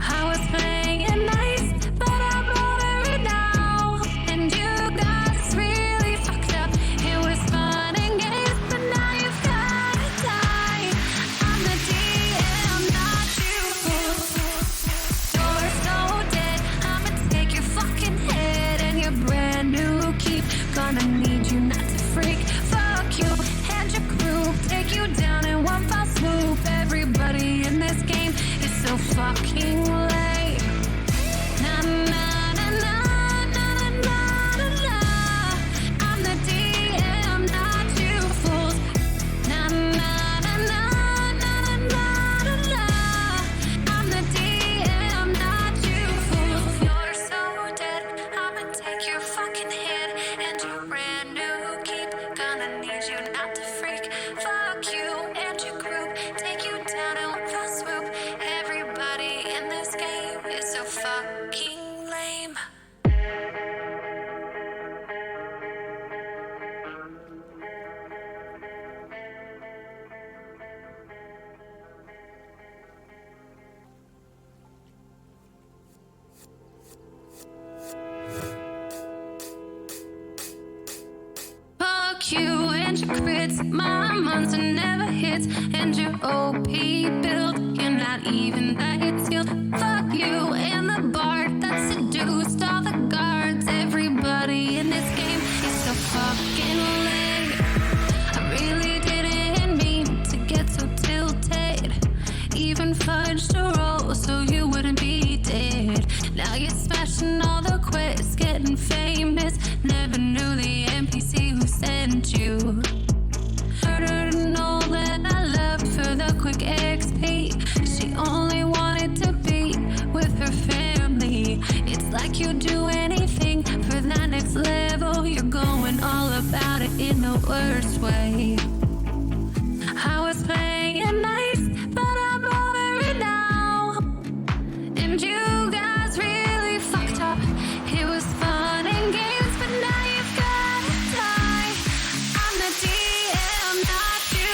I was playing nice, but I'm over it now. And you guys really fucked up. It was fun and games, but now you've gotta die. I'm the DM, not you, fool. You're so dead. I'ma take your fucking head and your brand new keep. Gonna need you not to freak. Fuck you and your crew. Take you down in one fell swoop. Everybody in this game is so fucking lame. Na na na na na na na na. I'm the DM, not you fools. Na na na na na na na na. I'm the DM, not you fools. You're so dead. I'ma take your fucking head and your brand new keep. Gonna need you not to freak. Fuck you and your group. Take you down in one fell swoop. Everybody in Fuck you and your crits. My monster never hits. And your OP build. You're not even that skilled. Fuck you and the bard that seduced all the guards. Everybody in this game is so fucking lame. I really didn't mean to get so tilted. Even fudged a roll so you wouldn't be dead. Now you're smashing all the quests, getting famous. Never knew the NPC who sent you. Murdered and all that I loved for the quick XP. She only wanted to be with her family. It's like you'd do anything for that next level. You're going all about it in the worst way. I was playing nice, but I'm over it now. And you guys really fucked up. It was fun and games, but now you've gotta die. I'm the DM, not you.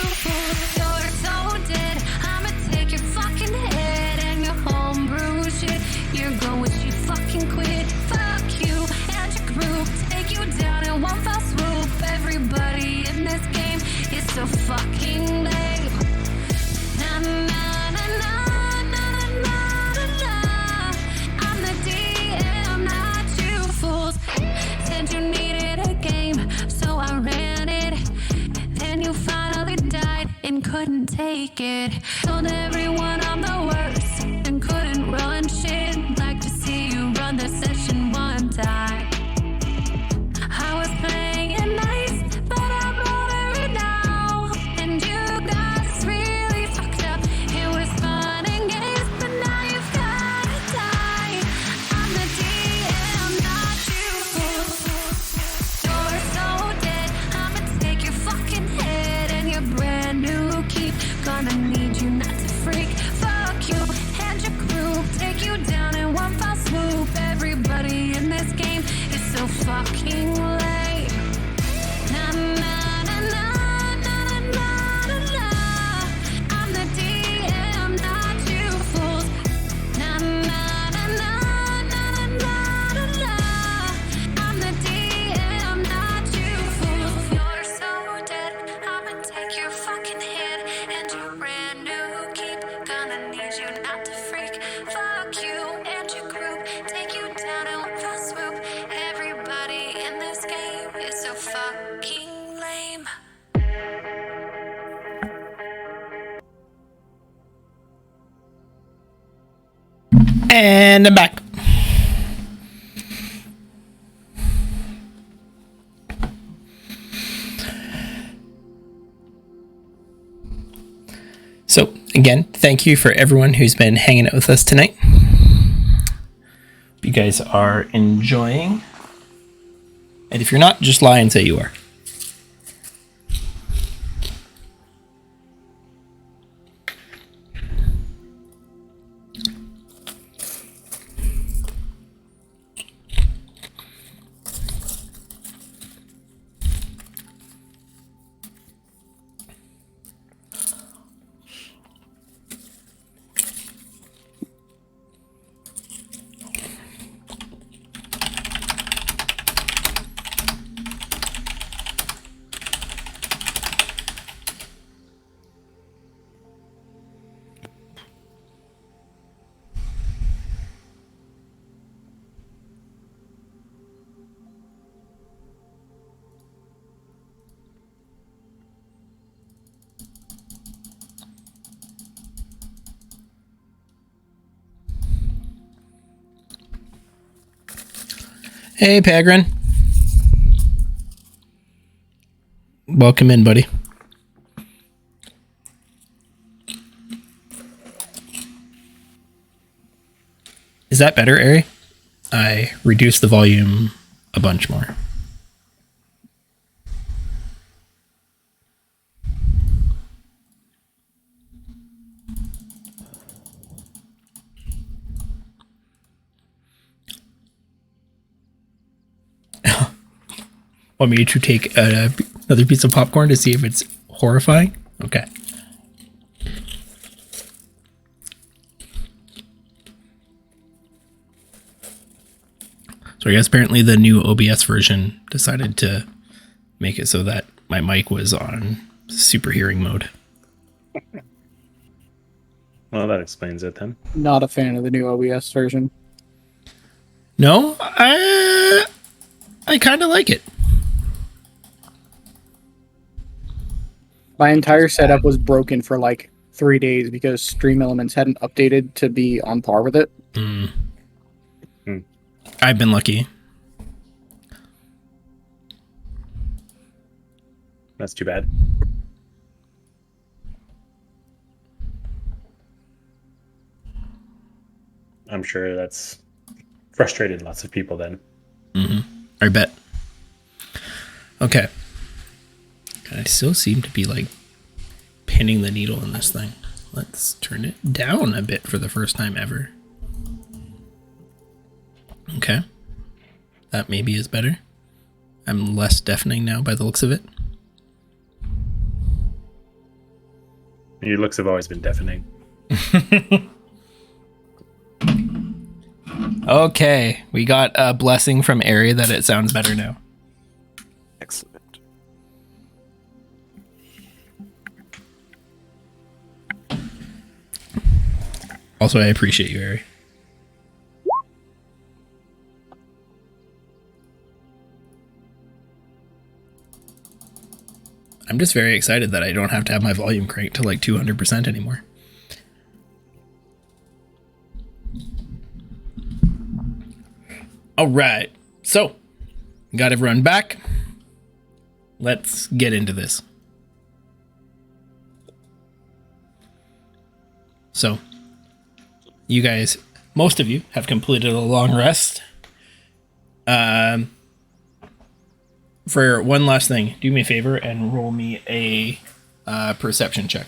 You're so dead. I'ma take your fucking head and your homebrew shit. You're going, she fucking quit. Fuck you and your group. Take you down in one fell swoop. Everybody in this game is so fucking lame. Na na na na na na na na. I'm the DM, not you fools. Said you needed a game, so I ran it. Then you finally died and couldn't take it. Told everyone I'm the worst and couldn't run shit. Like to see you run the session one time. I was playing nice, but I'm over it now. And you guys really fucked up. It was fun and games, but now you've gotta die. I'm the DM, not you. You're so dead. I'ma take your fucking head and your brand new keep. Gonna need you not to freak. Fuck you and your crew. Take you down in one fell swoop. Everybody in this game is so fucking lame. Na na na na na na na na. I'm the DM, not you fools. Na na na na na na na na. I'm the DM, not you fools. You're so dead. I'ma take your fucking head and your brand new keep. Gonna need you not to freak. Fuck you and your group. Take you down in one fell swoop. Everybody in this game is so fucking lame. And I'm back. So, again, thank you for everyone who's been hanging out with us tonight. Hope you guys are enjoying. And if you're not, just lie and say you are. Hey, Pagrin. Welcome in, buddy. Is that better, Ari? I reduced the volume a bunch more. Want me to take another piece of popcorn to see if it's horrifying? Okay. So I guess apparently the new OBS version decided to make it so that my mic was on super hearing mode. Well, that explains it then. Not a fan of the new OBS version. No, I kind of like it. My entire setup was broken for like 3 days because Stream Elements hadn't updated to be on par with it. I've been lucky. That's too bad. I'm sure that's frustrated lots of people then. I bet. Okay. I still seem to be like pinning the needle in this thing. Let's turn it down a bit for the first time ever. Okay. That maybe is better. I'm less deafening now by the looks of it. Your looks have always been deafening. Okay. We got a blessing from Ari that it sounds better now. Excellent. Also, I appreciate you, Ari. I'm just very excited that I don't have to have my volume cranked to like 200% anymore. All right. So, got everyone back. Let's get into this. So, you guys, most of you have completed a long rest. For one last thing, do me a favor and roll me a perception check.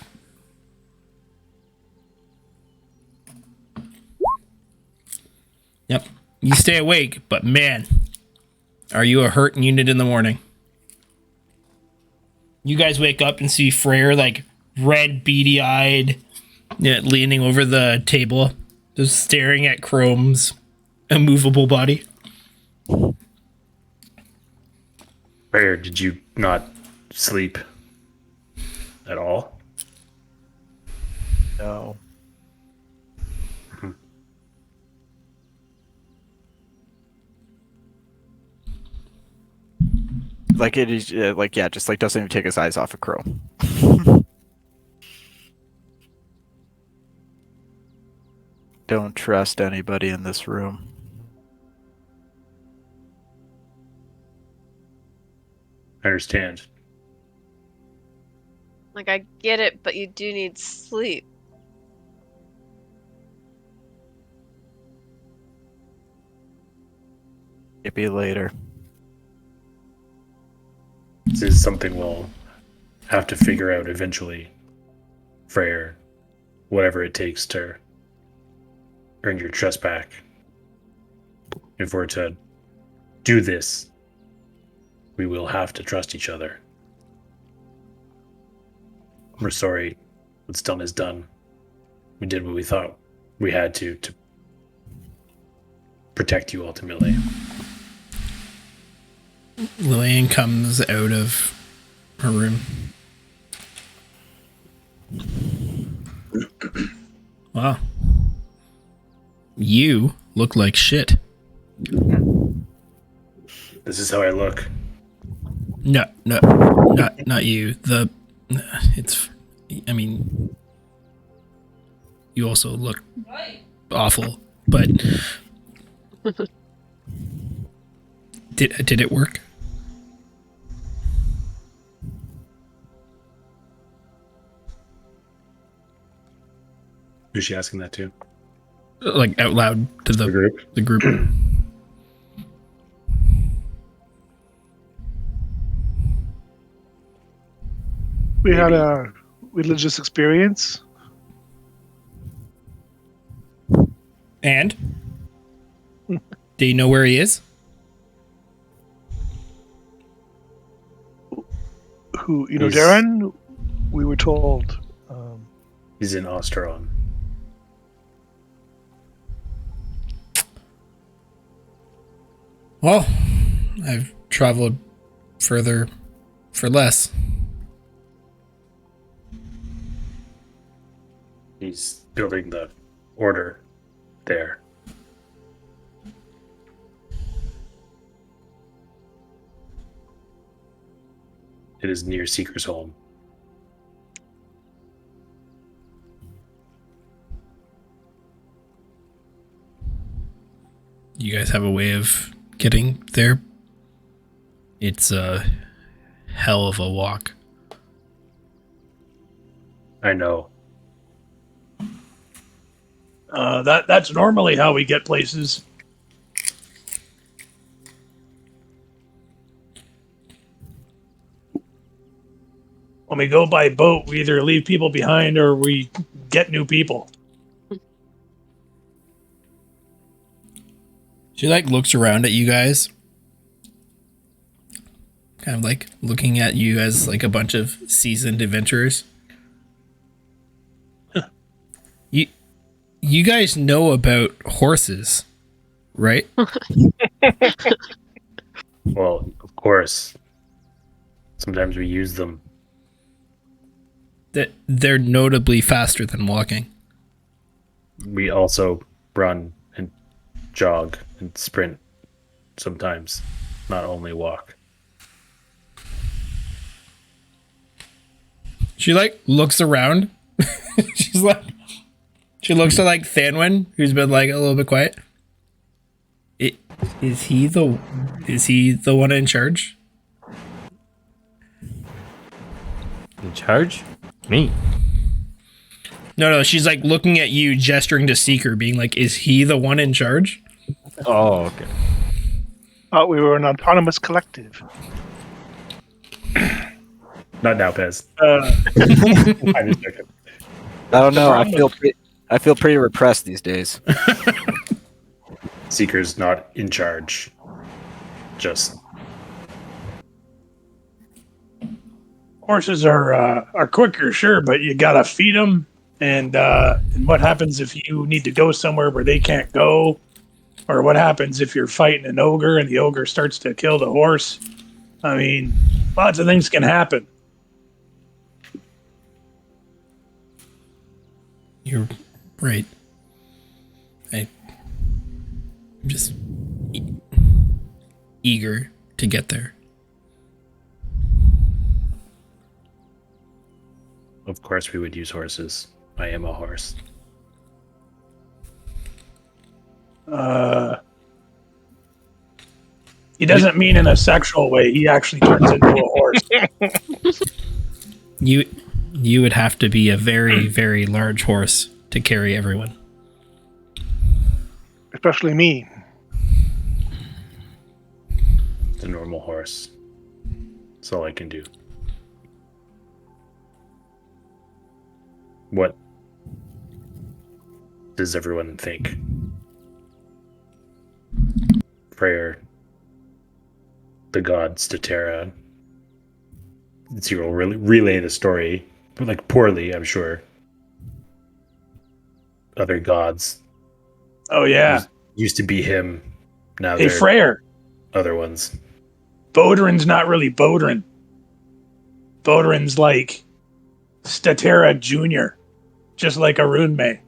Yep. You stay awake, but man, are you a hurt unit in the morning. You guys wake up and see Freyr like red, beady-eyed, leaning over the table, just staring at Chrome's immovable body. Freyr, did you not sleep at all? No. Like it is, like yeah, just like doesn't even take his eyes off of Chrome. Don't trust anybody in this room. I understand. Like, I get it, but you do need sleep. Maybe later. This is something we'll have to figure out eventually, Freyr. Whatever it takes to earn your trust back. If we're to do this, we will have to trust each other. We're sorry. What's done is done. We did what we thought we had to protect you ultimately. Lillian comes out of her room. Wow. You look like shit. This is how I look. No, not you. I mean, you also look awful, but did it work? Who's she asking that to? Like out loud to the group? The group. We had a religious experience. And? Do you know where he is? Who, Darren? We were told. He's in Osteron. Well, I've traveled further for less. He's building the order there. It is near Seeker's home. You guys have a way of getting there? It's a hell of a walk. I know. That's normally how we get places. When we go by boat, we either leave people behind or we get new people. She like looks around at you guys. Kind of like looking at you as like a bunch of seasoned adventurers. You guys know about horses, right? Well, of course. Sometimes we use them. That they're notably faster than walking. We also run and jog and sprint sometimes, not only walk. She like looks around. She's like, she looks to like Thanwin, who's been like a little bit quiet. Is he the one in charge? In charge? Me. No, she's like looking at you, gesturing to Seeker, being like, is he the one in charge? Oh, okay. Thought we were an autonomous collective. Not now, Pez. I'm just joking. I don't know. I feel pretty repressed these days. Seeker's not in charge. Just Horses are quicker, sure, but you gotta feed them. And what happens if you need to go somewhere where they can't go? Or what happens if you're fighting an ogre and the ogre starts to kill the horse? I mean, lots of things can happen. You're right. I'm just eager to get there. of course we would use horses. I am a horse. He doesn't mean in a sexual way. He actually turns into a horse. You would have to be a very, very large horse to carry everyone. Especially me. The normal horse. That's all I can do. What does everyone think? Prayer, the gods to Terra. Zero will relay the story, but like poorly, I'm sure. Other gods. Oh yeah. Used to be him. Now Hey they're Freyr, other ones. Bodrin's not really Bodrin. Bodrin's like Statera Jr., just like Arun May.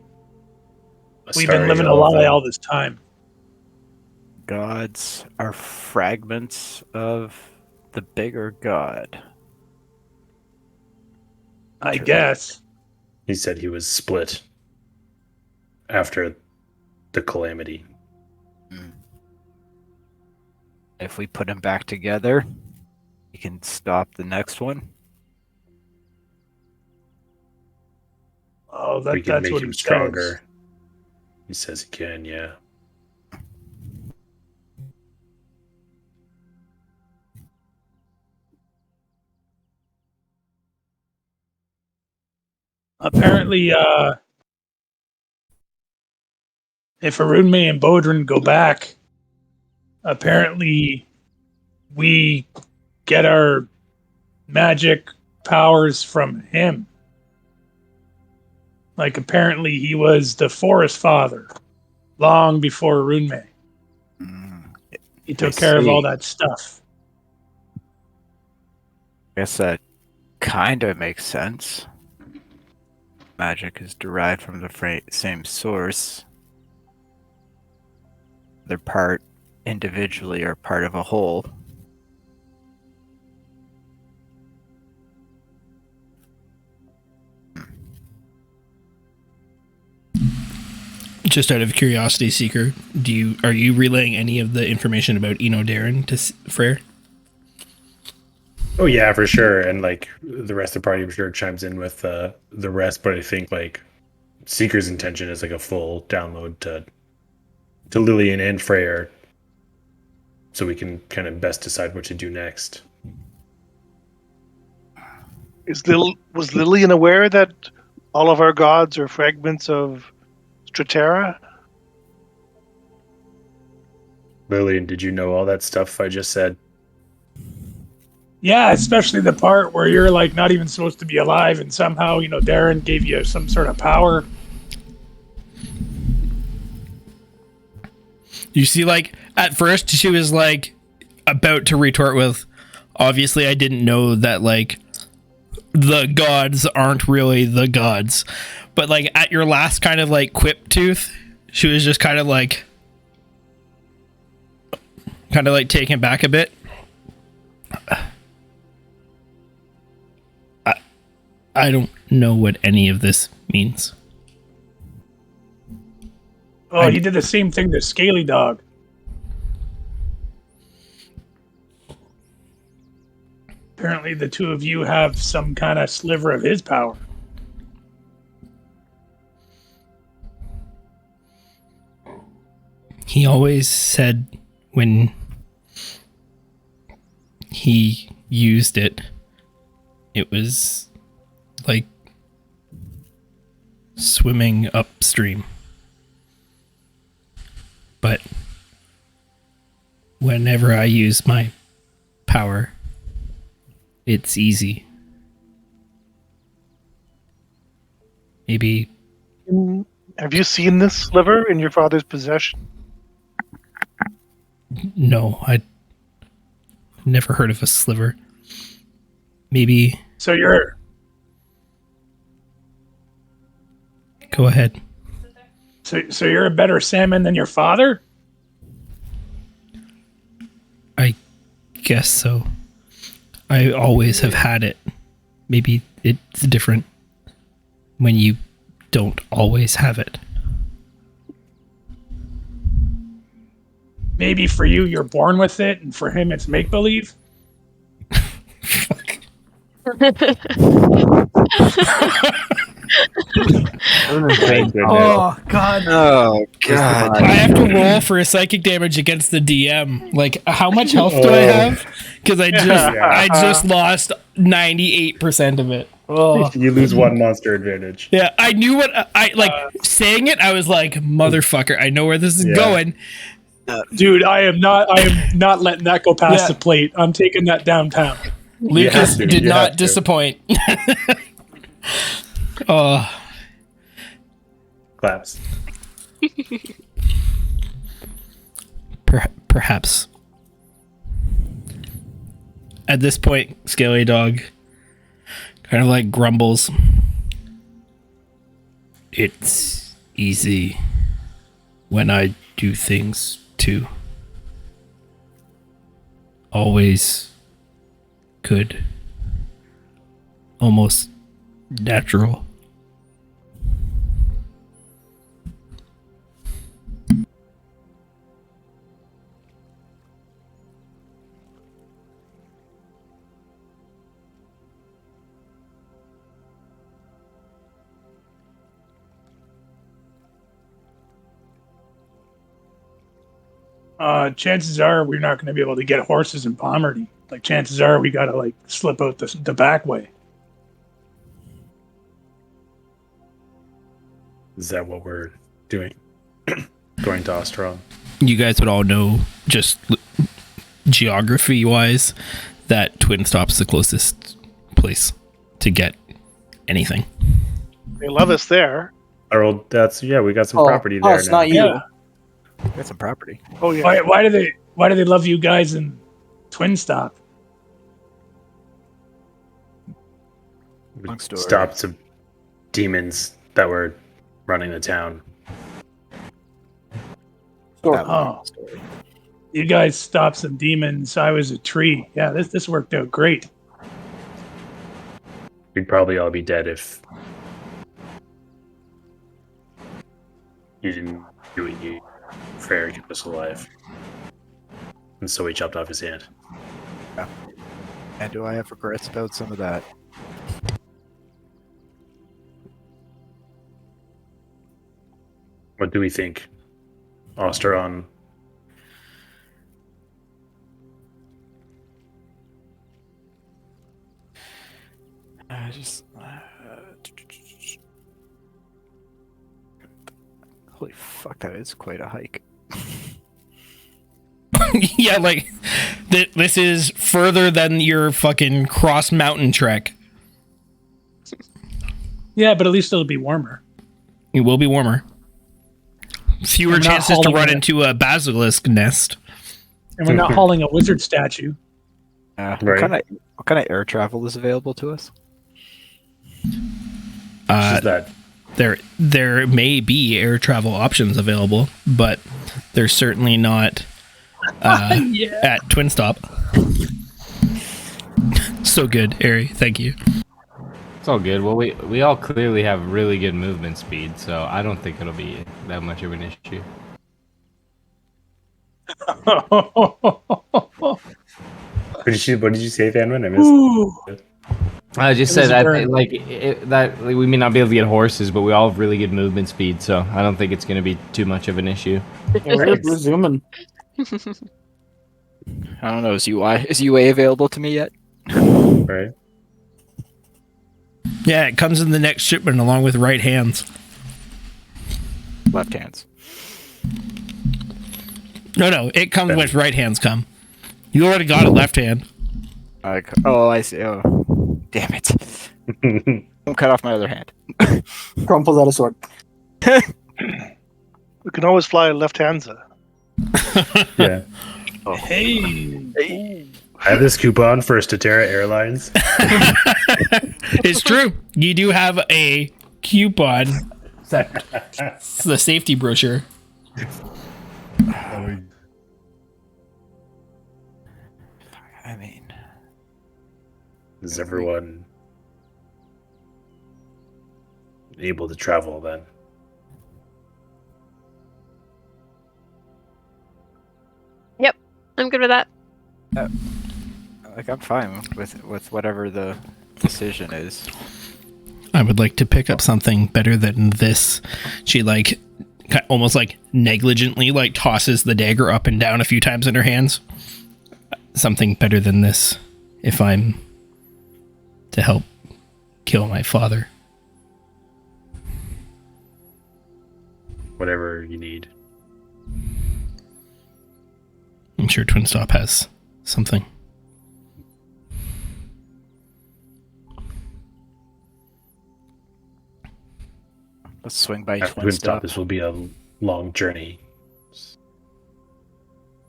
We've been living a lie all this time. Gods are fragments of the bigger god. I guess. He said he was split after the calamity. If we put him back together, we can stop the next one. Oh, We can that's make what him he stronger. says. He says he can, yeah. Apparently, if Arun May and Bodrin go back, apparently we get our magic powers from him. Like, apparently he was the Forest Father long before Arun May. He took care of all that stuff. Guess that kind of makes sense. Magic is derived from the same source. They're part individually or part of a whole. Just out of curiosity, Seeker, are you relaying any of the information about Eno Darren to Freyr? Oh yeah, for sure. And like the rest of the party, I'm sure chimes in with the rest. But I think like Seeker's intention is like a full download to Lillian and Freyr, so we can kind of best decide what to do next. Was Lillian aware that all of our gods are fragments of Stratera? Lillian, did you know all that stuff I just said? Yeah, especially the part where you're like not even supposed to be alive, and somehow Darren gave you some sort of power. You see, like at first she was like about to retort with, "Obviously, I didn't know that like the gods aren't really the gods," but like at your last kind of like quip tooth, she was just kind of like taken back a bit. I don't know what any of this means. Oh, he did the same thing to Scaly Dog. Apparently, the two of you have some kind of sliver of his power. He always said when he used it, it was like swimming upstream. But whenever I use my power, it's easy. Maybe. Have you seen this sliver in your father's possession? No, I never heard of a sliver. Maybe. So you're. Go ahead. So you're a better salmon than your father? I guess so. I always have had it. Maybe it's different when you don't always have it. Maybe for you, you're born with it, and for him, it's make-believe? Oh god! Oh god! I have to roll for a psychic damage against the DM. Like, how much health do I have? Because I just lost 98% of it. Oh. You lose one monster advantage. Yeah, I knew what I like saying it. I was like, "Motherfucker, I know where this is going." Dude, I am not letting that go past the plate. I'm taking that downtown. Lucas did not disappoint. Oh. Claps. Perhaps. At this point, Scaly Dog kind of like grumbles. It's easy when I do things too. Always good. Almost natural. Chances are we're not going to be able to get horses in Pomerty. Like, chances are we got to like slip out the back way. Is that what we're doing? Going to Ostrom? You guys would all know, just geography-wise, that Twin Stop's the closest place to get anything. They love us there. Our old, we got some property there. It's now. not you. Yeah. Got some property. Oh yeah. Why do they love you guys in Twin Stop? Long story. Stopped some demons that were running the town. That Oh. long story. You guys stopped some demons. I was a tree. Yeah, this worked out great. We'd probably all be dead if you didn't do what you Freyr kept us alive. And so he chopped off his hand. And do I have regrets about some of that? What do we think? Osteron. Holy fuck, that is quite a hike. Yeah, like this is further than your fucking cross mountain trek. Yeah, but at least it'll be warmer. It will be warmer. Fewer I'm not chances to hauling run it. into a basilisk nest. And we're not hauling a wizard statue. What Right. kind of air travel is available to us? Just that. There may be air travel options available, but they're certainly not at Twin Stop. So good, Ari. Thank you. It's all good. Well, we all clearly have really good movement speed, so I don't think it'll be that much of an issue. What did you say, Vanman? I missed. Ooh. I just It said was a that burn. that we may not be able to get horses, but we all have really good movement speed, so I don't think it's going to be too much of an issue. We're zooming. I don't know. Is UA available to me yet? Right. Yeah, it comes in the next shipment along with right hands. Left hands. No, it comes with right hands come. You already got a left hand. Oh, I see. Oh, damn it! Don't cut off my other hand. Crumples out a sword. We can always fly left-handed. Yeah. Hey. I have this coupon for Statera Airlines. It's true. You do have a coupon. It's the safety brochure. I mean, Is everyone able to travel then? I'm good with that. like I'm fine with whatever the decision is. I would like to pick up something better than this. She almost negligently tosses the dagger up and down a few times in her hands. Something better than this if I'm to help kill my father. Whatever you need. I'm sure Twin Stop has something. Let's swing by After Twin Twin Stop, Stop. this will be a long journey.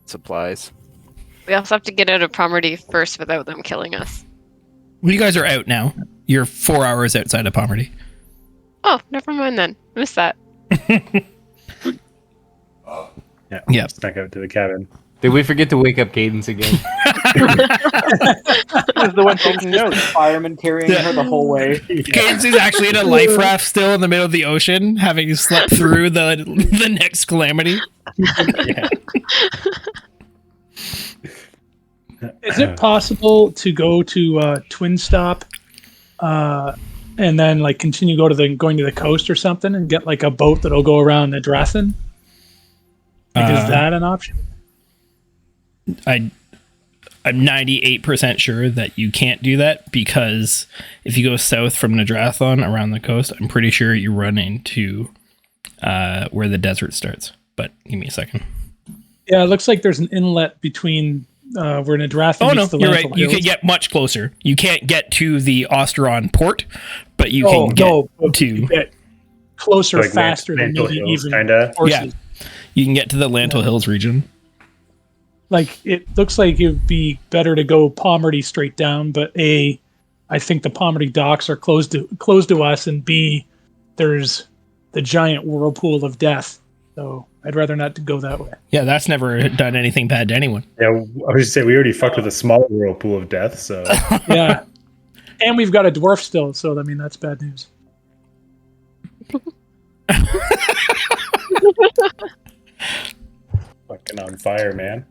Supplies. We also have to get out of Pomerty first without them killing us. Well, you guys are out now. You're 4 hours outside of Pomerty. Oh, never mind then. I missed that. Yeah. Yep. Snuck out to the cabin. Did we forget to wake up Cadence again? Was the one taking notes. Fireman carrying her the whole way. Cadence is actually in a life raft still in the middle of the ocean, having slept through the next calamity. Yeah. Is it possible to go to Twin Stop, and then continue going to the coast or something, and get a boat that'll go around Adrathan? Is that an option? I'm 98% sure that you can't do that, because if you go south from Nadrathon around the coast, I'm pretty sure you run into where the desert starts. But give me a second. Yeah, it looks like there's an inlet between where Nadrathon Oh no, meets the you're Lentil right. You Hills. can get much closer. You can't get to the Osteron port, but you Oh, can get no, but to. you get closer Like faster than Mantle maybe Hills, even kinda. horses. You can get to the Lantal Hills region. It looks like it would be better to go Pomerty straight down, but I I think the Pomerty docks are closed to us, and B, there's the giant whirlpool of death. So I'd rather not go that way. Yeah, that's never done anything bad to anyone. Yeah, I was just saying we already fucked with a small whirlpool of death, so Yeah. And we've got a dwarf still, so I mean that's bad news. fucking on fire, man.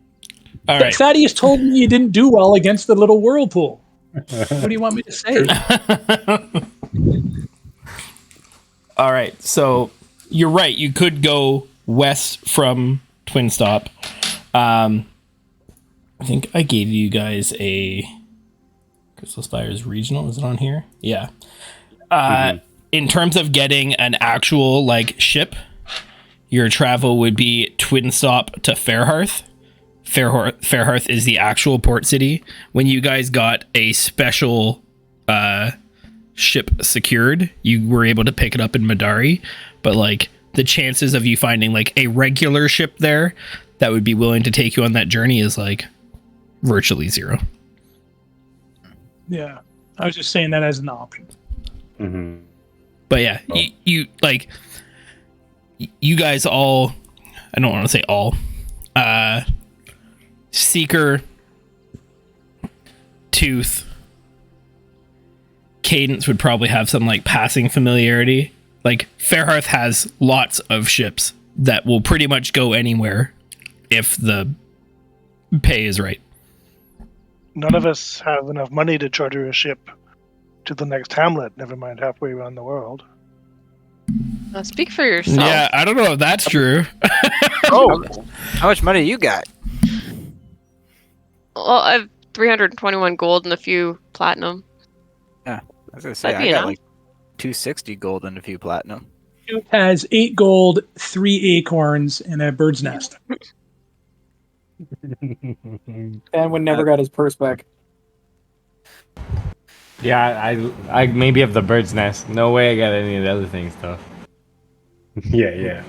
All right. Thaddeus told me you didn't do well against the little whirlpool. What do you want me to say? All right. So you're right. You could go west from Twin Stop. I think I gave you guys a Crystal Spires regional. Is it on here? Yeah. In terms of getting an actual like ship, your travel would be Twin Stop to Fairhearth. Fairhearth is the actual port city. When you guys got a special ship secured, you were able to pick it up in Madari, but like the chances of you finding like a regular ship there that would be willing to take you on that journey is like virtually zero. Yeah, I was just saying that as an option. Mm-hmm. But yeah, you like you guys all, I don't want to say all, Seeker, Tooth, Cadence would probably have some like passing familiarity. Like Fairhearth has lots of ships that will pretty much go anywhere if the pay is right. None of us have enough money to charter a ship to the next hamlet, never mind halfway around the world. Speak for yourself. Yeah, I don't know if that's true. Oh, how much money you got? Well, I have 321 gold and a few platinum. Yeah, I was gonna say That'd I be got enough. like 260 gold and a few platinum. It has 8 gold, 3 acorns, and a bird's nest. And when never got his purse back. Yeah, I maybe have the bird's nest. No way I got any of the other things though. Yeah.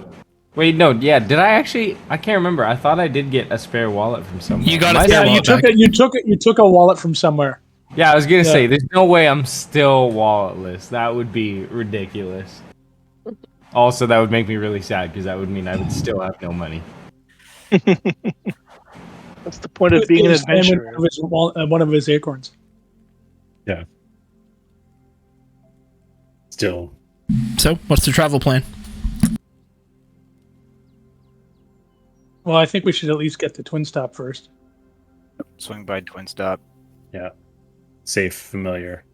Wait, no, yeah. Did I actually? I can't remember. I thought I did get a spare wallet from somewhere. You got a Might spare have- Yeah, you took a wallet from somewhere. Yeah, I was gonna Yeah. say, there's no way I'm still walletless. That would be ridiculous. Also, that would make me really sad because that would mean I would still have no money. That's the point of being an And adventurer. one of his acorns. Yeah. Still. So, what's the travel plan? Well, I think we should at least get to Twin Stop first. Swing by Twin Stop. Yeah. Safe, familiar.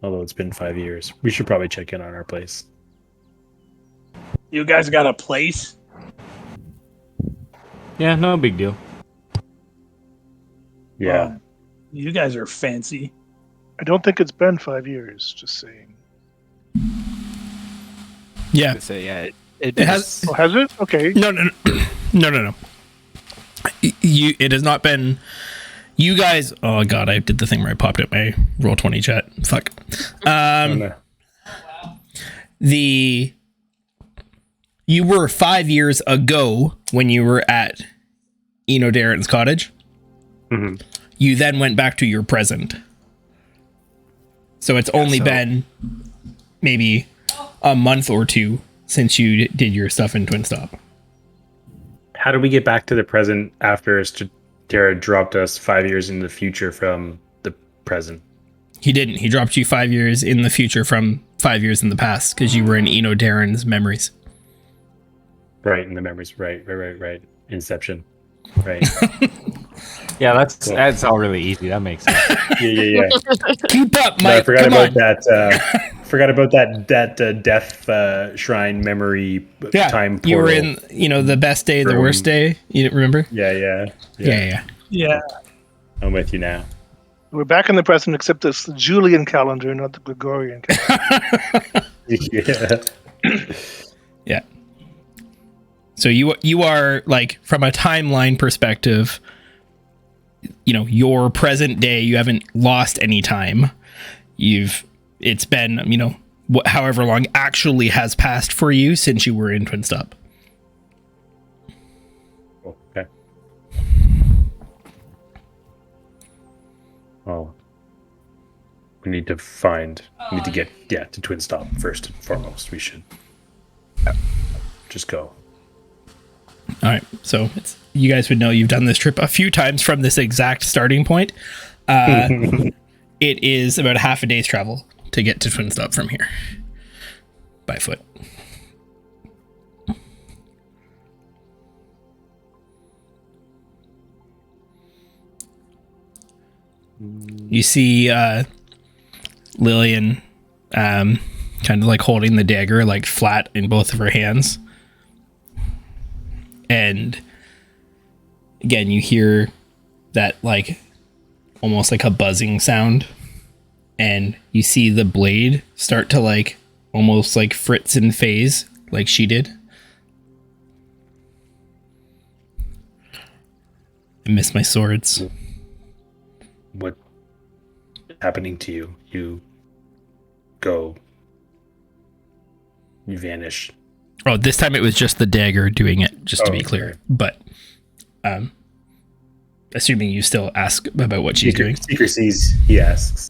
Although it's been 5 years. We should probably check in on our place. You guys got a place? Yeah, no big deal. Yeah. Wow. You guys are fancy. I don't think it's been 5 years, just saying. Yeah. I say yeah. It has. Oh, has it? Okay. No. No. It has not been. You guys. Oh god, I did the thing where I popped up my Roll20 chat. Fuck. No. You were 5 years ago when you were at Eno Darren's cottage. Mm-hmm. You then went back to your present. So it's only been maybe a month or two since you did your stuff in Twin Stop. How did we get back to the present after Statera dropped us 5 years in the future from the present? He didn't. He dropped you 5 years in the future from 5 years in the past because you were in Eno Darren's memories. Right, in the memories. Right. Inception. Right. Yeah, that's all really easy. That makes sense. Yeah. Keep up, No, I Mike. forgot Come about on. that. Forgot about that death shrine memory Yeah, time portal. you were in, the best day, the Room. worst day. You didn't remember? Yeah. Yeah. I'm with you now. We're back in the present, except it's the Julian calendar, not the Gregorian calendar. Yeah. Yeah. So you are like, from a timeline perspective, your present day, you haven't lost any time. It's been, however long actually has passed for you since you were in Twin Stop. Okay. Oh. We need to get to Twin Stop first and foremost. We should just go. All right, so you guys would know you've done this trip a few times from this exact starting point. It is about half a day's travel to get to Twin Stop from here by foot. You see Lillian kind of like holding the dagger like flat in both of her hands. And again, you hear that like almost like a buzzing sound. And you see the blade start to like almost like fritz and phase like she did. I miss my swords. What happening to you? You vanish. Oh, this time it was just the dagger doing it, just to be clear. Okay. But assuming you still ask about what she's doing. Secrecies, he asks.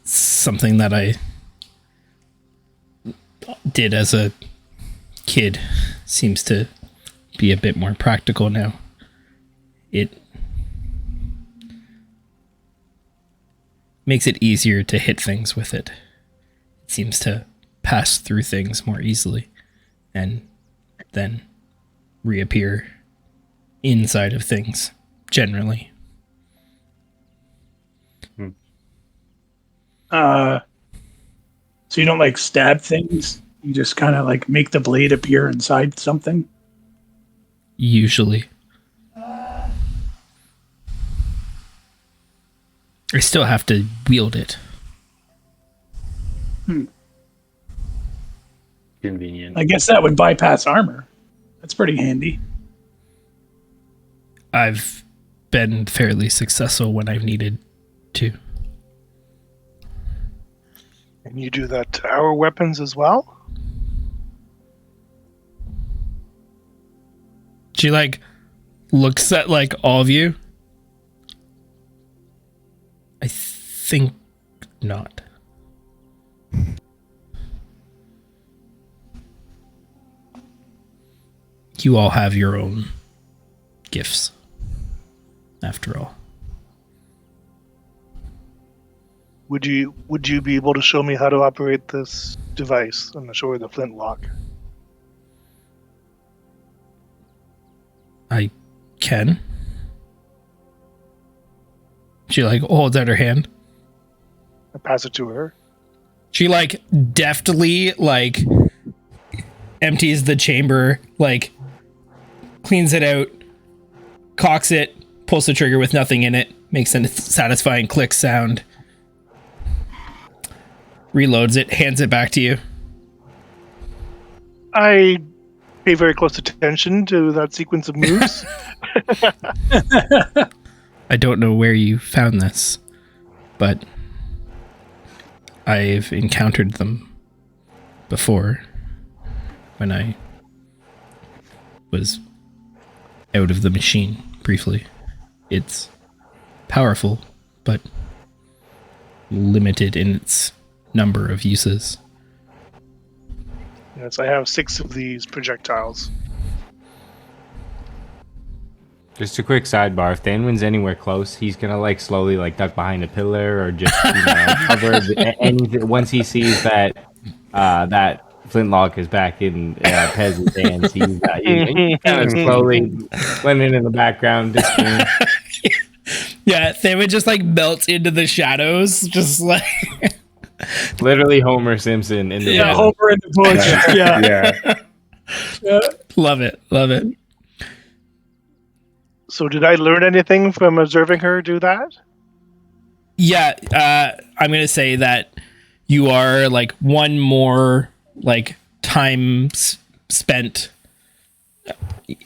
Something that I did as a kid seems to be a bit more practical now. It makes it easier to hit things with it. It seems to pass through things more easily and then reappear inside of things generally. So you don't like stab things? You just kind of like make the blade appear inside something? Usually. I still have to wield it. Convenient. I guess that would bypass armor. That's pretty handy. I've been fairly successful when I've needed to. And you do that to our weapons as well? She like looks at like all of you. I think not. You all have your own gifts, after all. Would you be able to show me how to operate this device? I'm not sure the flintlock. I can. She like holds out her hand. I pass it to her. She like deftly like empties the chamber, like cleans it out, cocks it, pulls the trigger with nothing in it, makes a satisfying click sound, reloads it, hands it back to you. I pay very close attention to that sequence of moves. I don't know where you found this, but I've encountered them before when I was out of the machine briefly. It's powerful, but limited in its number of uses. Yes, I have 6 of these projectiles. Just a quick sidebar: if Thanwin's anywhere close, he's gonna like slowly like duck behind a pillar or just cover anything once he sees that that flintlock is back in Pez's hands. He's kind of slowly blending in the background. Yeah, Thanwin just like melts into the shadows, just like literally Homer Simpson in the Homer in the bush. Yeah. Love it. So did I learn anything from observing her do that? Yeah, I'm gonna say that you are like one more like time spent.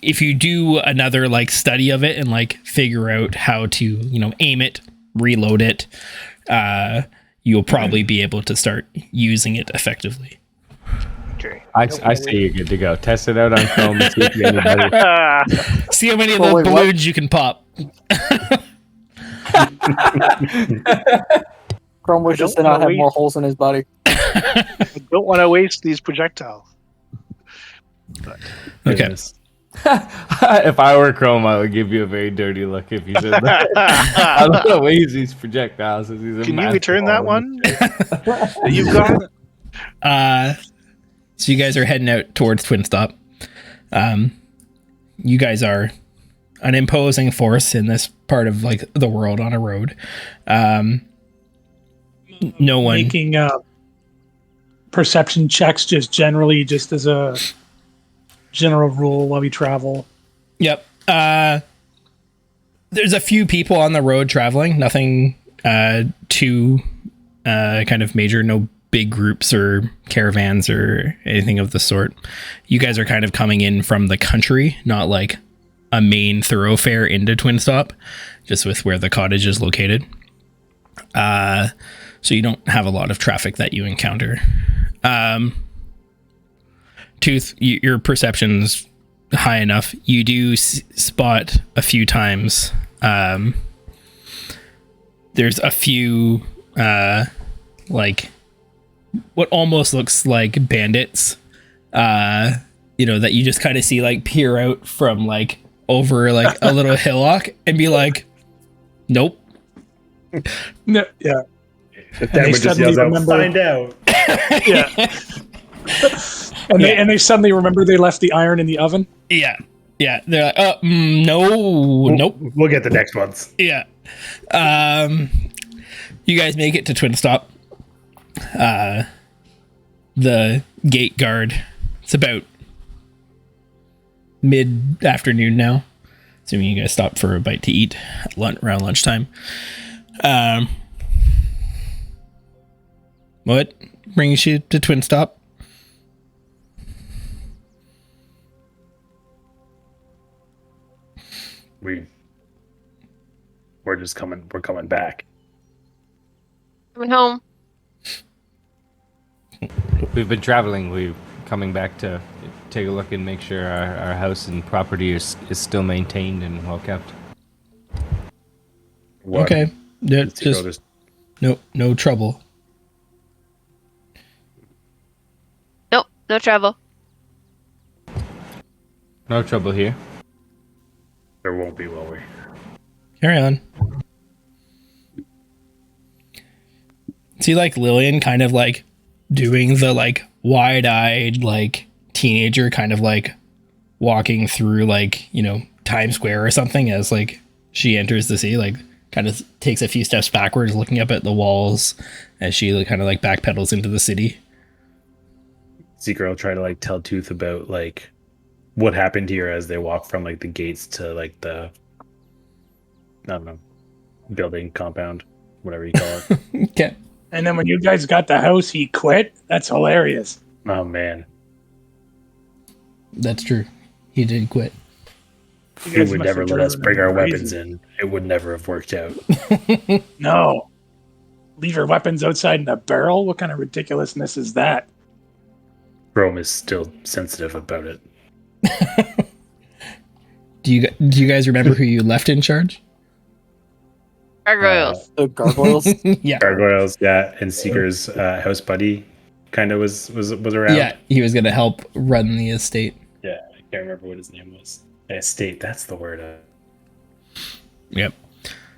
If you do another like study of it and like figure out how to aim it, reload it, you'll probably be able to start using it effectively. Okay. I say you're good to go. Test it out on film and see if anybody. See how many of those balloons you can pop. Chrome wishes to don't not wanna have wait. more holes in his body. I don't want to waste these projectiles. Okay. Goodness. If I were Chrome, I would give you a very dirty look if you said that. I don't know ways these projectiles. He's a Can you master return that ball. one that you've got? So you guys are heading out towards Twin Stop. You guys are an imposing force in this part of like the world on a road. No one Making perception checks just generally, just as a general rule while we travel. Yep. There's a few people on the road traveling. Nothing too kind of major. No big groups or caravans or anything of the sort. You guys are kind of coming in from the country, not like a main thoroughfare into Twin Stop, just with where the cottage is located. So you don't have a lot of traffic that you encounter. Tooth, your perception's high enough. You do spot a few times. There's a few like what almost looks like bandits, that you just kind of see like peer out from like over like a little hillock and be like, nope. No, yeah. If that would just yells out, find out. Yeah. And they suddenly remember they left the iron in the oven. Yeah. They're like, nope. We'll get the next ones. Yeah. You guys make it to Twin Stop. The gate guard, it's about mid-afternoon now, assuming you guys stop for a bite to eat around lunchtime. What brings you to Twin Stop? We're coming back. Coming home. We've been traveling. We're coming back to take a look and make sure our house and property is still maintained and well kept. What? Okay. Yeah, Just just no trouble. Nope, no trouble. No trouble here. There won't be, will we? Carry on. See, like Lillian kind of like doing the like wide-eyed like teenager kind of like walking through like, Times Square or something as like she enters the city, like kind of takes a few steps backwards looking up at the walls as she like, kind of like backpedals into the city. Seeker will try to like tell Tooth about like what happened here as they walk from like the gates to like the, I don't know, building compound, whatever you call it. Okay. And then when you guys got the house, he quit. That's hilarious. Oh man, That's true. He did quit. You he guys would must never have let us driven bring him our crazy. weapons in. It would never have worked out. No. Leave your weapons outside in a barrel? What kind of ridiculousness is that? Rome is still sensitive about it. Do you guys remember who you left in charge? Gargoyles. The gargoyles. Yeah. Gargoyles, yeah, and Seeker's house buddy kind of was around. Yeah, he was going to help run the estate. Yeah, I can't remember what his name was. Estate, that's the word Yep.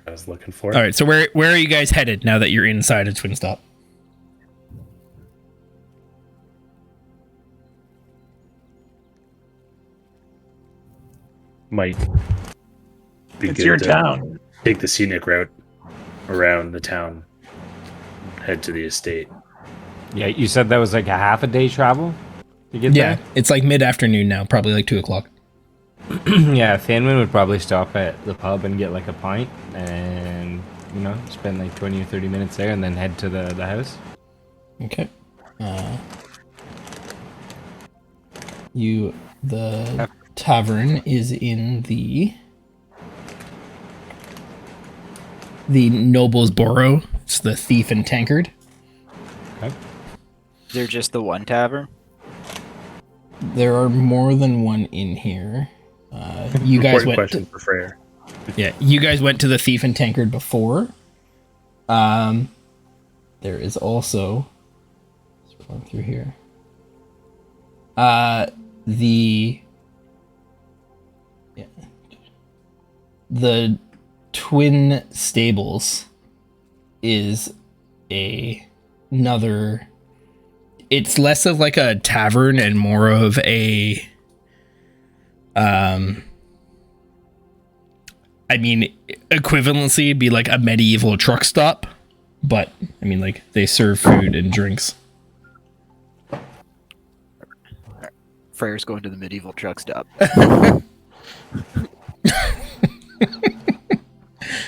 I was looking for. All right, so where are you guys headed now that you're inside of Twin Stop? Might be It's good your to town. take the scenic route around the town, head to the estate. Yeah, you said that was like a half a day travel to get Yeah, it's like mid-afternoon now, probably like 2 o'clock. there? Yeah, Thanwin would probably stop at the pub and get like a pint and, spend like 20 or 30 minutes there and then head to the house. Okay. The tavern is in the Noble's Borough. It's the Thief and Tankard. Okay. Is there just the one tavern? There are more than one in here. You guys Important went. question for Freyr. Yeah, you guys went to the Thief and Tankard before. There is also scrolling through here. The Twin Stables is another. It's less of like a tavern and more of a. I mean, equivalency would be like a medieval truck stop, but I mean, like they serve food and drinks. Freyr's going to the medieval truck stop.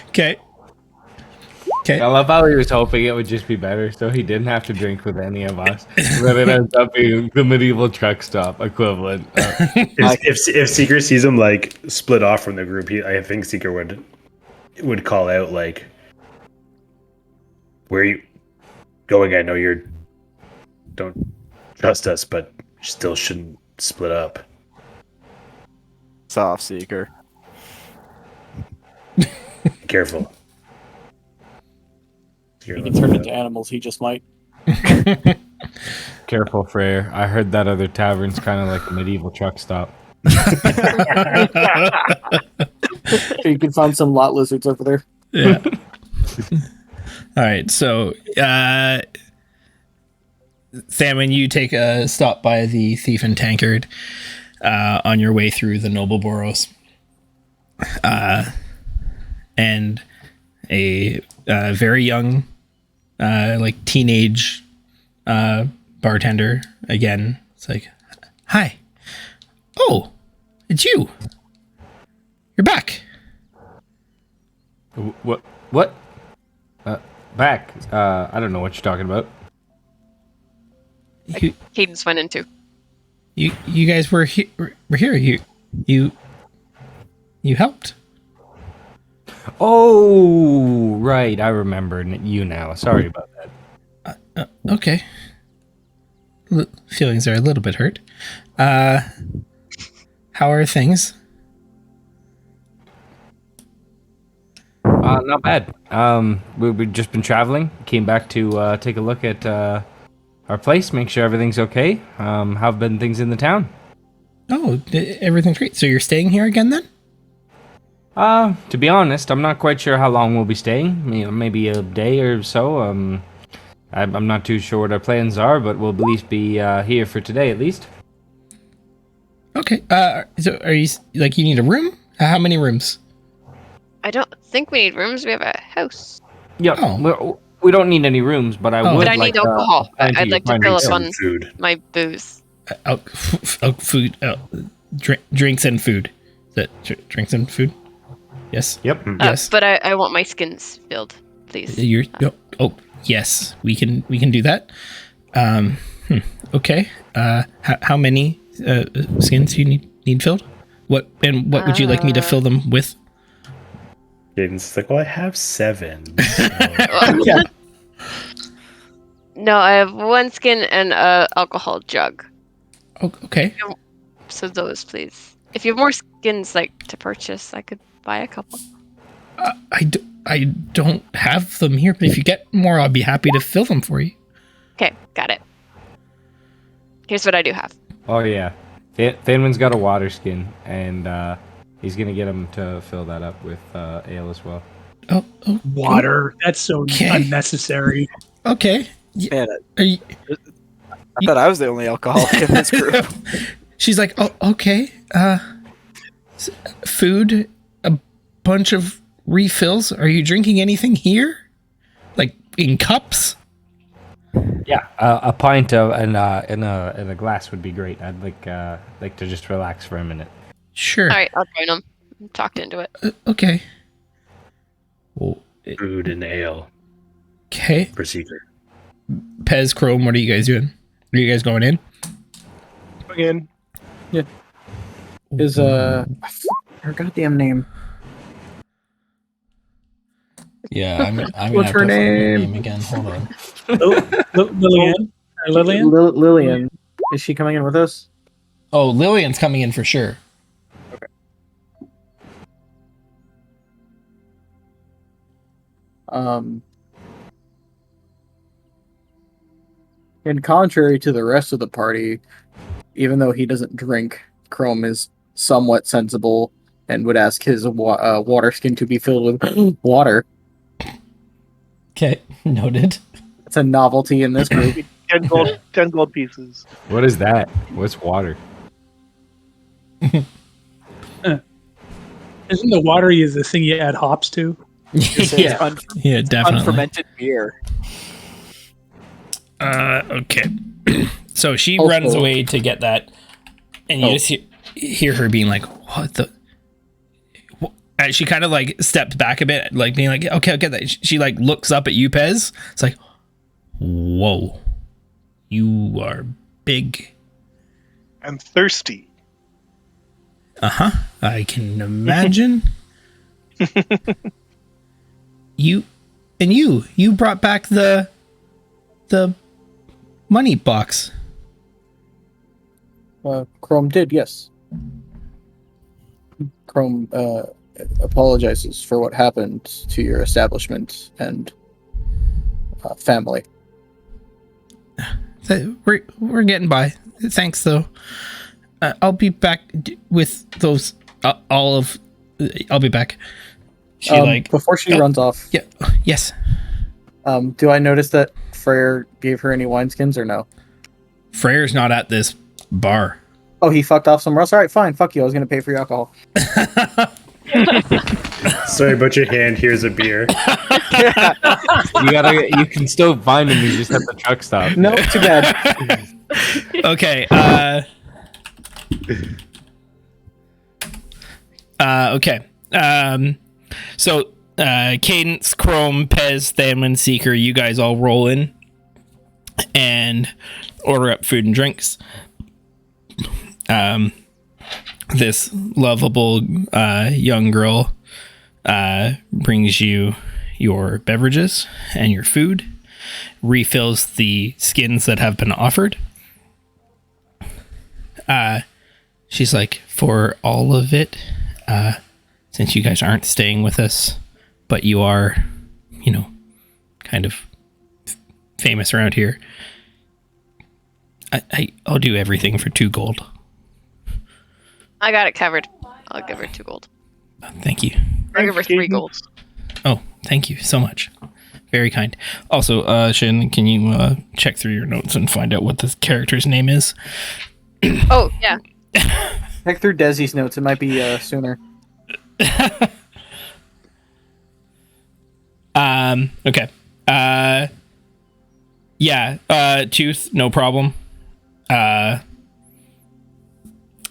Okay. I love how he was hoping it would just be better, so he didn't have to drink with any of us. But it ends up being the medieval truck stop equivalent. If Seeker sees him like split off from the group, I think Seeker would call out like, "Where are you going? I know you don't trust us, but you still shouldn't split up." Soft Seeker. Be careful. He can turn into animals. He just might. Careful, Freyr. I heard that other tavern's kind of like a medieval truck stop. You can find some lot lizards over there. Yeah. All right. So, Salmon, you take a stop by the Thief and Tankard on your way through the Noble Boros. And a very young, like teenage bartender again. It's like, "Hi. Oh, it's you. You're back." What? Back? I don't know what you're talking about. Cadence went into. You guys were here. You helped. Oh, right. I remember you now. Sorry about that. Okay. Feelings are a little bit hurt. How are things? Not bad. We've just been traveling. Came back to take a look at our place, make sure everything's okay. How have been things in the town? Oh, everything's great. So you're staying here again then? To be honest, I'm not quite sure how long we'll be staying. Maybe a day or so. I'm not too sure what our plans are, but we'll at least be here for today at least. Okay. So are you like you need a room? How many rooms? I don't think we need rooms. We have a house. Yeah. Oh. We don't need any rooms, but I would. But I need alcohol. I'd like to fill up on food. my booze. Food. Drinks and food. Is that drinks and food? Yes. Yep. Yes. But I want my skins filled, please. Yes. We can do that. Okay. How many skins do you need filled? What would you like me to fill them with? Cadence is like, "Well, I have 7. So. Yeah. No, I have 1 skin and a alcohol jug. Oh, okay. So those, please. If you have more skins like to purchase, I could buy a couple. I don't have them here, but if you get more, I'll be happy to fill them for you. Okay, got it. Here's what I do have. Oh yeah, Thanwin's got a water skin, and he's gonna get him to fill that up with ale as well. Oh, Water. That's so unnecessary. Okay. Man, I thought I was the only alcoholic in this group. She's like, "Oh, okay. Food, a bunch of refills. Are you drinking anything here? Like in cups?" Yeah, a pint of and a glass would be great. I'd like to just relax for a minute. Sure. All right, I'll join them. Talked into it. Okay. Well, Food and ale. Okay. For Seeker. Pez, Chrome, what are you guys doing? Are you guys going in? Again. Yeah. Is her goddamn name? Yeah, I'm What's her name? Again. Hold on. Lillian? Lillian? Lillian. Is she coming in with us? Oh, Lillian's coming in for sure. In contrary to the rest of the party, even though he doesn't drink, Chrome is somewhat sensible and would ask his water skin to be filled with water. Okay, noted. It's a novelty in this group. 10 gold pieces. What is that? What's water? Isn't the watery is the thing you add hops to? Yeah, yeah, definitely. Unfermented beer. Okay. So she Also- runs away to get that, and you just hear her being like, "What the?" And she kind of like steps back a bit, like being like, "Okay, I'll get that." She like looks up at you, Pez. It's like, "Whoa, you are big." And thirsty. I can imagine. you brought back the money box. Chrome did, yes. Chrome apologizes for what happened to your establishment and family. We're getting by. Thanks, though. I'll be back with those. I'll be back. She before she runs off. Yeah. Yes. Do I notice that Freyr gave her any wineskins or no? Freyr's not at this bar. Oh, he fucked off somewhere else. All right, fine. Fuck you. I was gonna pay for your alcohol. Sorry about your hand. Here's a beer. You can still find him. You just have the truck stop. No, too bad. Okay. Okay. So, Cadence, Chrome, Pez, Thamlin, Seeker, you guys all roll in and order up food and drinks. This lovable young girl brings you your beverages and your food, refills the skins that have been offered. She's like, for all of it, since you guys aren't staying with us, but you are, kind of famous around here, I'll do everything for 2 gold. I got it covered. I'll give her 2 gold. Thank you. I'll give her 3 gold. Oh, thank you so much. Very kind. Also, Shin, can you check through your notes and find out what the character's name is? Oh, yeah. Check through Desi's notes. It might be sooner. Okay. Yeah, Tooth, no problem.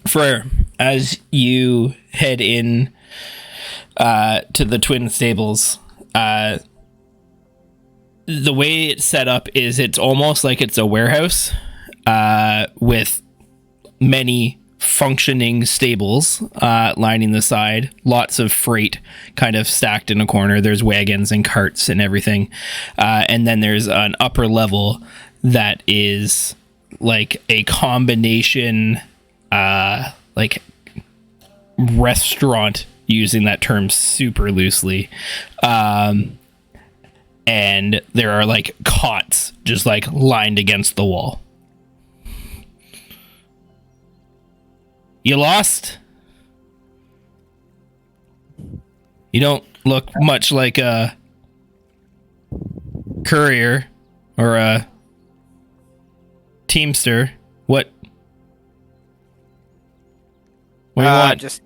Freyr, as you head in to the twin stables, the way it's set up is it's almost like it's a warehouse with many functioning stables lining the side, lots of freight kind of stacked in a corner. There's wagons and carts and everything, and then there's an upper level that is like a combination like restaurant, using that term super loosely, and there are like cots just like lined against the wall. You lost? You don't look much like a courier or a teamster. What do you want? Just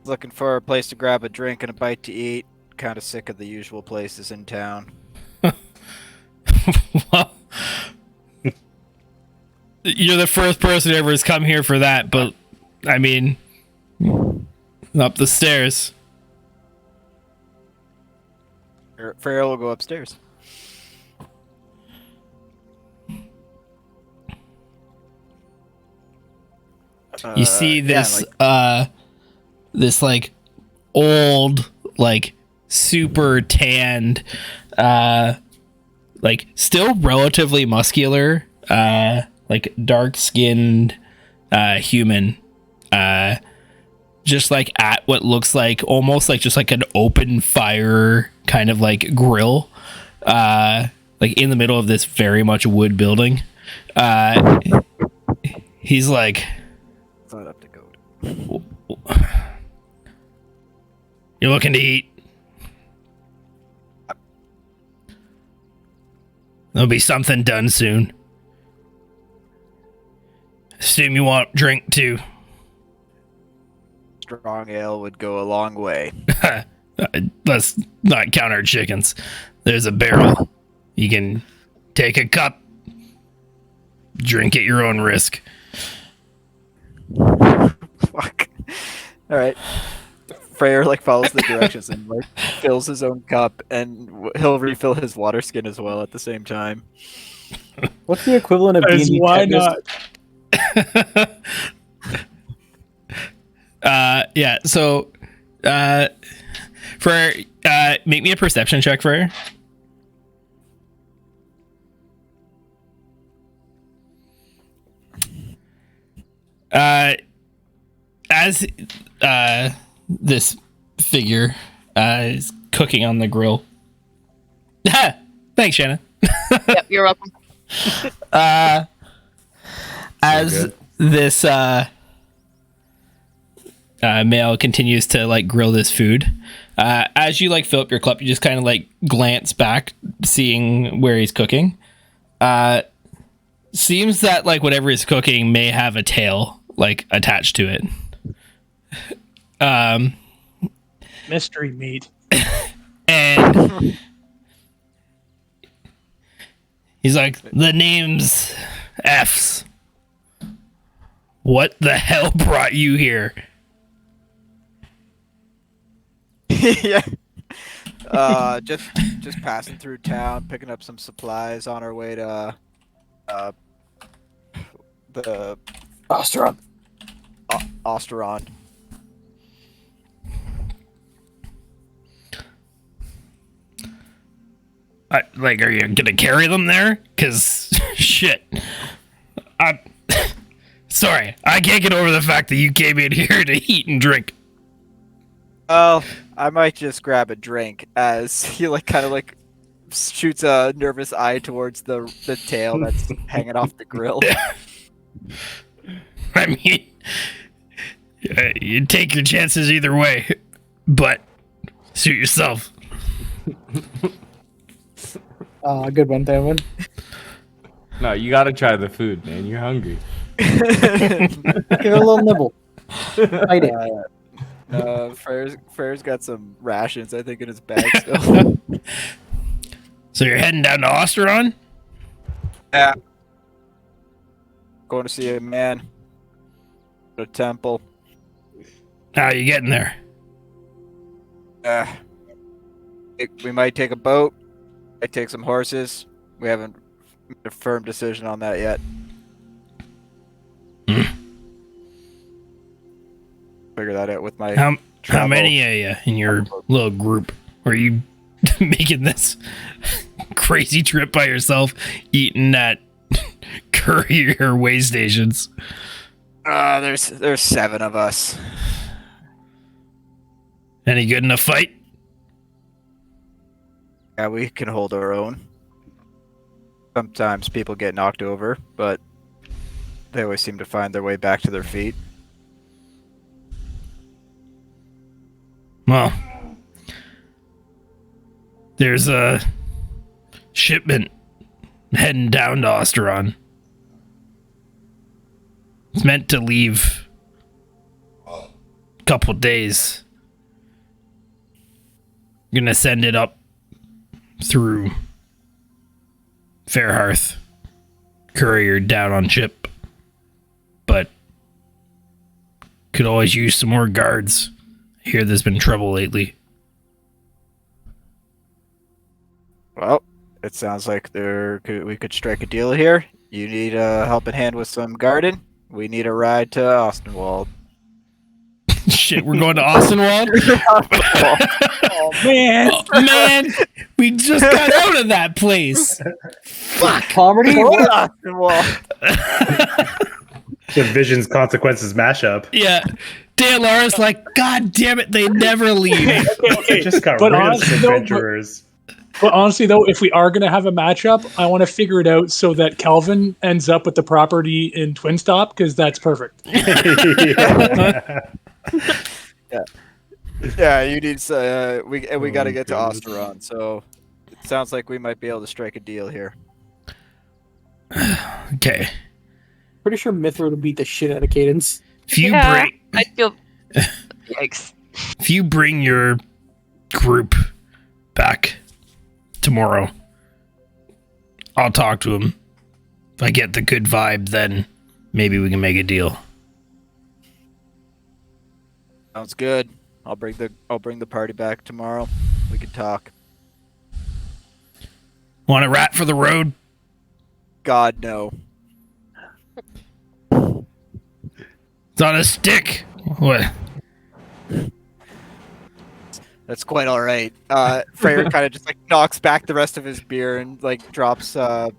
looking for a place to grab a drink and a bite to eat. Kind of sick of the usual places in town. Well, you're the first person who ever has come here for that, but I mean, up the stairs. Freyr will go upstairs. You see this, yeah, this like old, like super tanned, like still relatively muscular, like dark skinned, human, just like at what looks like almost like just like an open fire kind of like grill, like in the middle of this very much wood building. He's like, Thought up to code. "You're looking to eat? There'll be something done soon. Assume you want drink too." Strong ale would go a long way. Let's not count our chickens. There's a barrel. You can take a cup, drink at your own risk. Fuck. All right. Freyr like follows the directions and like fills his own cup, and he'll refill his water skin as well at the same time. What's the equivalent of As D&D? why not? Yeah. So, for make me a perception check for her. As this figure is cooking on the grill. Thanks, Shannon. Yep, you're welcome. As this male continues to like grill this food, as you like fill up your cup, you just kind of like glance back, seeing where he's cooking. Seems that like whatever he's cooking may have a tail like attached to it. Mystery meat. And he's like, "The name's F's. What the hell brought you here?" Yeah. Just passing through town, picking up some supplies on our way to the Osteron. Osteron. Like, are you gonna carry them there? Cause shit, I'm sorry, I can't get over the fact that you came in here to eat and drink. Oh, I might just grab a drink as he like kind of like shoots a nervous eye towards the tail that's hanging off the grill. I mean, you take your chances either way, but suit yourself. Good one, Thaman. No, you gotta try the food, man. You're hungry. Give it a little nibble. Bite it. Freyr's got some rations, I think, in his bag still. So you're heading down to Osteron? Yeah. Going to see a man at a temple. How are you getting there? We might take a boat. Might take some horses. We haven't made a firm decision on that yet. Figure that out with my. How many are you in your little group? Are you making this crazy trip by yourself, eating at courier way stations? There's 7 of us. Any good in a fight? Yeah, we can hold our own. Sometimes people get knocked over, but they always seem to find their way back to their feet. Well, there's a shipment heading down to Osteron. It's meant to leave a couple days. I'm gonna send it up through Fairhearth, courier down on ship, but could always use some more guards. I hear there's been trouble lately. Well, it sounds like we could strike a deal here. You need a helping hand with some garden. We need a ride to Austinwald. Shit, we're going to Austinwald? Oh man, Oh, man, we just got out of that place. Fuck. Pomerty? Austinwald. The Visions Consequences mashup. Yeah, Laura's like, God damn it, they never leave. Okay. Just got But rid of honestly, some though, adventurers. But honestly, though, if we are going to have a matchup, I want to figure it out so that Kelvin ends up with the property in Twin Stop, because that's perfect. Yeah, you need we got to get to Osteron, so it sounds like we might be able to strike a deal here. Okay. Pretty sure Mithra would beat the shit out of Cadence. If you Yeah, bring I feel. Yikes. if you bring your group back tomorrow, I'll talk to him. If I get the good vibe, then maybe we can make a deal. Sounds good. I'll bring the party back tomorrow. We can talk. Want a rat for the road? God no. It's on a stick. What? That's quite all right. Freyr kind of just like knocks back the rest of his beer and like drops. Can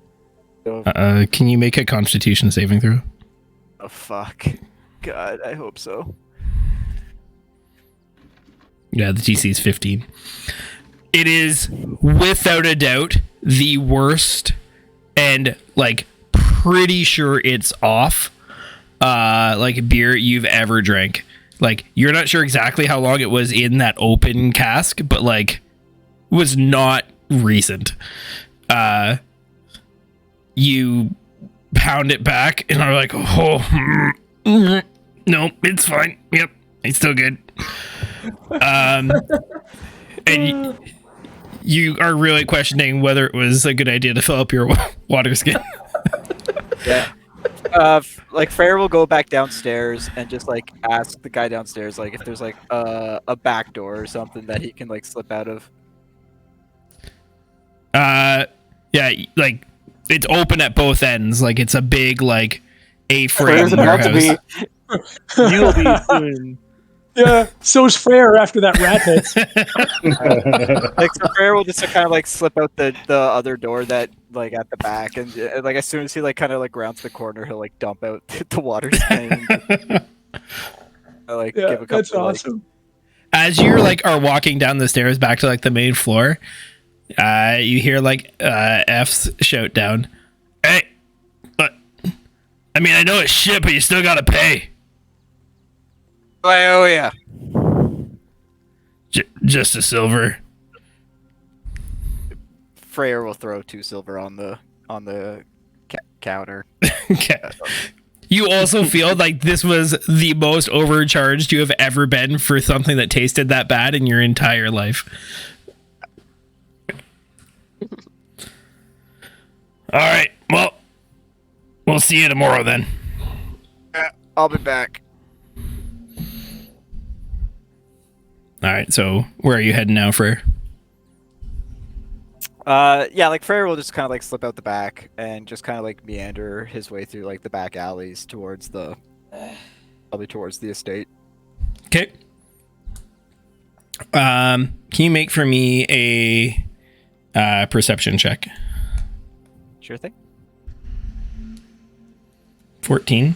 you make a Constitution saving throw? Oh fuck. God, I hope so. Yeah, the DC is 15. It is without a doubt the worst, and like pretty sure it's off. Like beer you've ever drank. Like you're not sure exactly how long it was in that open cask, but like was not recent. You pound it back and are like, no, it's fine. Yep, it's still good. And you are really questioning whether it was a good idea to fill up your water skin. Yeah. Like Freyr will go back downstairs and just like ask the guy downstairs like if there's like a back door or something that he can like slip out of. Yeah, like it's open at both ends. Like it's a big like A-frame Where's it about to warehouse. be? You'll be soon. Yeah, so's Freyr after that rat hits. Like so Freyr will just kind of like slip out the other door that like at the back and like as soon as he like kind of like rounds the corner he'll like dump out the water stain. Like Yeah, give a couple that's of, like, awesome. As you're like are walking down the stairs back to like the main floor, you hear like F's shout down, "Hey, but I mean I know it's shit, but you still gotta pay." Oh yeah. Just a silver. Freyr will throw 2 silver on the counter. Okay. You also feel like this was the most overcharged you have ever been for something that tasted that bad in your entire life. All right. Well, we'll see you tomorrow then. I'll be back. All right. So where are you heading now, Freyr? Yeah, like Freyr will just kind of like slip out the back and just kind of like meander his way through like the back alleys towards probably towards the estate. Okay. Can you make for me a perception check? Sure thing. 14.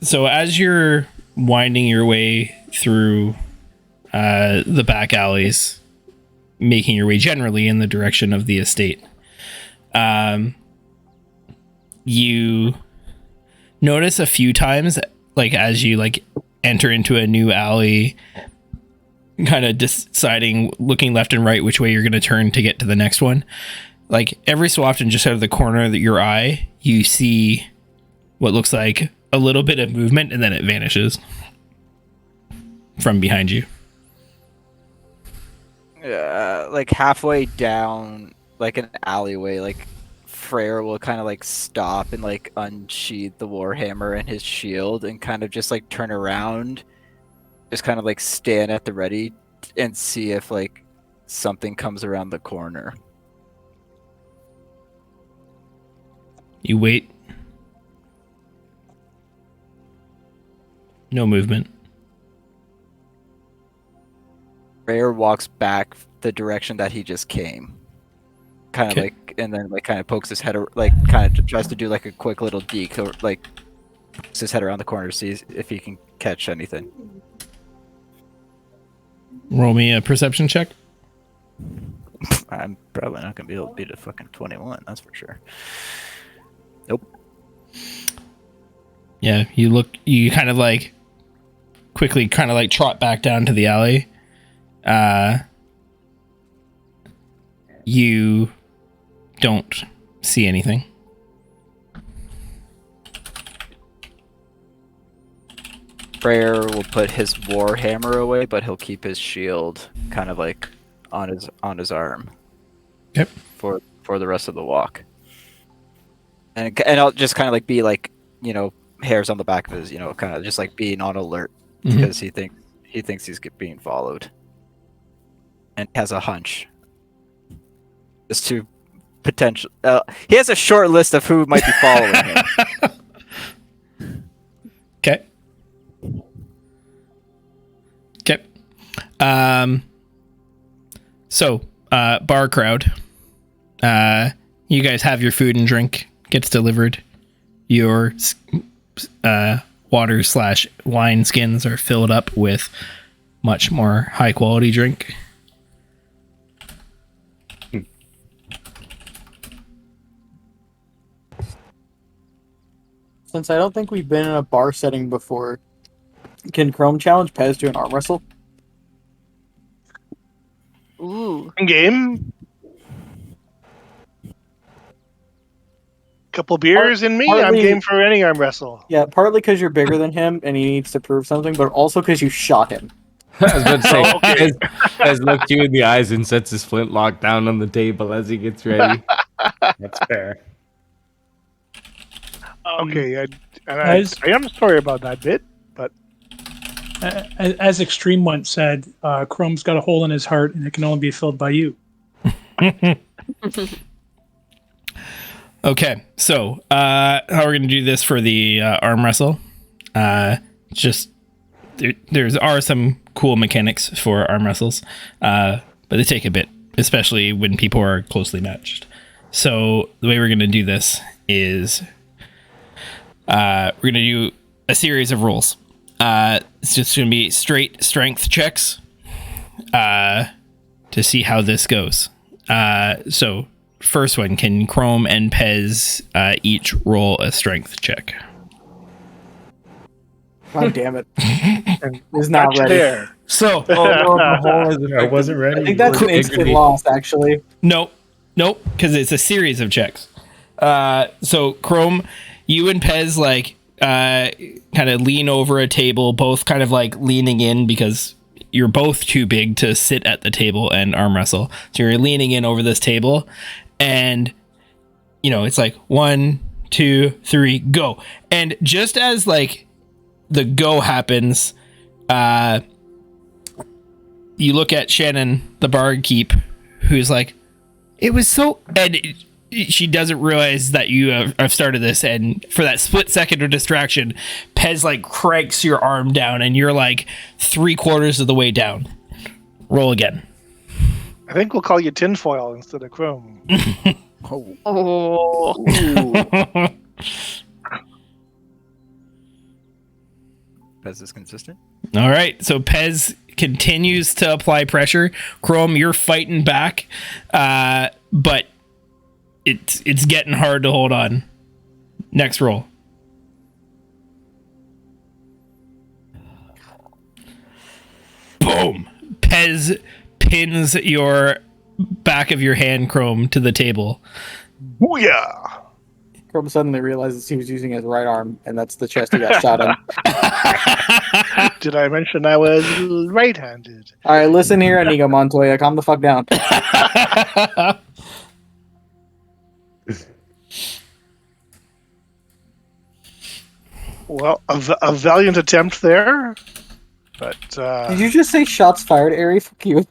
So as you're winding your way through the back alleys, making your way generally in the direction of the estate, you notice a few times, like as you like enter into a new alley, kind of deciding, looking left and right which way you're going to turn to get to the next one. Like every so often, just out of the corner of your eye, you see what looks like a little bit of movement, and then it vanishes from behind you. Like halfway down like an alleyway, like Freyr will kind of like stop and like unsheath the warhammer and his shield and kind of just like turn around, just kind of like stand at the ready and see if like something comes around the corner. You wait. No movement. Freyr walks back the direction that he just came, kind of like, and then like kind of pokes his head, like kind of tries to do like a quick little detour, like his head around the corner to see if he can catch anything. Roll me a perception check. I'm probably not gonna be able to beat a fucking 21. That's for sure. Nope. Yeah, you kind of like quickly kind of like trot back down to the alley. You don't see anything. Freyr will put his war hammer away, but he'll keep his shield kind of like on his arm. Yep. For the rest of the walk. And I'll just kind of like be like, you know, hairs on the back of his, you know, kind of just like being on alert because he thinks he's being followed, and has a hunch. Just to potential. He has a short list of who might be following him. Okay. Okay. So, bar crowd. You guys have your food and drink. Gets delivered. Your water/wine skins are filled up with much more high quality drink. Since I don't think we've been in a bar setting before, can Chrome challenge Pez to an arm wrestle? Ooh. Game. Couple beers in me. I'm Partly- game for any arm wrestle. Yeah, partly because you're bigger than him and he needs to prove something, but also because you shot him. I was about to say, Okay. Pez looks you in the eyes and sets his flintlock down on the table as he gets ready. That's fair. Okay, I As- am sorry about that bit, but As Extreme once said, Chrome's got a hole in his heart and it can only be filled by you. Okay, so how we're gonna do this for the arm wrestle? Just there are some cool mechanics for arm wrestles, but they take a bit, especially when people are closely matched. So the way we're gonna do this is we're gonna do a series of rules. It's just gonna be straight strength checks to see how this goes. So. First one, can Chrome and Pez each roll a strength check? God damn it. It's not catch ready. there. So, I wasn't I ready. think that's an instant loss, actually. nope, because it's a series of checks. So Chrome, you and Pez like kind of lean over a table, both kind of like leaning in because you're both too big to sit at the table and arm wrestle. So you're leaning in over this table, and you know it's like 1, 2, 3, go. And just as like the go happens, you look at Shannon, the barkeep, who's like, it was so, and she doesn't realize that you have started this, and for that split second of distraction, Pez like cranks your arm down and you're like 3/4 of the way down. Roll again. I think we'll call you tinfoil instead of Chrome. Oh. Pez is consistent. All right, so Pez continues to apply pressure. Chrome, you're fighting back, but it's getting hard to hold on. Next roll. Boom. Pez pins your back of your hand, Chrome, to the table. Booyah! Chrome suddenly realizes he was using his right arm, and that's the chest he got shot in. Did I mention I was right-handed? All right, listen here, Inigo Montoya. Calm the fuck down. Well, a valiant attempt there, but Did you just say shots fired, Ari? Fuck you.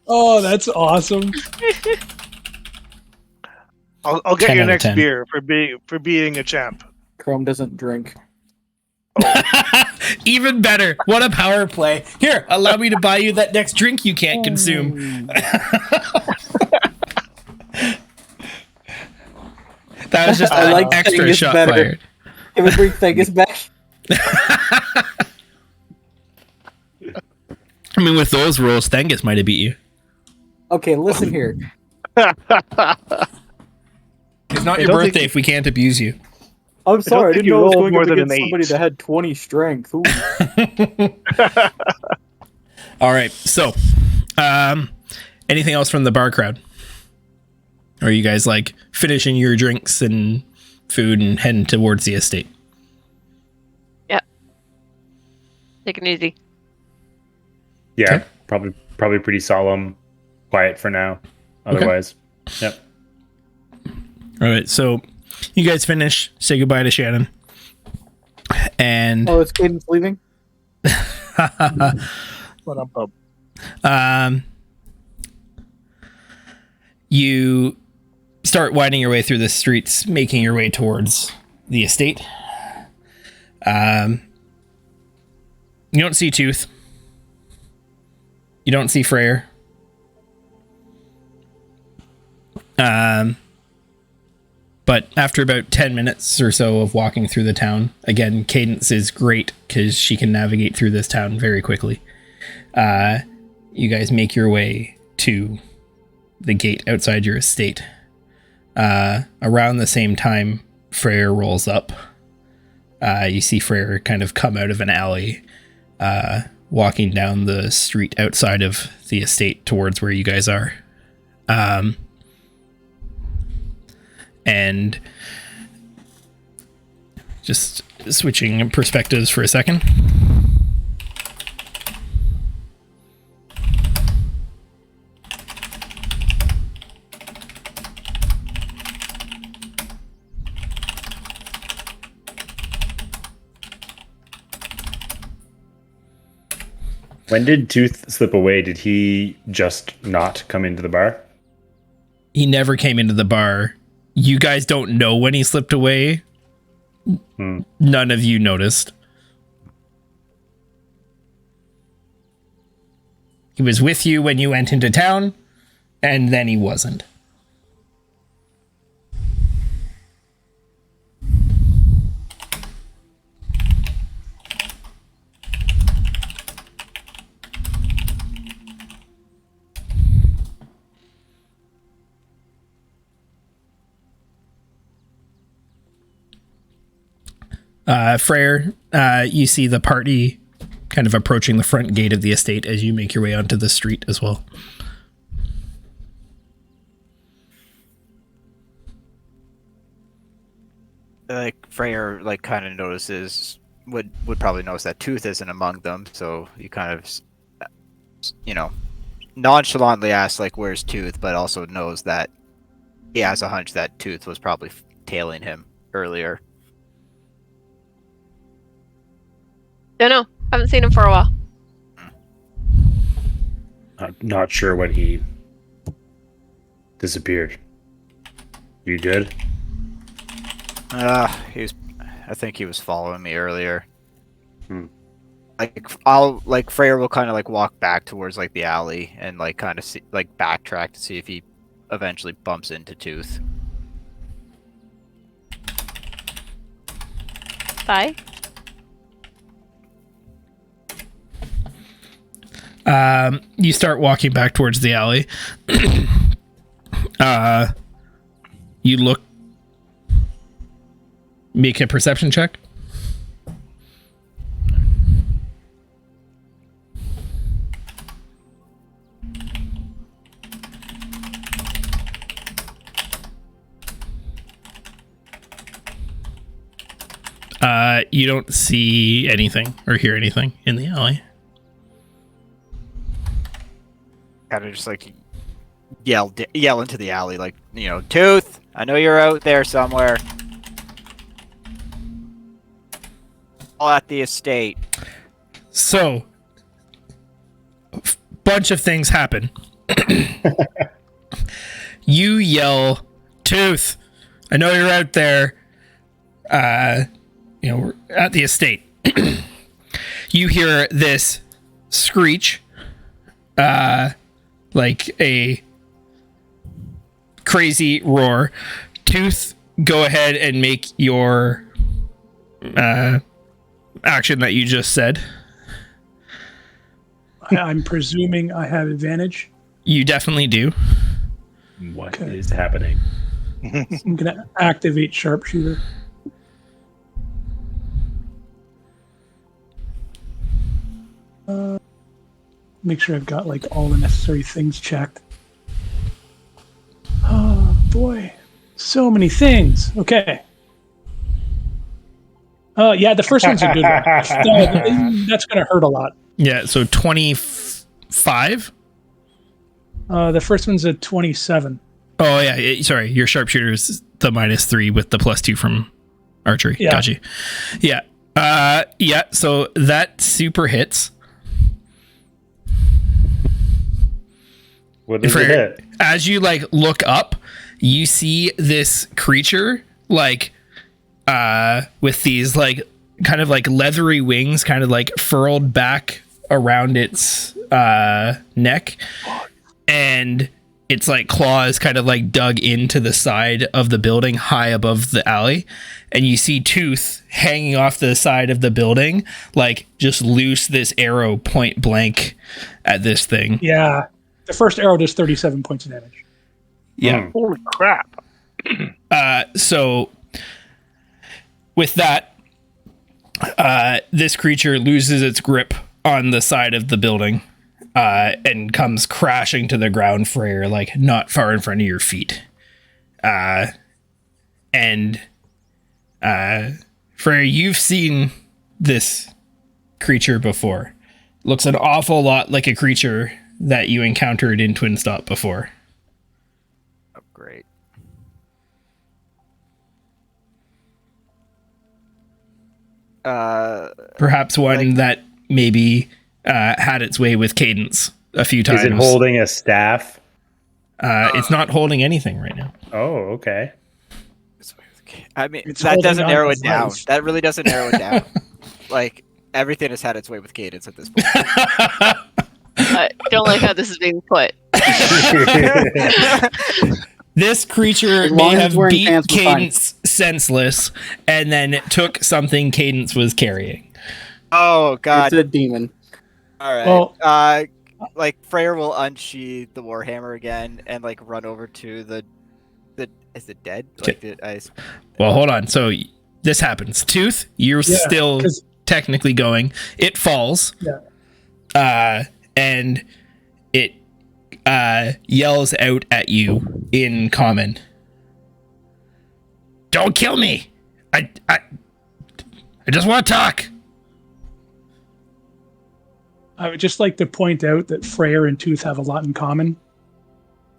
Oh, that's awesome. I'll get 10 your out of next 10. beer for being a champ. Chrome doesn't drink. Even better. What a power play. Here, allow me to buy you that next drink you can't consume. That was just I like extra Thing is shot better. fired. Can we bring Thing back? I mean, with those rolls, Thengus might have beat you. Okay, listen here. It's not I your don't birthday think- if we can't abuse you. I'm sorry, I think didn't you know I was rolled going more up than against an somebody 8. that had 20 strength. Ooh. All right, so anything else from the bar crowd? Or are you guys like finishing your drinks and food and heading towards the estate? Take it easy. Yeah, Okay. probably pretty solemn, quiet for now. Otherwise, yep. All right, so you guys finish, say goodbye to Shannon, and Oh, it's Cadence leaving? you start winding your way through the streets, making your way towards the estate. You don't see Tooth. You don't see Freyr. But after about 10 minutes or so of walking through the town, again, Cadence is great because she can navigate through this town very quickly. You guys make your way to the gate outside your estate. Around the same time, Freyr rolls up. You see Freyr kind of come out of an alley, walking down the street outside of the estate towards where you guys are. And just switching perspectives for a second. When did Tooth slip away? Did he just not come into the bar? He never came into the bar. You guys don't know when he slipped away. None of you noticed. He was with you when you went into town, and then he wasn't. Freyr, you see the party kind of approaching the front gate of the estate as you make your way onto the street as well. Like Freyr, like kind of notices would probably notice that Tooth isn't among them, so you kind of, nonchalantly asks like, "Where's Tooth?" But also knows that he has a hunch that Tooth was probably tailing him earlier. Don't know. Haven't seen him for a while. Not sure when he disappeared. You good? I think he was following me earlier. Freyr will kind of like walk back towards like the alley and like kind of see, like backtrack to see if he eventually bumps into Tooth. Bye. You start walking back towards the alley. You look. Make a perception check. You don't see anything or hear anything in the alley. Kind of just like yell into the alley, like, Tooth, I know you're out there somewhere. All at the estate. So, bunch of things happen. You yell, Tooth, I know you're out there. We're at the estate. You hear this screech, like a crazy roar. Tooth go ahead and make your action that you just said. I'm presuming I have advantage. You definitely do. What is happening? I'm going to activate sharpshooter. Make sure I've got like all the necessary things checked. Oh boy, so many things. Okay. Yeah, the first one's a good one. That's going to hurt a lot. Yeah, so 25? The first one's a 27. Oh, yeah, sorry. Your sharpshooter is the -3 with the +2 from archery. Yeah. Got you. Yeah. Yeah, so that super hits. What does it hit? As you like look up, you see this creature like with these like kind of like leathery wings kind of like furled back around its neck, and its like claws kind of like dug into the side of the building high above the alley, and you see Tooth hanging off the side of the building, like just loose this arrow point blank at this thing. Yeah. The first arrow does 37 points of damage. Yeah. Holy crap. So with that, this creature loses its grip on the side of the building and comes crashing to the ground, Freyr, like not far in front of your feet. And Freyr, you've seen this creature before. Looks an awful lot like a creature that you encountered in Twin Stop before. Oh, great. Perhaps one that maybe had its way with Cadence a few times. Is it holding a staff? It's not holding anything right now. Oh, okay. I mean, It's that holding doesn't on narrow to it down. life. That really doesn't narrow it down. Like, everything has had its way with Cadence at this point. I don't like how this is being put. This creature As may long as have wearing beat pants, we're fine. Cadence senseless and then took something Cadence was carrying. Oh, God. It's a demon. All right. Well- Like, Freyr will unsheath the Warhammer again and, like, run over to the is it dead? Like, Well, hold on. So this happens. Tooth, you're Yeah, still 'cause- technically going. It falls. Yeah. And it yells out at you in common. Don't kill me. I just want to talk. I would just like to point out that Freyr and Tooth have a lot in common,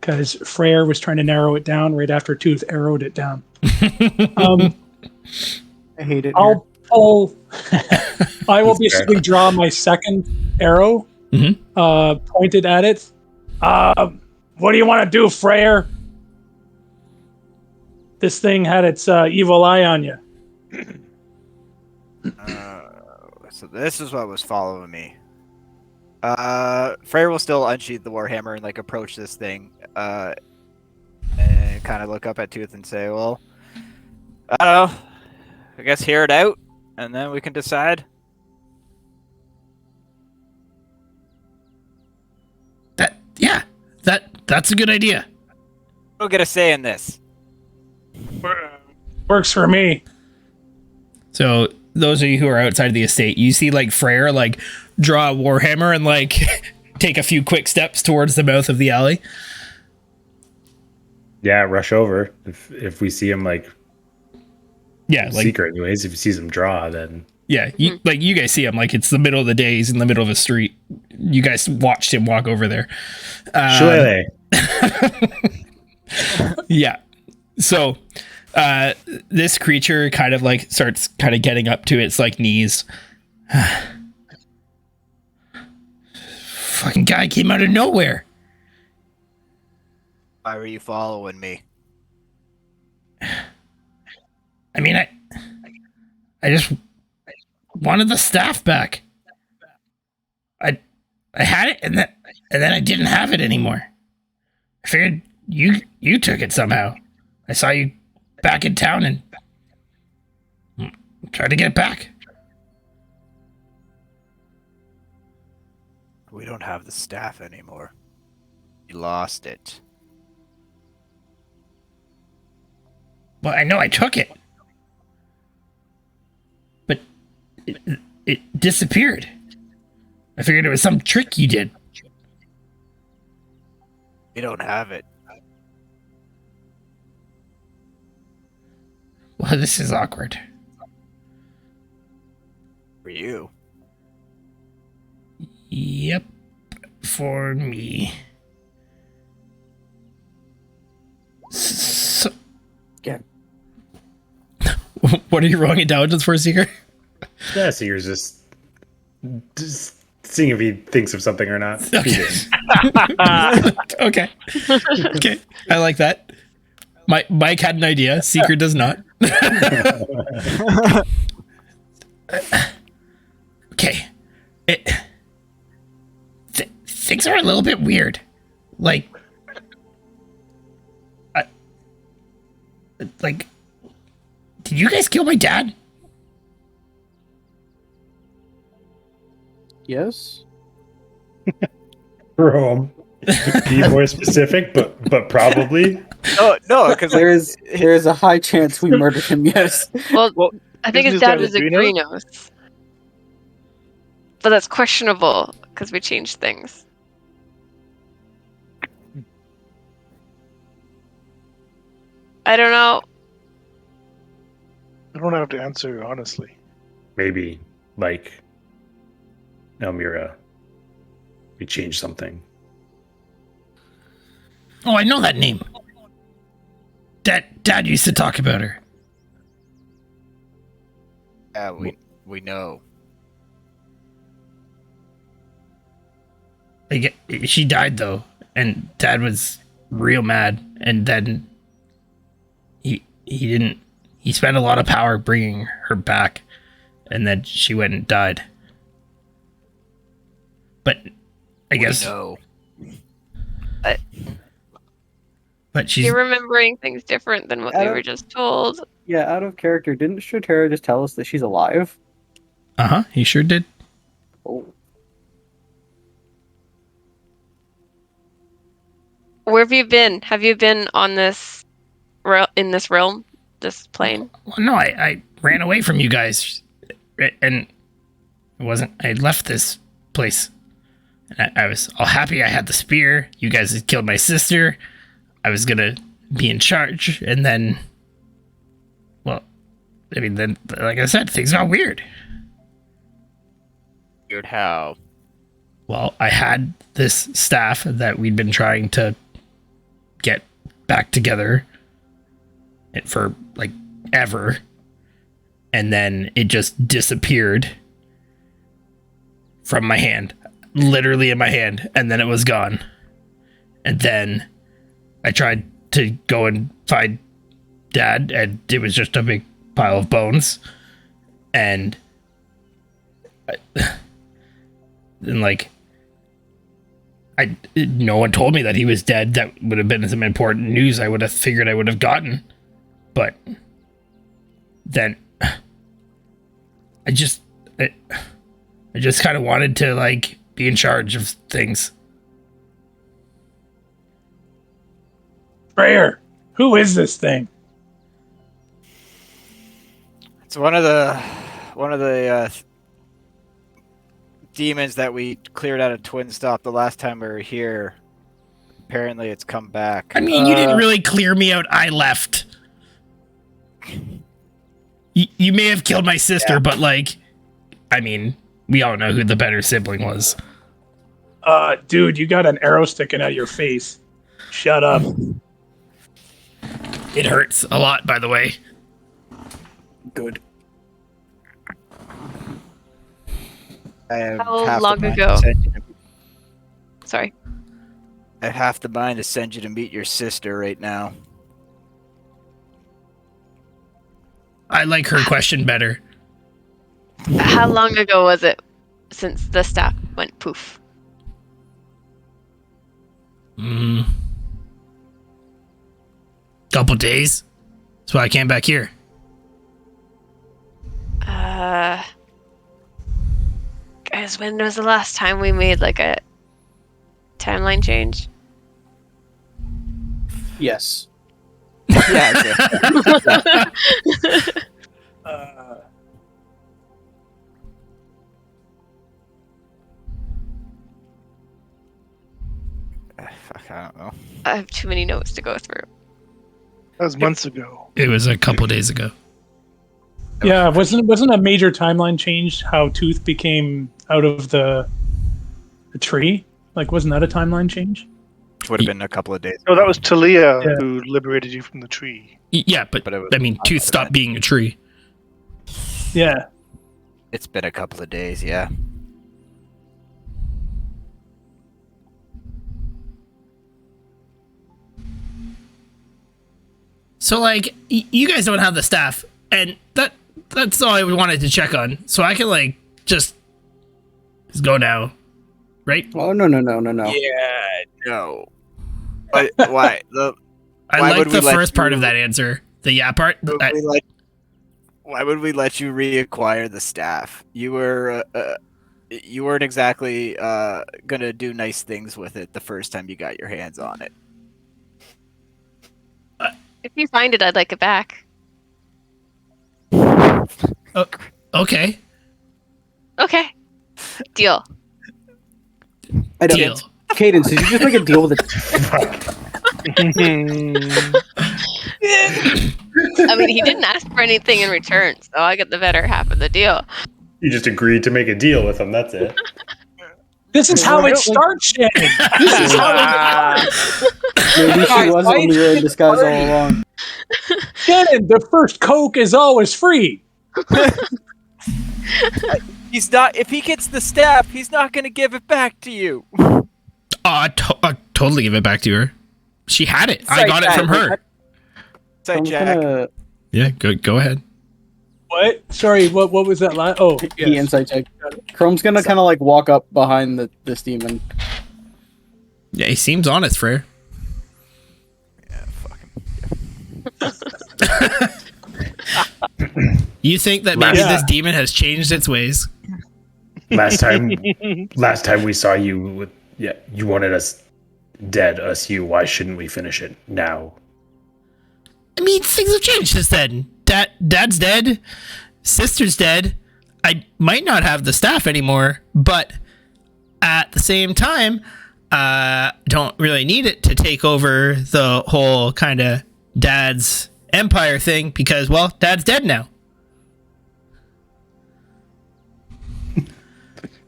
because Freyr was trying to narrow it down right after Tooth arrowed it down. I hate it. I'll pull. I will basically draw my second arrow, pointed at it. What do you want to do, Freyr? This thing had its evil eye on you. So this is what was following me. Freyr will still unsheath the Warhammer and like approach this thing, and kind of look up at Tooth and say, "Well, I don't know. I guess hear it out, and then we can decide." That's a good idea. We'll get a say in this. Works for me. So those of you who are outside of the estate, you see like Freyr like draw a warhammer and like take a few quick steps towards the mouth of the alley. Yeah, rush over if we see him like Yeah, like secret anyways. If he sees him draw, then yeah, you guys see him like it's the middle of the day. He's in the middle of a street. You guys watched him walk over there. Shillelagh. Yeah. So this creature kind of like starts kind of getting up to its like knees. Fucking guy came out of nowhere. Why were you following me? I mean, I just wanted the staff back. I had it and then I didn't have it anymore. I figured you took it somehow. I saw you back in town and try to get it back. We don't have the staff anymore. We lost it. Well, I know I took it. But it disappeared. I figured it was some trick you did. We don't have it. Well, this is awkward. For you. Yep. For me. So, Yeah. what are you rolling intelligence for, Seeker? Yeah, so you're just seeing if he thinks of something or not. He Okay. didn't. Okay. Okay. I like that. Mike had an idea. Seeker does not. Okay. Things are a little bit weird. Like, did you guys kill my dad? Yes. Rome. Be more specific, but probably. No, because There is a high chance we murdered him. Yes. Well, Well, I think isn't his his dad dad was a a Greeno? Greenos. But that's questionable because we changed things. I don't know. I don't have to answer honestly. Maybe, like, Elmira, we changed something. Oh, I know that name. Dad used to talk about her. yeah, we know. Like, she died though, and Dad was real mad, and then he didn't. He spent a lot of power bringing her back, and then she went and died. But I guess, No. but she's You're remembering things different than what we Adam- were just told. Yeah, out of character. Didn't Shatera just tell us that she's alive? he sure did. Oh. Where have you been? Have you been on this in this realm, this plane? Well, no, I ran away from you guys, and it wasn't. I left this place, and I was all happy. I had the spear. You guys had killed my sister. I was gonna be in charge, and then, well, I mean, then, like I said, things got weird. Weird how? Well, I had this staff that we'd been trying to get back together for like ever, and then it just disappeared from my hand, literally in my hand, and then it was gone. And then I tried to go and find Dad, and it was just a big pile of bones. And like, no one told me that he was dead. That would have been some important news I would have figured I would have gotten. But then I just kind of wanted to like be in charge of things. Prayer. Who is this thing? It's one of the demons that we cleared out of Twin Stop the last time we were here. Apparently, it's come back. I mean, you didn't really clear me out. I left. You may have killed my sister, but like, I mean, we all know who the better sibling was. Dude, you got an arrow sticking out of your face. Shut up. It hurts a lot, by the way. Good. I have How half the long mind ago? to send you to- Sorry. I have half the mind to send you to meet your sister right now. I like her question better. How long ago was it since the staff went poof? Couple days. That's why I came back here. Guys, when was the last time we made like a timeline change? Yes. Yeah. Okay. Fuck, I don't know. I have too many notes to go through. That was months ago. It was a couple days ago. Yeah, wasn't a major timeline change how Tooth became out of the tree? Like, wasn't that a timeline change? Which would have been a couple of days. No, that was Talia Yeah. who liberated you from the tree. Yeah, but But it was- I mean, Tooth stopped being a tree. Yeah. It's been a couple of days, yeah. So, like, you guys don't have the staff, and that's all I wanted to check on. So I can, like, just go now, right? Oh, no. Yeah, no. But why? I Why like would we the let first part of you- that answer. The yeah part. Why would we let you reacquire the staff? You were you weren't exactly gonna do nice things with it the first time you got your hands on it. If you find it, I'd like it back. Okay. Okay. Deal. I don't. Deal. Cadence, did you just make a deal with it? I mean, he didn't ask for anything in return, so I get the better half of the deal. You just agreed to make a deal with him. That's it. This is how it starts, Shannon. This is how it starts. Maybe she Guys, was why only is in it disguise all funny? along. Shannon, the first Coke is always free. He's not. If he gets the staff, he's not gonna give it back to you. I totally give it back to her. She had it. I Sorry, got it Jack. from her. Sorry, I'm Jack. gonna Yeah, go ahead. What? Sorry, what was that line? Oh, the yes. insight check. Chrome's gonna kind of like walk up behind this demon. Yeah, he seems honest, Frere. Yeah, fuck him. You think that maybe Yeah. this demon has changed its ways? Last time we saw you, you wanted us dead, us you. Why shouldn't we finish it now? I mean, things have changed since then. Dad's dead. Sister's dead. I might not have the staff anymore, but at the same time, don't really need it to take over the whole kind of Dad's empire thing because, well, Dad's dead now.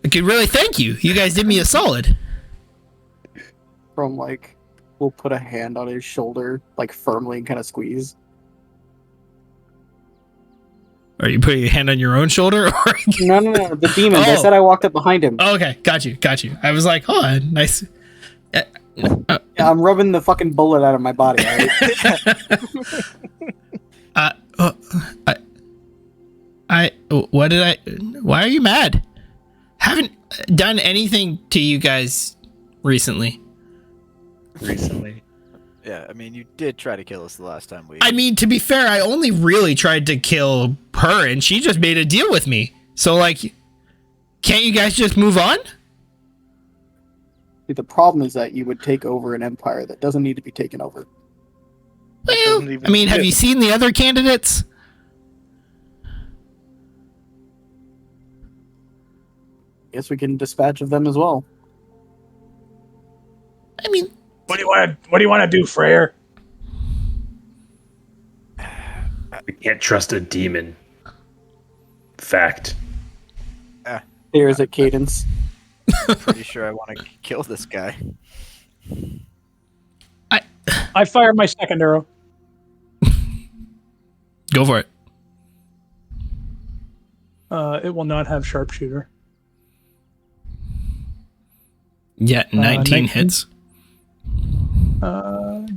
I could really thank you. You guys did me a solid. Chrome like will put a hand on his shoulder, like firmly, and kind of squeeze. Are you putting your hand on your own shoulder? Or No, the demon. They Oh. said I walked up behind him. Oh, okay, got you. I was like, oh, nice. Yeah, I'm rubbing the fucking bullet out of my body. Right? Why are you mad? Haven't done anything to you guys recently. Yeah, I mean, you did try to kill us the last time we. I mean, to be fair, I only really tried to kill her, and she just made a deal with me. So, like, can't you guys just move on? The problem is that you would take over an empire that doesn't need to be taken over. Well, doesn't even I mean, have exist. you seen the other candidates? Guess we can dispatch of them as well. I mean, What do you want to do, Frere? We can't trust a demon. Fact. There's at Cadence. Pretty sure I want to kill this guy. I fire my second arrow. go for it. It will not have sharpshooter. Yeah, 19 19. hits.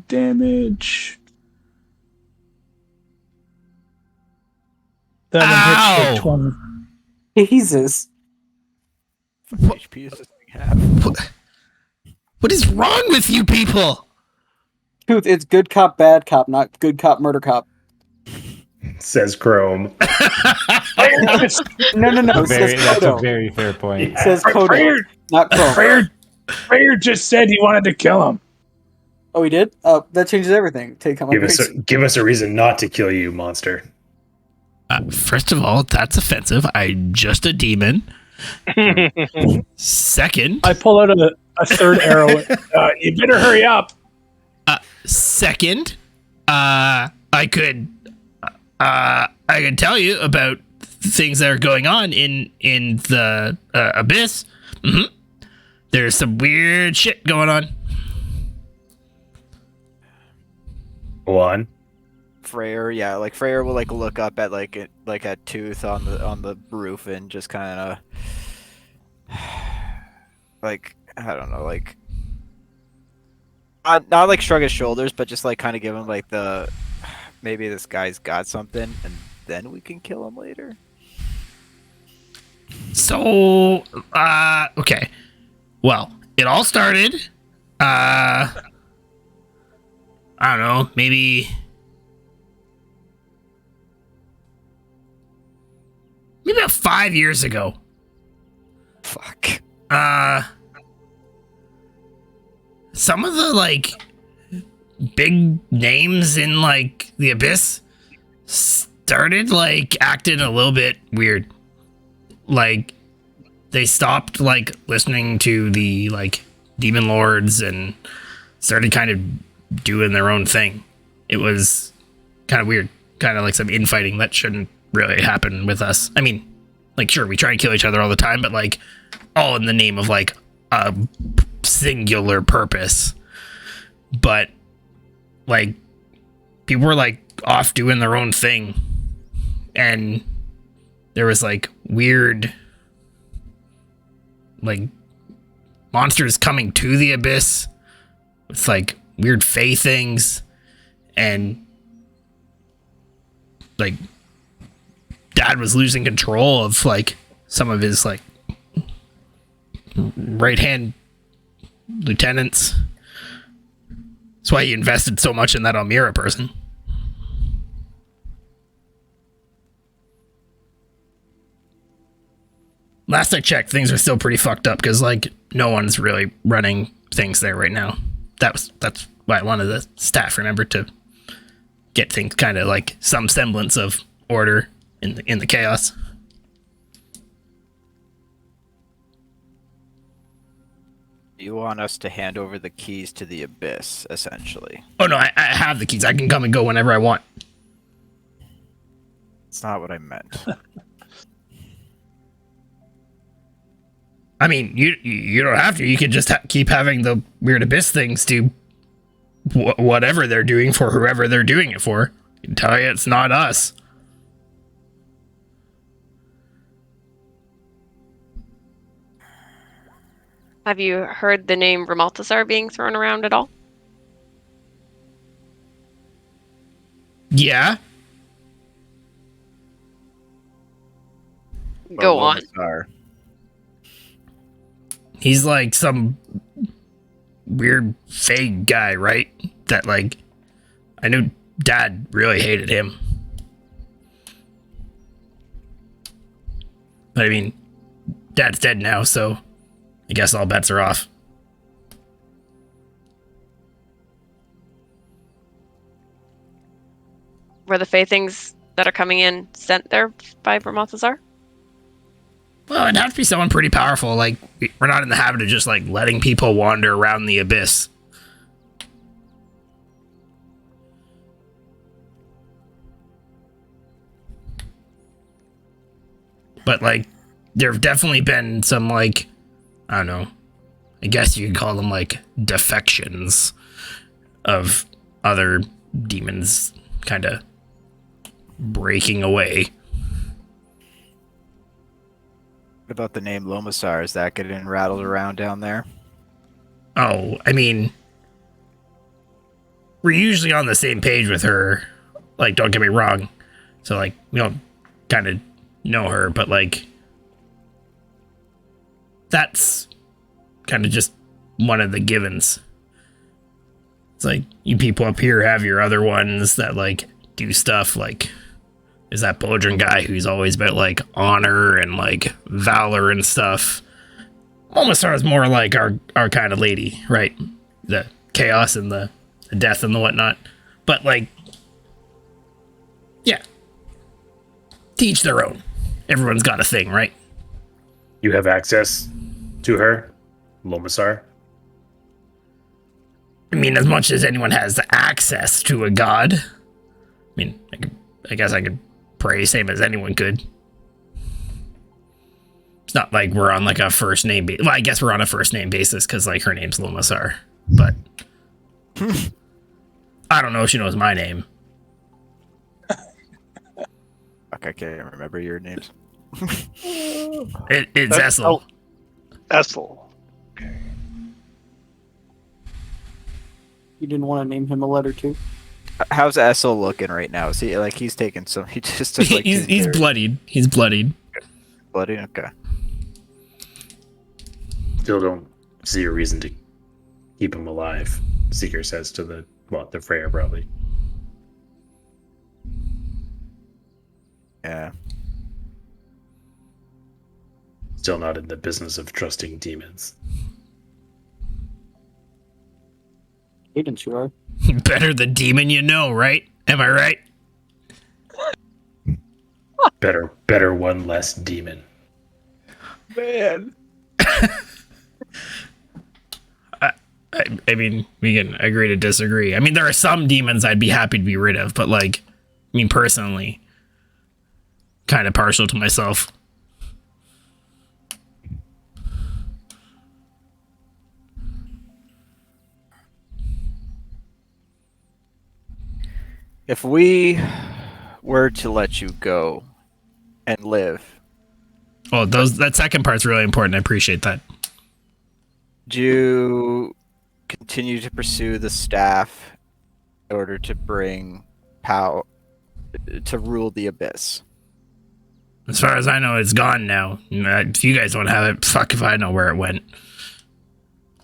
Damage. That one hits for Ow! 20. Jesus. What HP does this thing have? What is wrong with you people? Dude, it's good cop, bad cop, not good cop, murder cop. says Chrome. No. That's a very fair point. It says Kodo, Freyr, not Chrome. Freyr just said he wanted to kill him. Oh, he did? Oh, that changes everything. Take how Give us a reason not to kill you, monster. First of all, that's offensive. I'm just a demon. Second, I pull out a third arrow. You better hurry up. second, I could tell you about things that are going on in the abyss. There's some weird shit going on. Go on. Freyr, yeah, like Freyr will like look up at like a tooth on the roof and just kind of like, I don't know, like not like shrug his shoulders, but just like kind of give him like the maybe this guy's got something, and then we can kill him later. So, okay. Well, it all started, I don't know, maybe about 5 years ago. Fuck. Some of the, like, big names in, like, the Abyss started, like, acting a little bit weird. Like, they stopped, like, listening to the, like, demon lords and started kind of doing their own thing. It was kind of weird. Kind of like some infighting that shouldn't really happen with us. I mean, like, sure, we try and kill each other all the time, but, like, all in the name of, like, a singular purpose. But, like, people were, like, off doing their own thing. And there was, like, weird, like, monsters coming to the abyss with, like, weird fey things. And, like, Dad was losing control of, like, some of his, like, right-hand lieutenants. That's why he invested so much in that Almira person. Last I checked, things are still pretty fucked up because, like, no one's really running things there right now. That's why I wanted the staff, remember, to get things kind of like some semblance of order in the chaos. You want us to hand over the keys to the abyss, essentially. Oh no, I have the keys. I can come and go whenever I want. It's not what I meant. I mean, you don't have to. You can just keep having the weird abyss things do whatever they're doing for whoever they're doing it for. I can tell you it's not us. Have you heard the name Ramaltasar being thrown around at all? Yeah. Go on. He's like some weird fake guy, right? That, like, I knew Dad really hated him. But I mean, Dad's dead now, so I guess all bets are off. Were the Fey things that are coming in sent there by Ramaltasar? Well, it'd have to be someone pretty powerful. Like, we're not in the habit of just, like, letting people wander around the abyss. But, like, there have definitely been some, like, I don't know, I guess you could call them, like, defections of other demons kind of breaking away. What about the name Lomasar? Is that getting rattled around down there? Oh, I mean, we're usually on the same page with her. Like, don't get me wrong. So, like, we don't kind of know her, but, like, that's kind of just one of the givens. It's like, you people up here have your other ones that, like, do stuff like is that Bodrin guy who's always about like honor and like valor and stuff. Momasar is more like our kind of lady, right? The chaos and the death and the whatnot. But like, yeah, to each their own. Everyone's got a thing, right? You have access to her, Lomasar? I mean, as much as anyone has access to a god. I mean, I guess I could pray same as anyone could. It's not like we're on like a first name well, I guess we're on a first name basis because like her name's Lomasar, but I don't know if she knows my name. Fuck, I can't remember your names. It's Essel. Essel. You didn't want to name him a letter too? How's Essel looking right now? Is he like he's taking some? He just took, like, he's bloodied. He's bloodied. bloody. Okay. Still don't see a reason to keep him alive, Seeker says to the Freyr probably. Yeah. Still not in the business of trusting demons. Cadence, you are. Better the demon you know, right? Am I right? Better one less demon. Man. I mean, we can agree to disagree. I mean, there are some demons I'd be happy to be rid of, but like, I mean, personally, kind of partial to myself. If we were to let you go and live, Well, that second part's really important. I appreciate that. do you continue to pursue the staff in order to bring power to rule the abyss? As far as I know, it's gone now. If you guys don't have it, fuck if I know where it went.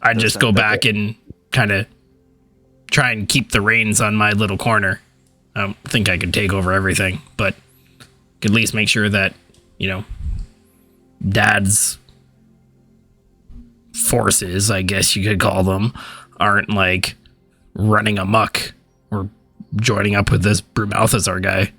I'd just go back and kind of try and keep the reins on my little corner. I don't think I could take over everything, but could at least make sure that, you know, Dad's forces, I guess you could call them, aren't like running amok or joining up with this Brumalthazar guy.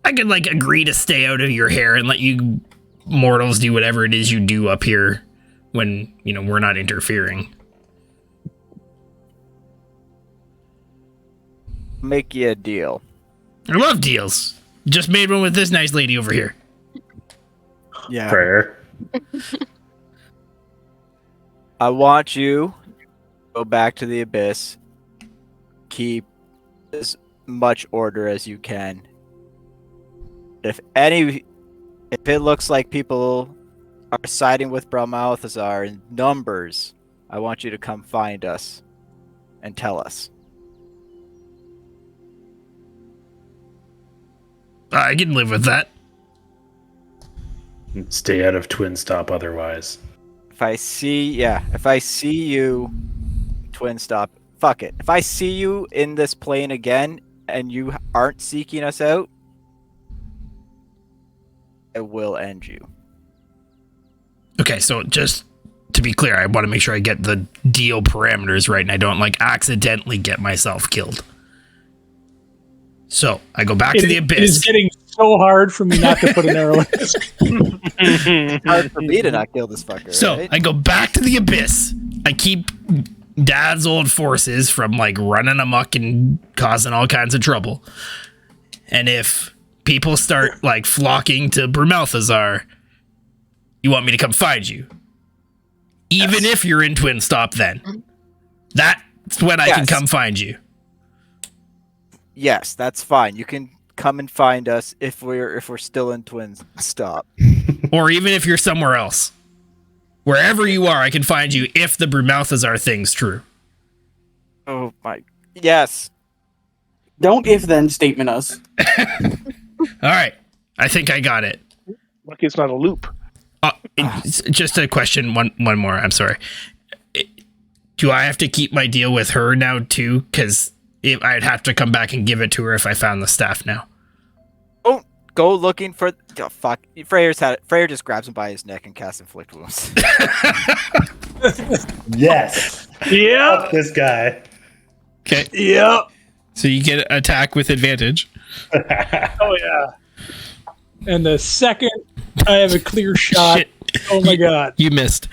I could like agree to stay out of your hair and let you mortals do whatever it is you do up here when, you know, we're not interfering. Make you a deal. I love deals. Just made one with this nice lady over here. Yeah. Freyr. I want you to go back to the abyss. Keep as much order as you can. If it looks like people are siding with Brumalthazar in numbers, I want you to come find us and tell us. I can live with that. Stay out of Twin Stop otherwise. If I see you, Twin Stop, fuck it. If I see you in this plane again and you aren't seeking us out, I will end you. Okay, so just to be clear, I want to make sure I get the deal parameters right and I don't like accidentally get myself killed. So I go back to the abyss. It is getting so hard for me not to put an arrow in this. It's hard for me to not kill this fucker. So right? I go back to the abyss. I keep Dad's old forces from like running amok and causing all kinds of trouble. And if people start like flocking to Brumalthazar, you want me to come find you, even if you're in Twin Stop. Then that's when I can come find you. Yes, that's fine. You can come and find us if we're still in Twin Stop. Or even if you're somewhere else. Wherever you are, I can find you if the Brumalthazar thing's true. Oh my. Yes. Don't if then statement us. All right. I think I got it. Lucky it's not a loop. Just a question, one more. I'm sorry. Do I have to keep my deal with her now too? Because I'd have to come back and give it to her if I found the staff now. Oh, go looking for. Oh, fuck. Freyr's had it. Freyr just grabs him by his neck and casts Inflict Wounds. Yes. Yeah. Fuck this guy. Okay. Yep. So you get attack with advantage. Oh yeah. And the second I have a clear shot, Shit. oh my god. You missed.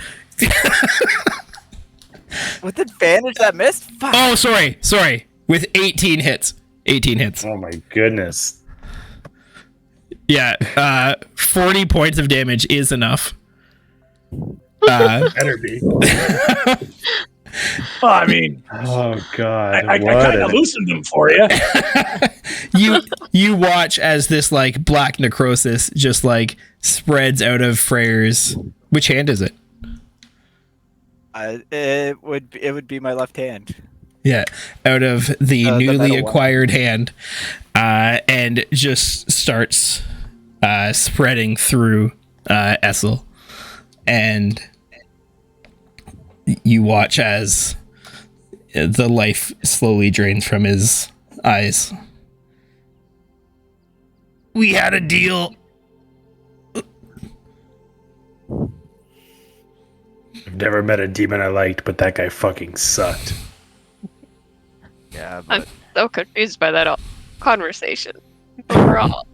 With advantage, that missed? Fuck. Oh, sorry. With 18 hits. 18 hits. Oh my goodness. Yeah. 40 points of damage is enough. Better be. Well, I mean, Oh god. I kind of loosened them for you. You watch as this like black necrosis just like spreads out of Freyr's. Which hand is it? It would be my left hand. Yeah, out of the The newly metal one. acquired hand, and just starts spreading through Essel, and you watch as the life slowly drains from his eyes. We had a deal. I've never met a demon I liked, but that guy fucking sucked. Yeah, I'm but so confused by that conversation overall.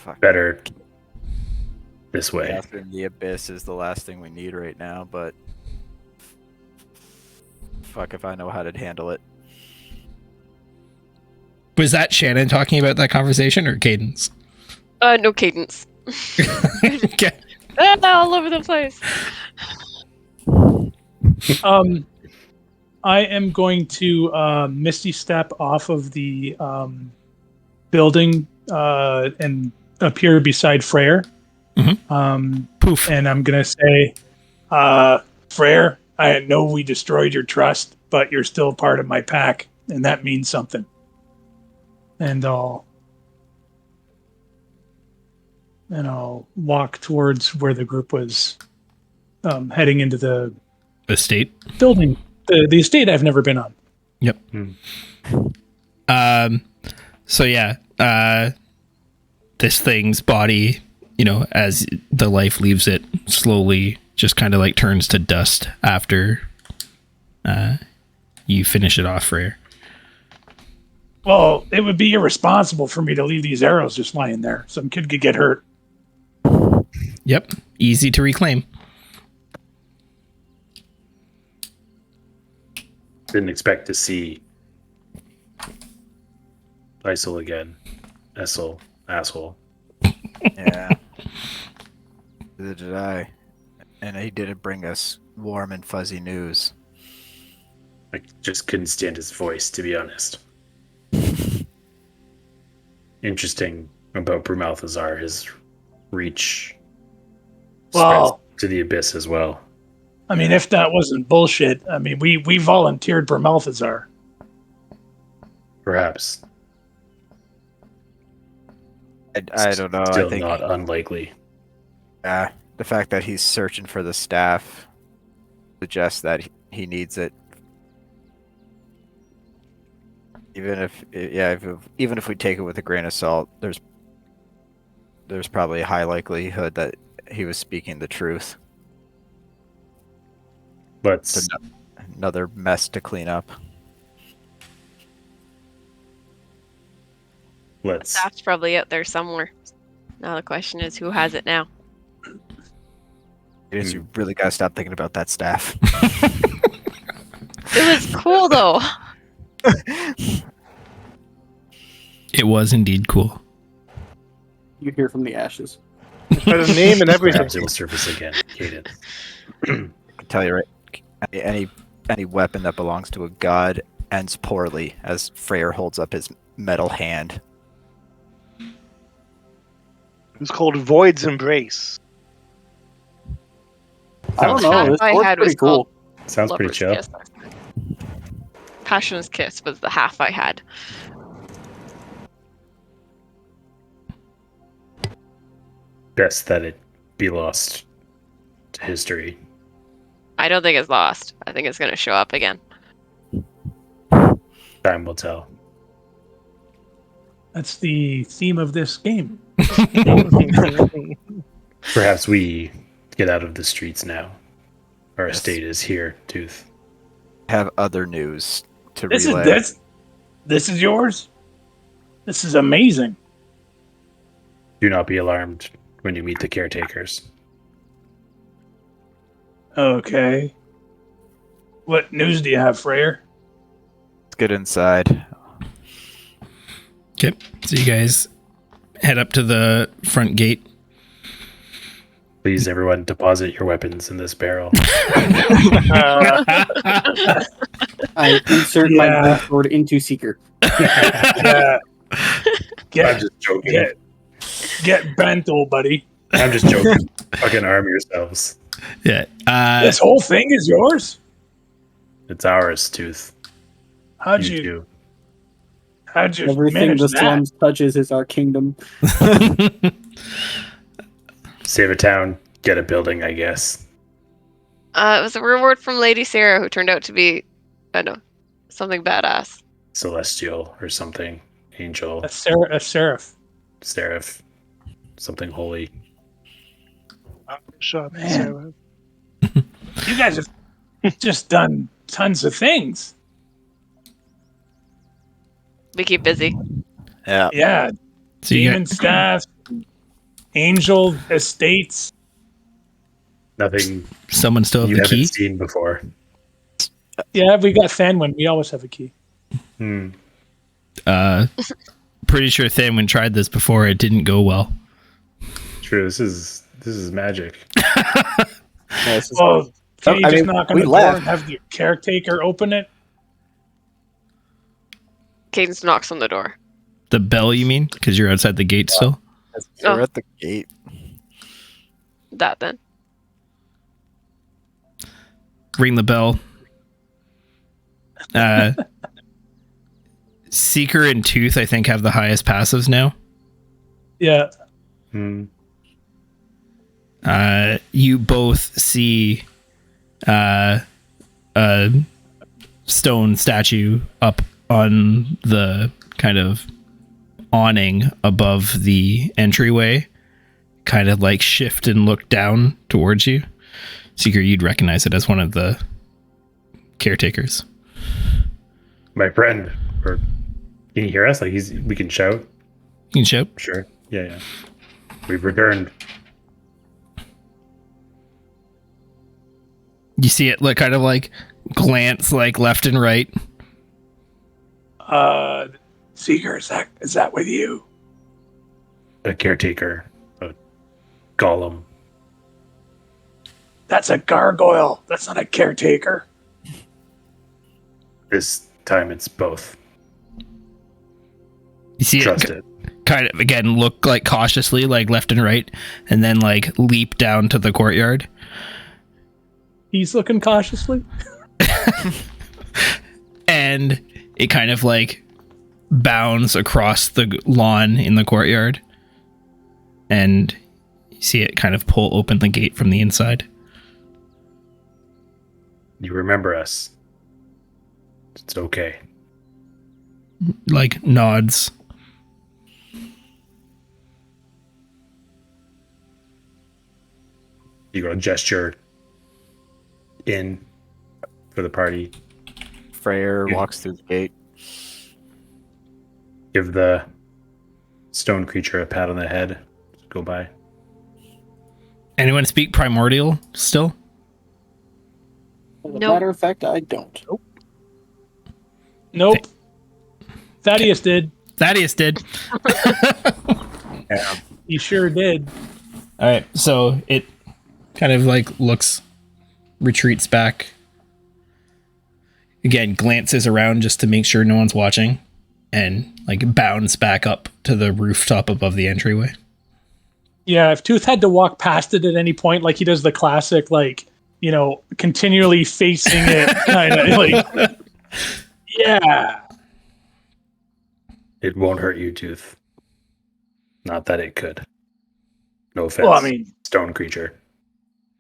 fuck. Better this way. Casting the Abyss is the last thing we need right now, but fuck if I know how to handle it. Was that Shannon talking about that conversation or Cadence? No cadence. Okay. All over the place. I am going to Misty Step off of the building and appear beside Freyr. Poof. And I'm going to say, Freyr, I know we destroyed your trust, but you're still part of my pack, and that means something. And I'll walk towards where the group was heading into the Estate. building. The estate I've never been on. Yep. So yeah, this thing's body, as the life leaves it, slowly just kind of like turns to dust after you finish it off, Freyr. Well, it would be irresponsible for me to leave these arrows just lying there. Some kid could get hurt. Yep. Easy to reclaim. Didn't expect to see Isol again. Essel, asshole. Yeah. Neither did I. And he didn't bring us warm and fuzzy news. I just couldn't stand his voice, to be honest. Interesting about Brumalthazar, his reach Well, spreads to the abyss as well. I mean, if that wasn't bullshit, I mean, we volunteered for Malthazar. Perhaps. I don't know. Still I think not unlikely. the fact that he's searching for the staff suggests that he needs it. Even if we take it with a grain of salt, there's probably a high likelihood that he was speaking the truth. But Another mess to clean up. let's That's probably out there somewhere. Now the question is, who has it now? You really gotta stop thinking about that staff. It was cool though. It was indeed cool. You hear from the ashes. Got a name and everything. perhaps it'll surface again, Cadence. I can tell you right, any weapon that belongs to a god ends poorly as Freyr holds up his metal hand. It's called Void's Embrace. I don't know. Half This I looks had pretty was cool. called Sounds pretty Lover's chill. Kiss. Passion's Kiss was the half I had. Best that it be lost to history. I don't think it's lost. I think it's going to show up again. Time will tell. That's the theme of this game. Perhaps we get out of the streets now. Our estate is here, Tooth. Have other news to This relay. is this is yours. This is amazing. Do not be alarmed when you meet the caretakers. Okay. What news do you have, Freyr? Let's get inside. Okay, so you guys head up to the front gate. Please, everyone, deposit your weapons in this barrel. I insert my sword into Seeker. Yeah. I'm just joking. Get bent, old buddy. I'm just joking. Fucking arm yourselves. Yeah. This whole thing is yours? It's ours, Tooth. How'd You you too. Everything manage the that? slums touches is our kingdom. Save a town, get a building, I guess. It was a reward from Lady Sarah, who turned out to be, I don't know, something badass. Celestial or something. Angel. A seraph. Seraph. Something holy. Shut up, Man. Sarah. You guys have just done tons of things. We keep busy. Yeah. Yeah. So you Demon got, staff, angel estates. Nothing someone still have you the haven't key? seen before. Yeah, we got Thanwyn. We always have a key. Pretty sure Thanwyn tried this before. It didn't go well. True, this is magic. Well, can you I just mean, knock on we the door left. and have the caretaker open it? Cadence knocks on the door. The bell, you mean? Because you're outside the gate still? We're at the gate. That then. Ring the bell. Seeker and Tooth, I think, have the highest passives now. Yeah. You both see a stone statue up on the kind of awning above the entryway, kind of like shift and look down towards you. Seeker, you'd recognize it as one of the caretakers. My friend. Or can you hear us? Like we can shout? You can shout. Sure. Yeah. We've returned. You see it like kind of like glance like left and right. Seeker, is that with you? A caretaker. A golem. That's a gargoyle. That's not a caretaker. This time it's both. You see Trust it it. kind of again look like cautiously like left and right and then like leap down to the courtyard. He's looking cautiously. And it kind of like bounds across the lawn in the courtyard. And you see it kind of pull open the gate from the inside. You remember us. It's okay. Like nods. You go gesture in for the party. Freyr Yeah. walks through the gate. Give the stone creature a pat on the head. Go by. Anyone speak primordial still? As a Nope. matter of fact, I don't. Nope. Thaddeus did. Thaddeus did. Yeah. He sure did. All right, so it kind of like looks, retreats back. Again, glances around just to make sure no one's watching, and like bounds back up to the rooftop above the entryway. Yeah, if Tooth had to walk past it at any point, like he does the classic, like, you know, continually facing it, kind of like, yeah. It won't hurt you, Tooth. Not that it could. No offense. Well, I mean, stone creature.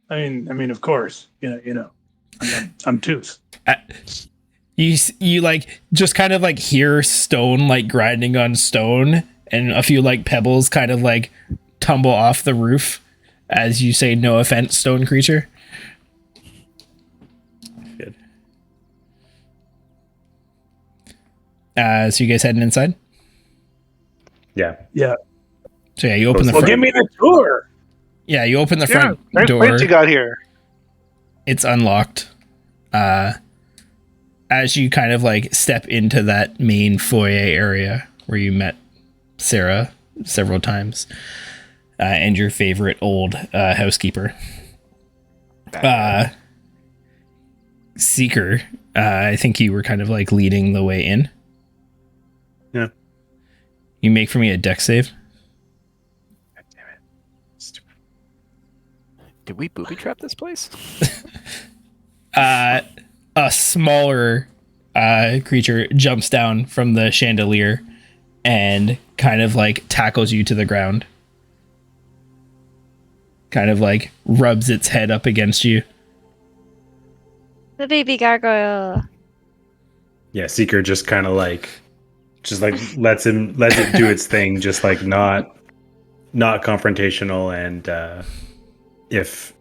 of course, you know, I'm Tooth. You like just kind of like hear stone like grinding on stone, and a few like pebbles kind of like tumble off the roof as you say, "No offense, stone creature." Good. So you guys heading inside? Yeah. Yeah. So yeah, you open the Well, front. give me the tour. Yeah, you open the Yeah, front nice door. place you got here. It's unlocked. As you kind of like step into that main foyer area where you met Sarah several times, and your favorite old housekeeper, Seeker. I think you were kind of like leading the way in. Yeah. You make for me a dex save. God damn it. Stupid. Did we booby trap this place? A smaller creature jumps down from the chandelier and kind of like tackles you to the ground. Kind of like rubs its head up against you. The baby gargoyle. Yeah, Seeker just kind of like lets it do its thing, just like not confrontational, and if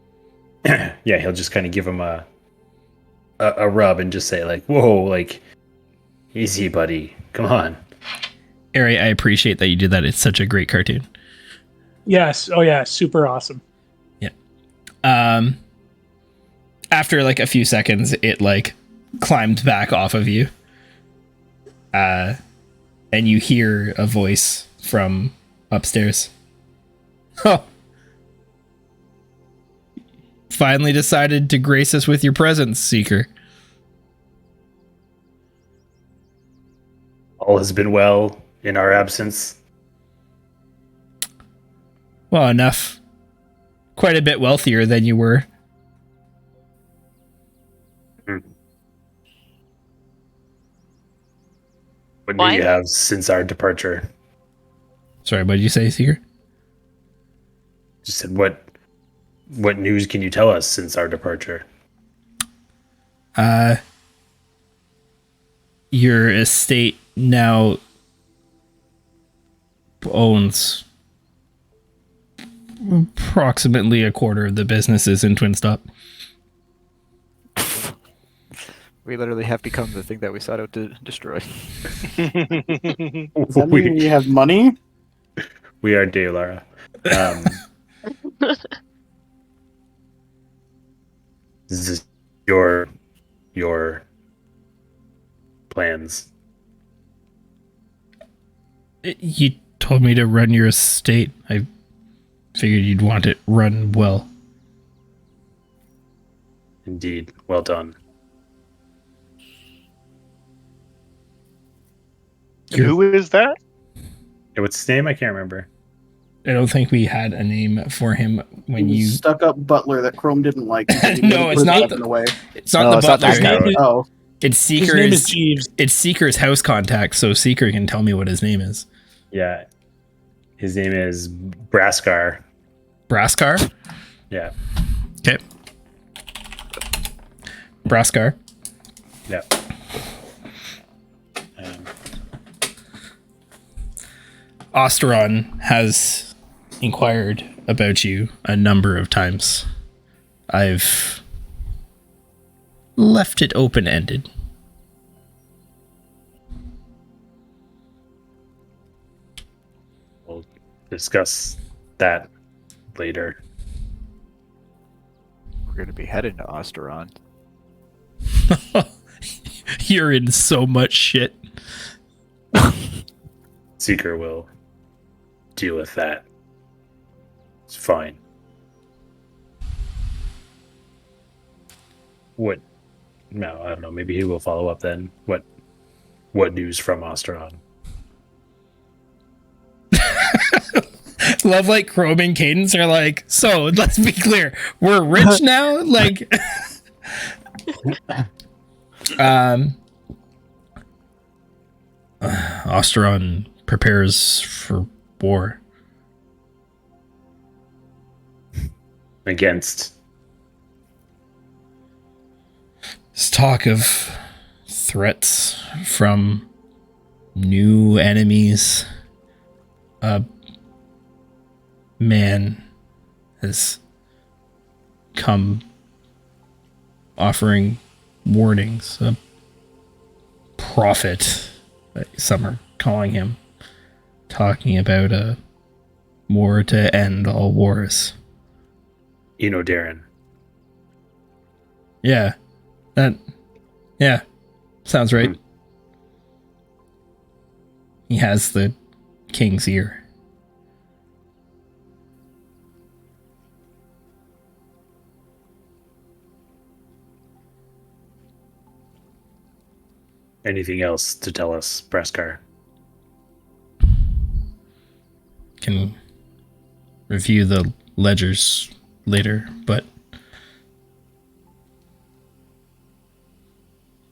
yeah, he'll just kind of give him a rub and just say like, "Whoa, like easy, buddy, come on." Ari, I appreciate that you did that. It's such a great cartoon. Yes. Oh yeah. Super awesome. After like a few seconds, it like climbed back off of you. And you hear a voice from upstairs. Oh. Finally decided to grace us with your presence, Seeker. All has been well in our absence. Well, enough. Quite a bit wealthier than you were. What do Why? you have since our departure? Sorry, what did you say, Seeker? Just said what news can you tell us since our departure? Your estate now owns approximately a quarter of the businesses in Twin Stop. We literally have become the thing that we sought out to destroy. Does that mean we have money? We are De Lara. This is your plans. You told me to run your estate. I figured you'd want it run well. Indeed. Well done. And who is that? Hey, what's his name? I can't remember. I don't think we had a name for him when you. Stuck up butler that Chrome didn't like. No, it's not in the way. It's not No, the it's not butler. that guy. Oh, It's His name is Seeker's. Jeeves. It's Seeker's house contact, so Seeker can tell me what his name is. Yeah. His name is Braskar. Braskar? Yeah. Okay. Braskar. Yeah. Osteron has inquired about you a number of times. I've left it open-ended. We'll discuss that later. We're going to be heading to Osteron. You're in so much shit. Seeker will deal with that. It's fine. What? No, I don't know. Maybe he will follow up then. What news from Osteron? Love like Chrome and Cadence are like, so let's be clear, we're rich now? Like Osteron prepares for war. Against There's talk of threats from new enemies. A man has come offering warnings. A prophet, some are calling him, talking about a war to end all wars. Darren. Yeah. Sounds right. He has the king's ear. Anything else to tell us, Breskar? Can review the ledgers later, but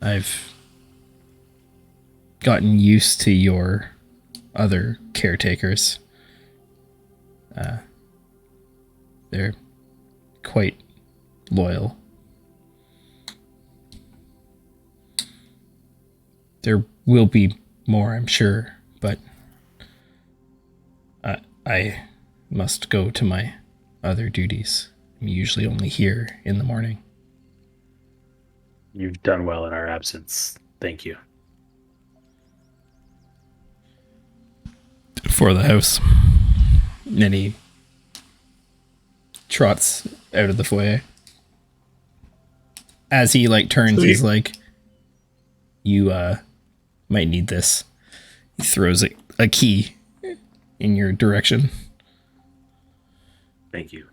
I've gotten used to your other caretakers. They're quite loyal. There will be more, I'm sure, but I must go to my other duties. I'm usually only here in the morning. You've done well in our absence. Thank you. For the house. And he trots out of the foyer. As he turns, he's like, you might need this. He throws a key in your direction. Thank you.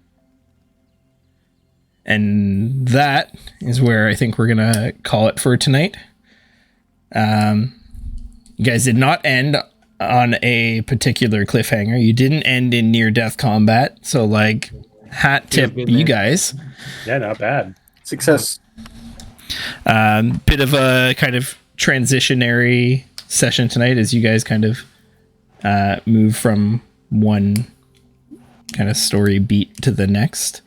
And that is where I think we're gonna call it for tonight. You guys did not end on a particular cliffhanger. You didn't end in near-death combat. So, hat tip you guys. Yeah, not bad. Success. Bit of a kind of transitionary session tonight as you guys kind of move from one kind of story beat to the next.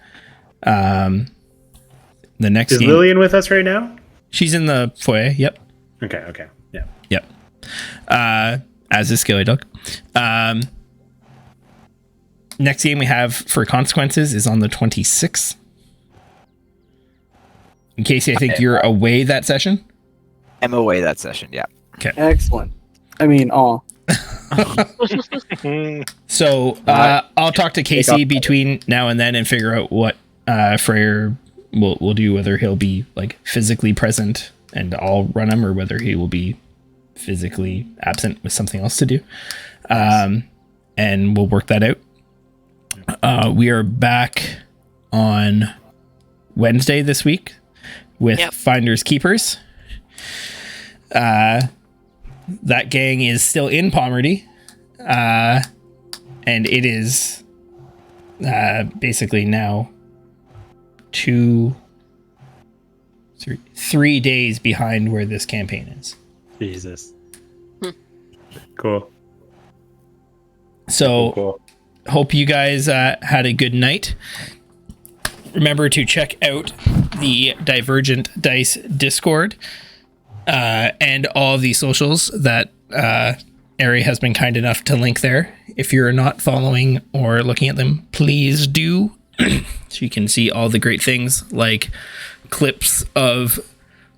The next Is game, Lillian with us right now? she's in the foyer. Yep. Okay. Yeah. Yep. As is Scaly Dog. Next game we have for Consequences is on the 26th. In case I think you're away that session. I'm away that session, yeah. Okay. Excellent. I mean, So I'll talk to Casey between now and then and figure out what Freyr will do, whether he'll be physically present and I'll run him, or whether he will be physically absent with something else to do. And we'll work that out. We are back on Wednesday this week with Finders Keepers. That gang is still in Pomerty. And it is basically now 3 days behind where this campaign is. Jesus. Cool. So Cool. hope you guys had a good night. Remember to check out the Divergent Dice Discord and all the socials that Ari has been kind enough to link there. If you're not following or looking at them, please do. So you can see all the great things like clips of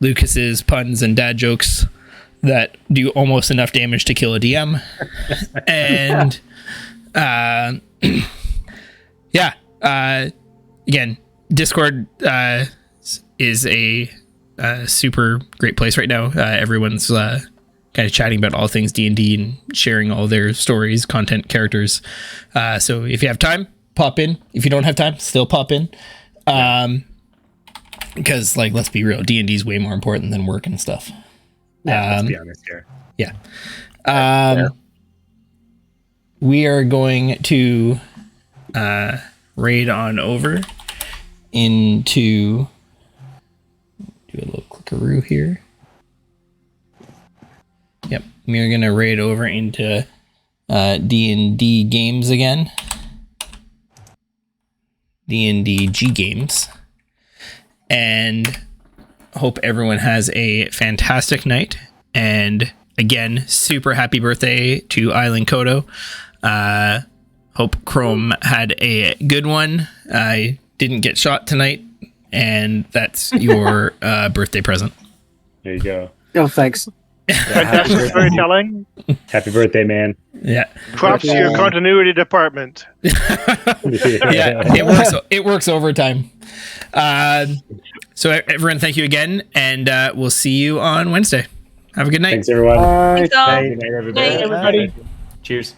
Lucas's puns and dad jokes that do almost enough damage to kill a DM. And again, Discord is a super great place right now. Everyone's kind of chatting about all things D&D and sharing all their stories, content, characters. So if you have time, pop in. If you don't have time, still pop in. Because let's be real, D&D is way more important than work and stuff. Yeah, let's be honest here. Yeah. We are going to raid on over into, do a little clickaroo here. Yep, we're going to raid over into D&D games again. D&D G games. And hope everyone has a fantastic night. And again, super happy birthday to Eileen Kodo. Hope Chrome had a good one. I didn't get shot tonight, and that's your birthday present. There you go. Oh, thanks. Fantastic storytelling. Happy birthday, man. Yeah. Props to your continuity department. Yeah, it works overtime. So everyone, thank you again, and we'll see you on Wednesday. Have a good night. Thanks, everyone. Bye. Thanks all. Good night, everybody. Night. Everybody. Cheers.